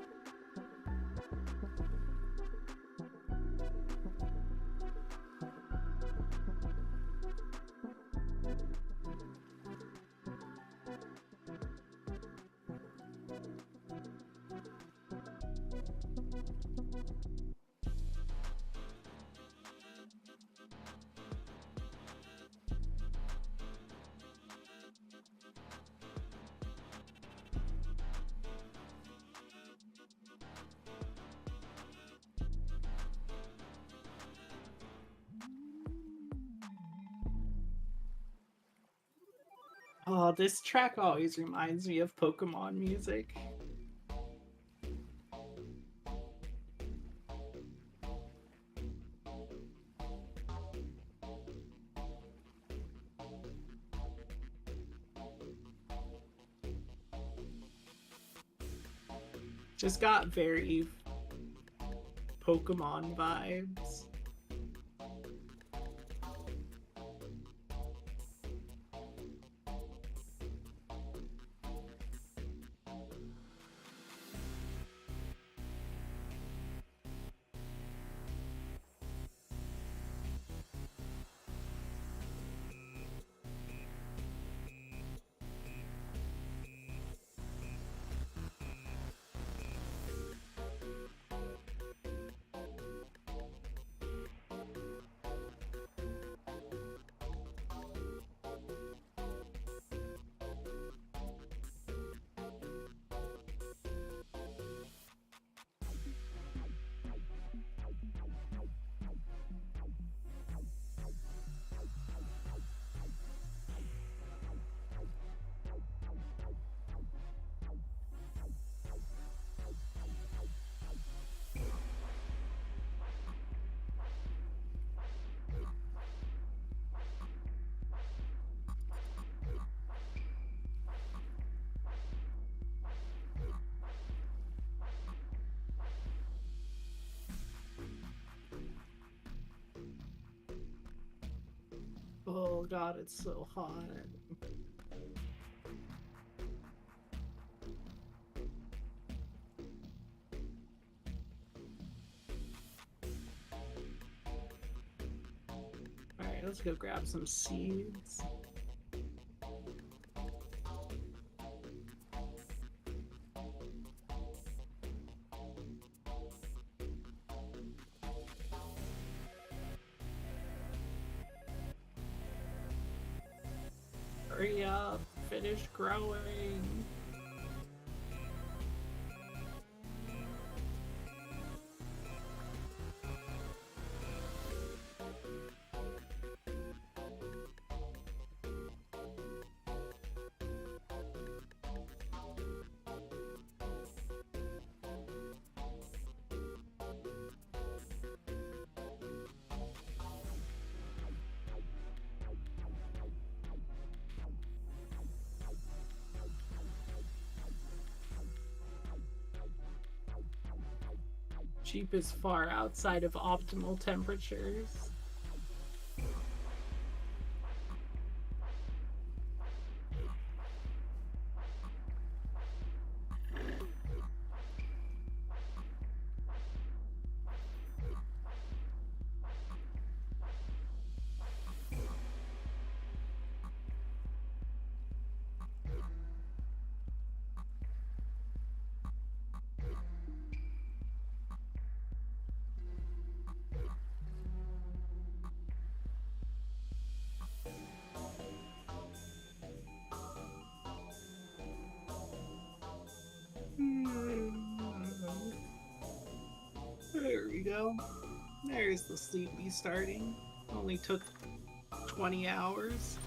Oh, this track always reminds me of Pokemon music. Just got very Pokemon vibes. Oh god, it's so hot. Alright, let's go grab some seeds. Hurry up, finish growing. sheep is far outside of optimal temperatures. There we go. There's the sleepy starting. Only took 20 hours.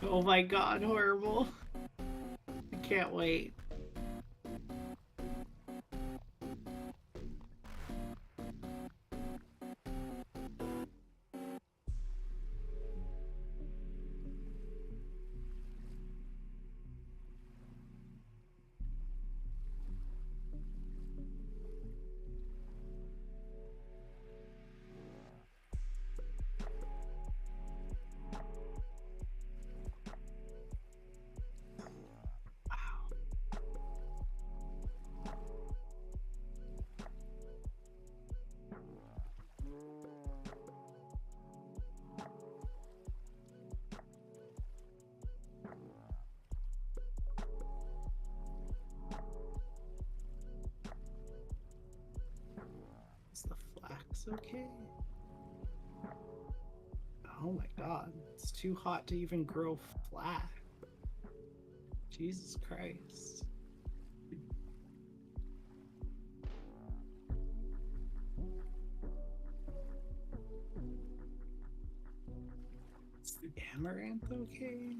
Oh my god, horrible. I can't wait. Is the flax okay? Oh my god, it's too hot to even grow flax. Jesus Christ. Is the amaranth okay?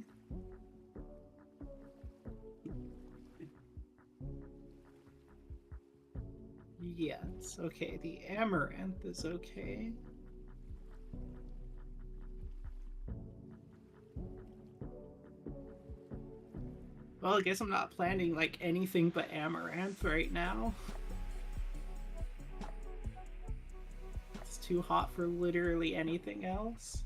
Yes, okay, the amaranth is okay. Well, I guess I'm not planting like anything but amaranth right now. It's too hot for literally anything else.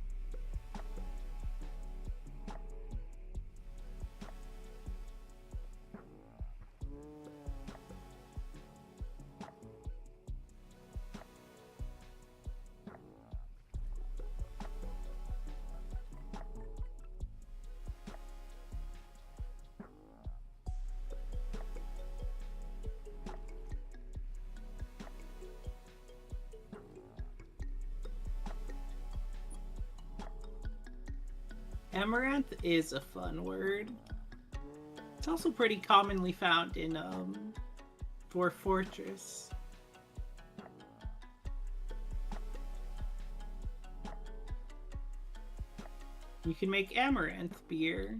Amaranth is a fun word. It's also pretty commonly found in Dwarf Fortress. You can make amaranth beer.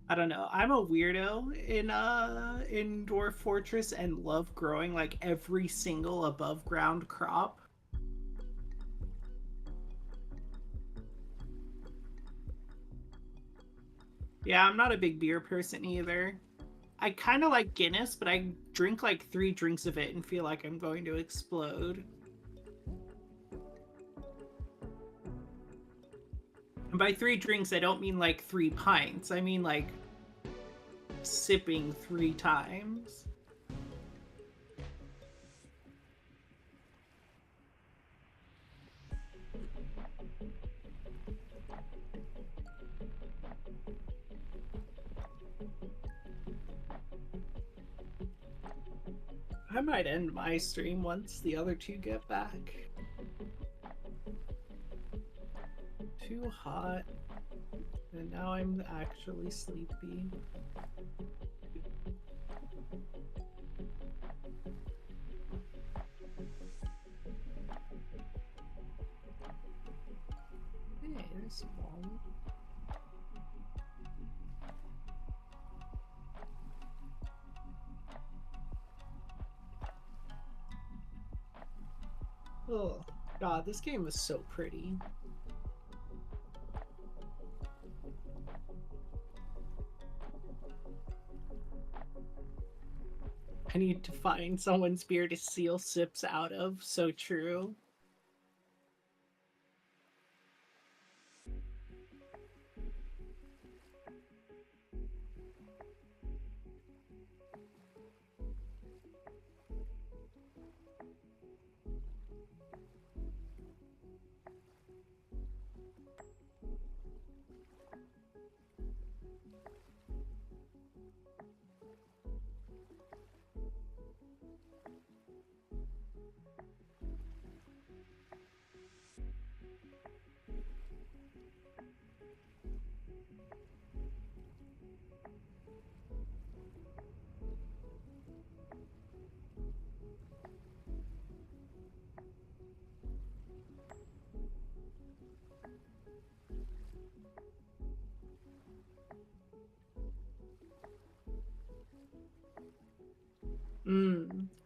I don't know. I'm a weirdo in Dwarf Fortress and love growing like every single above ground crop. Yeah, I'm not a big beer person either. I kind of like Guinness, but I drink like 3 drinks of it and feel like I'm going to explode. And by 3 drinks, I don't mean like 3 pints. I mean like sipping 3 times. I might end my stream once the other 2 get back. Too hot. And now I'm actually sleepy. Hey, there's one. Oh, God, this game was so pretty. I need to find someone's beer to seal sips out of. So true.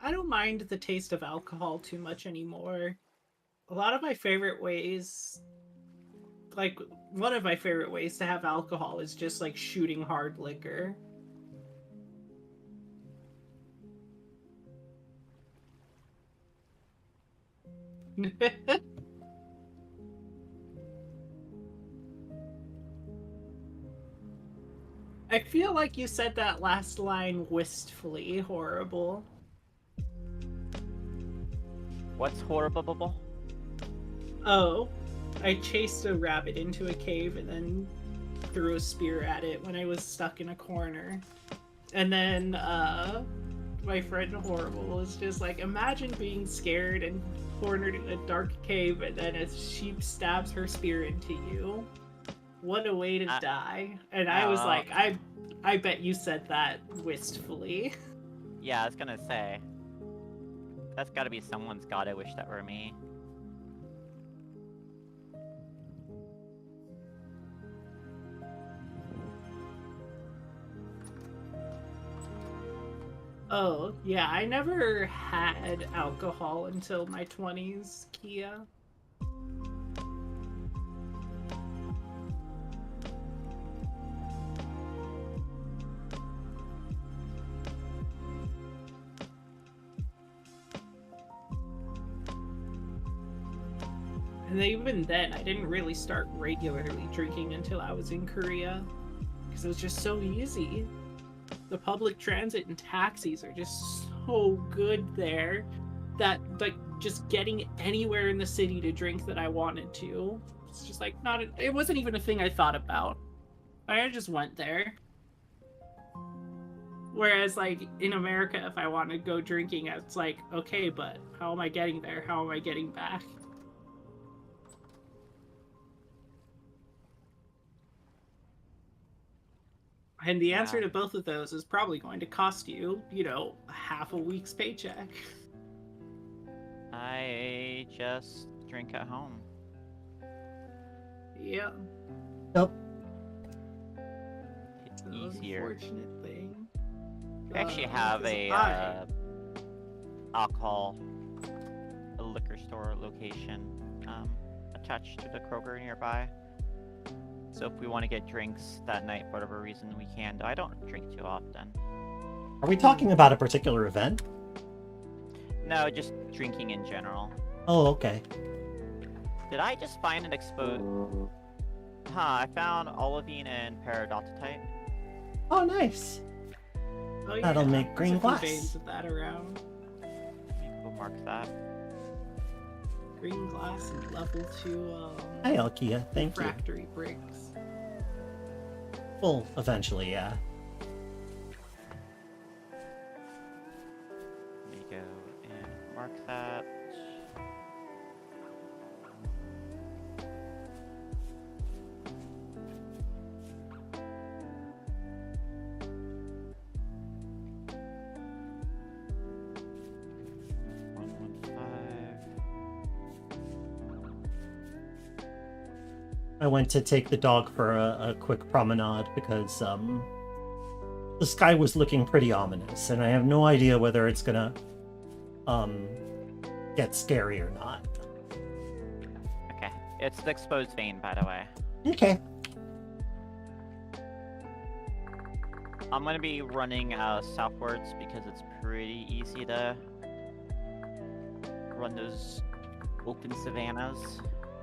I don't mind the taste of alcohol too much anymore. A lot of my favorite ways, like, one of my favorite ways to have alcohol is just, like, shooting hard liquor. I feel like you said that last line wistfully horrible. What's horrible? Oh, I chased a rabbit into a cave and then threw a spear at it when I was stuck in a corner. And then, my friend Horrible was just like, imagine being scared and cornered in a dark cave and then a sheep stabs her spear into you. What a way to die. And I was like, I bet you said that wistfully. Yeah, I was gonna say. That's gotta be someone's God, I wish that were me. Oh, yeah, I never had alcohol until my 20s, Kia. And even then, I didn't really start regularly drinking until I was in Korea. Because it was just so easy. The public transit and taxis are just so good there that, like, just getting anywhere in the city to drink that I wanted to, it's just like it wasn't even a thing I thought about. I just went there. Whereas, like, in America, if I want to go drinking, it's like, okay, but how am I getting there? How am I getting back? And the answer to both of those is probably going to cost you, half a week's paycheck. I just drink at home. Yeah. Nope. It's An easier. unfortunate thing. We actually have a liquor store location attached to the Kroger nearby. So if we want to get drinks that night for whatever reason, we can. I don't drink too often. Are we talking about a particular event? No, just drinking in general. Oh, okay. Did I just find an Huh, I found olivine and peridotite. Oh, nice. Oh, That'll yeah, make there's green a few glass. veins of that around. Let me go mark that. Green glass and level 2 Hi, Alkia. Thank you. refractory bricks. Well, eventually, yeah. Let me go and mark that. I went to take the dog for a quick promenade because the sky was looking pretty ominous, and I have no idea whether it's gonna get scary or not. Okay, it's the exposed vein, by the way. Okay. I'm gonna be running southwards because it's pretty easy to run those open savannas.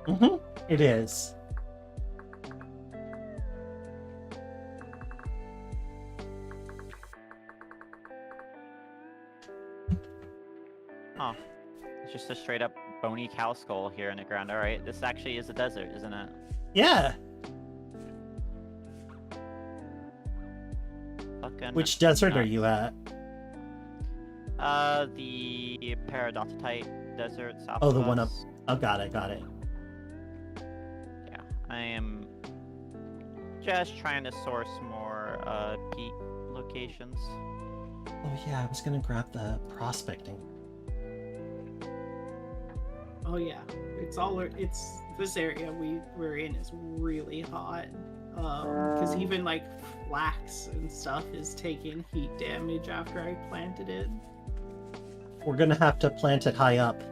Mm-hmm. It is. Oh, it's just a straight up bony cow skull here in the ground. Alright, this actually is a desert, isn't it? Yeah. Fucking Which desert are nuts. you at? The peridotite desert south Oh, of the one up. us. Oh, got it, got it. Yeah, I am just trying to source more peak locations. Oh yeah, I was gonna grab the prospecting. Oh yeah, it's this area we're in is really hot. Because even like flax and stuff is taking heat damage after I planted it. We're gonna have to plant it high up.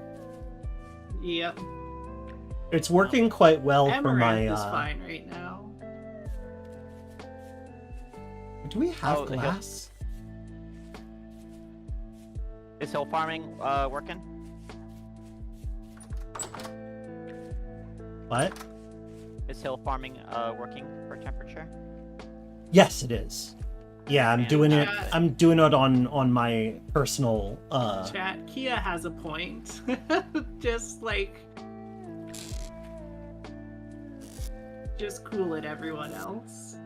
Yep. It's working quite well for my. Amaranth is fine right now. Do we have Oh, the hill- glass? Is hill farming working? What? Is hill farming working for temperature? Yes, it is. Yeah, I'm Man, doing it. that- I'm doing it on my personal. Chat, Kia has a point. Just cool it, everyone else.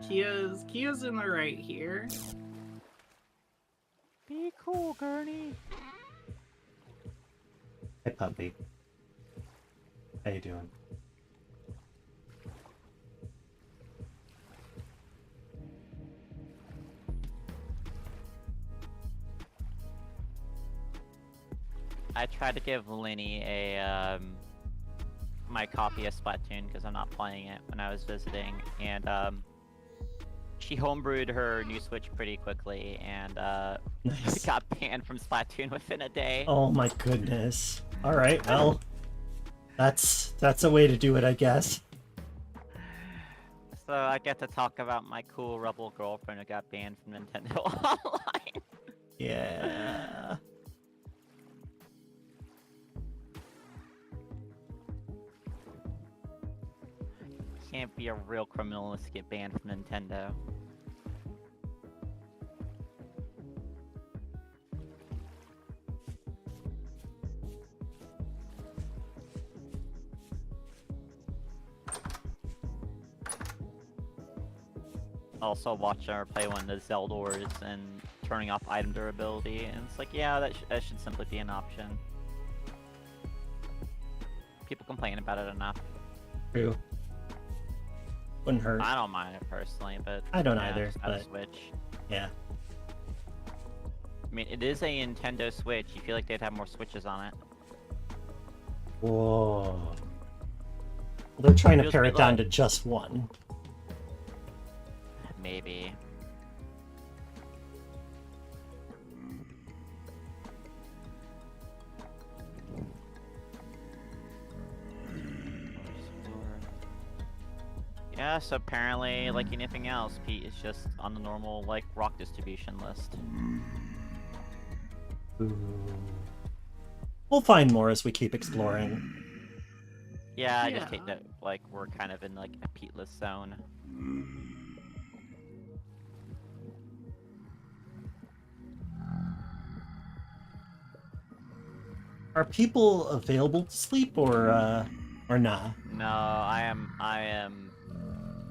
Kia's in the right here. Be cool, Gurney. Hey, puppy. How you doing? I tried to give Linny a my copy of Splatoon because I'm not playing it when I was visiting, and she homebrewed her new Switch pretty quickly, and Nice. got banned from Splatoon within a day. Oh my goodness. All right, well, that's a way to do it, I guess. So I get to talk about my cool rebel girlfriend who got banned from Nintendo Online. Yeah. Can't be a real criminal unless you get banned from Nintendo. Also watching her play one of the Zeldors and turning off item durability, and it's like, yeah, that should simply be an option. People complain about it enough. True. Wouldn't hurt. I don't mind it personally, but I don't yeah, either, just have a but- Switch. Yeah. I mean, it is a Nintendo Switch. You feel like they'd have more Switches on it. Whoa. Well, they're trying to Feels pare pretty it down low. to just one. Maybe. Yeah, so apparently, like anything else, Pete is just on the normal, like, rock distribution list. Ooh. We'll find more as we keep exploring. Yeah, I just Yeah. take that like we're kind of in like a peatless zone. Are people available to sleep or nah? No, I am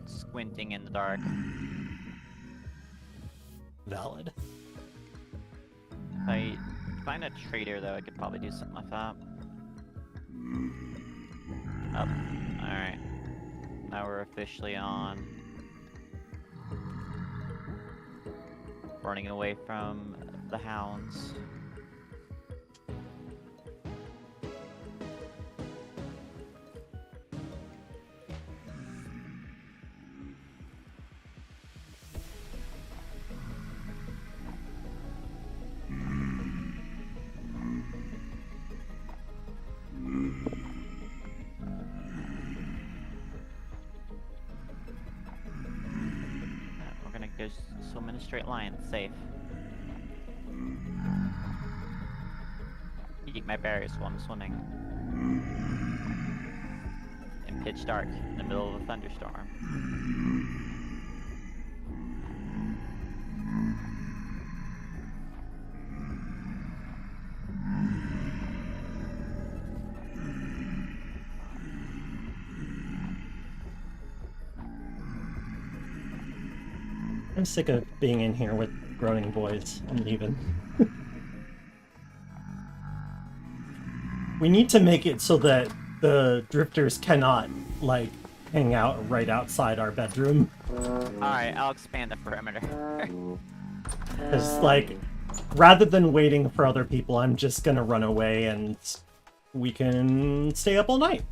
squinting in the dark. Valid. If I find a trader though, I could probably do something like that. Oh, alright. Now we're officially on. Running away from the hounds. We're gonna go swim in a straight line, it's safe. Eat my berries while I'm swimming. In pitch dark, in the middle of a thunderstorm. I'm sick of being in here with groaning boys. I'm leaving. We need to make it so that the drifters cannot, like, hang out right outside our bedroom. Alright, I'll expand the perimeter. Because, like, rather than waiting for other people, I'm just gonna run away and we can stay up all night.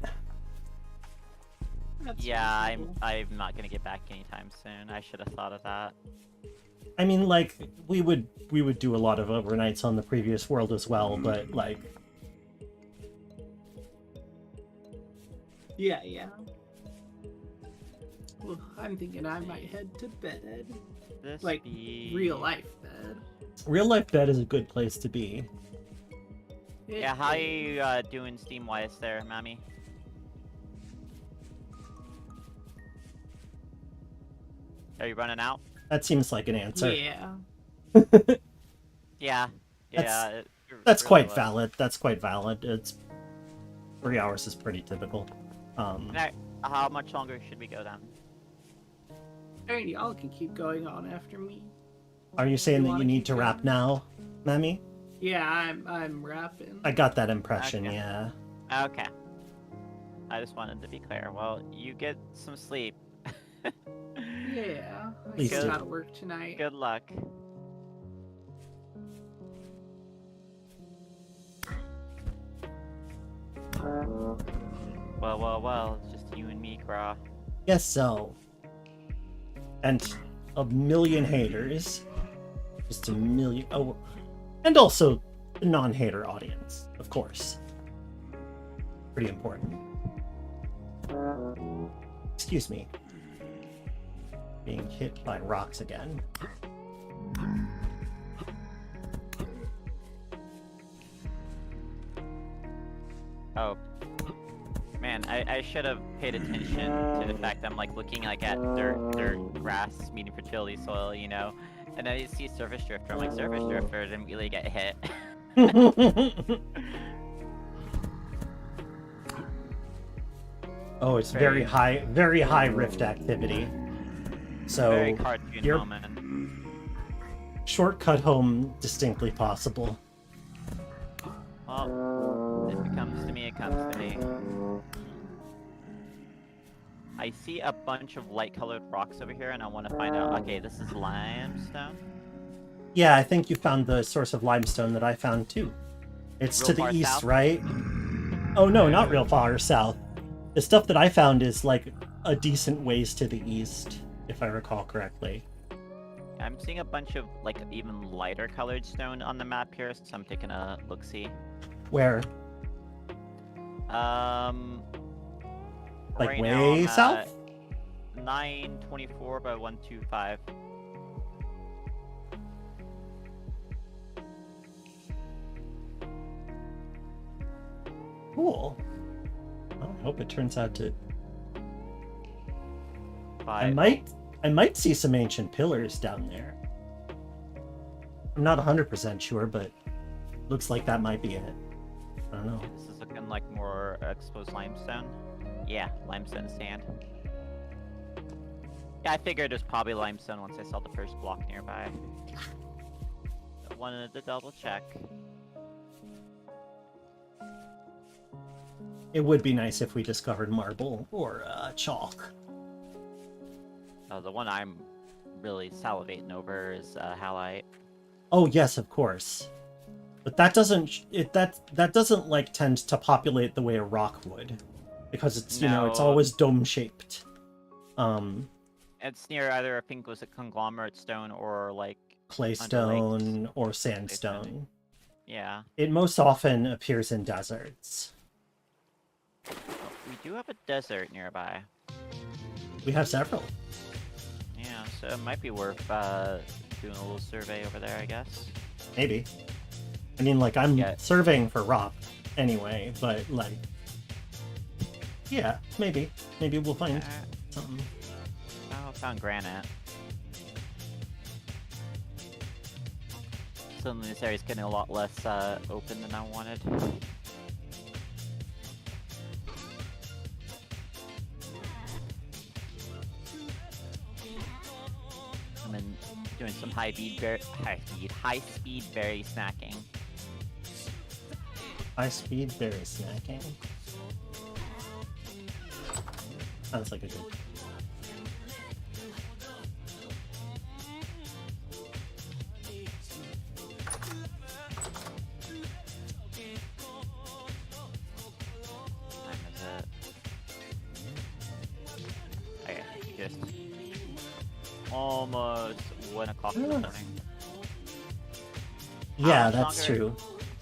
That's Yeah, reasonable. I'm not gonna get back anytime soon. I should have thought of that. I mean, like, we would do a lot of overnights on the previous world as well, but, like, Yeah, yeah. Well, I'm thinking I might head to bed. This Like, be... real life bed. real life bed is a good place to be. Yeah, how are you doing Steam-wise there, Mammy? Are you running out? That seems like an answer. Yeah. Yeah. Yeah. That's really quite was. valid. That's quite valid. It's 3 hours is pretty typical. Alright, how much longer should we go then? And y'all can keep going on after me. Are you saying that wanna you need keep to wrap going? now, Mammy? Yeah, I'm rapping. I got that impression, Okay. yeah. Okay. I just wanted to be clear. Well, you get some sleep. Yeah, I Please still do. gotta work tonight. Good luck. Well, it's just you and me, Gra. Guess so. And a million haters. Just a million. Oh, and also the non-hater audience, of course. Pretty important. Excuse me. Being hit by rocks again. Oh. Man, I should have paid attention to the fact I'm like looking like at dirt, grass, medium fertility soil, you know? And then you see surface drifter. I'm like, surface drifter didn't really get hit. Oh, it's very high rift activity. So Very cartoon you're- moment. shortcut home distinctly possible. Well, if it comes to me, it comes to me. I see a bunch of light-colored rocks over here, and I want to find out. Okay, this is limestone. Yeah, I think you found the source of limestone that I found too. It's Real to the far east, south? right? Oh no, not real far south. The stuff that I found is like a decent ways to the east, if I recall correctly. I'm seeing a bunch of like even lighter colored stone on the map here, so I'm taking a look-see. Where? Like Right way now I'm south? at 924 by 125. Cool. Oh, hope it turns out to. But I might see some ancient pillars down there. I'm not 100% sure, but looks like that might be it. I don't know. This is looking like more exposed limestone. Yeah, limestone sand. Yeah, I figured it was probably limestone once I saw the first block nearby. I wanted to double check. It would be nice if we discovered marble or chalk. The one I'm really salivating over is halite. Oh yes, of course. But that doesn't that doesn't like tend to populate the way a rock would, because it's you know it's No. always dome shaped. It's near either, I think, was a conglomerate stone or like Claystone or sandstone. yeah. It most often appears in deserts. We do have a desert nearby. We have several. Yeah, so it might be worth doing a little survey over there, I guess. Maybe. I mean, like, I'm Yeah. surveying for rock anyway, but, like... Yeah, maybe. Maybe we'll find something. Oh, found granite. Suddenly this area's getting a lot less open than I wanted. I'm in doing some high speed berry snacking. High-speed berry snacking. Sounds like a good... Time is it? Okay, just almost 1 o'clock in the morning. Yeah, How that's longer true.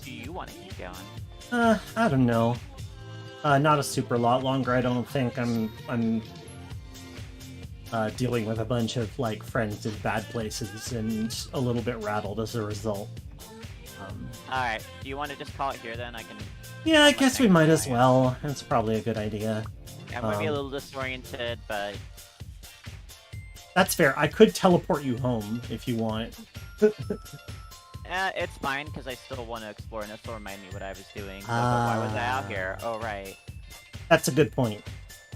Do you want to keep going? I don't know. Not a super lot longer, I don't think. I'm dealing with a bunch of, like, friends in bad places and a little bit rattled as a result. Alright, do you want to just call it here then? I can... Yeah, I Like guess we next might time, as yeah. well. That's probably a good idea. I might be a little disoriented, but... That's fair. I could teleport you home if you want. it's fine, because I still want to explore, and this will remind me what I was doing. So, but why was I out here? Oh, right. That's a good point.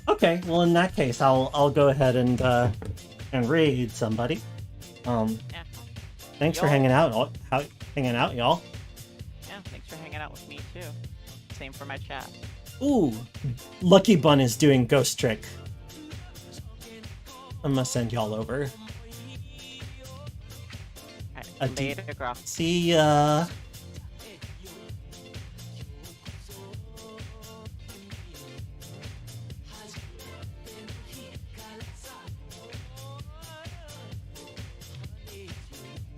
Okay, well in that case, I'll go ahead and raid somebody. Yeah. Thanks for Y'all- hanging out, y'all. Yeah, thanks for hanging out with me, too. Same for my chat. Ooh, Lucky Bun is doing Ghost Trick. I'm gonna send y'all over. Alright, A D- later, Graf. See ya.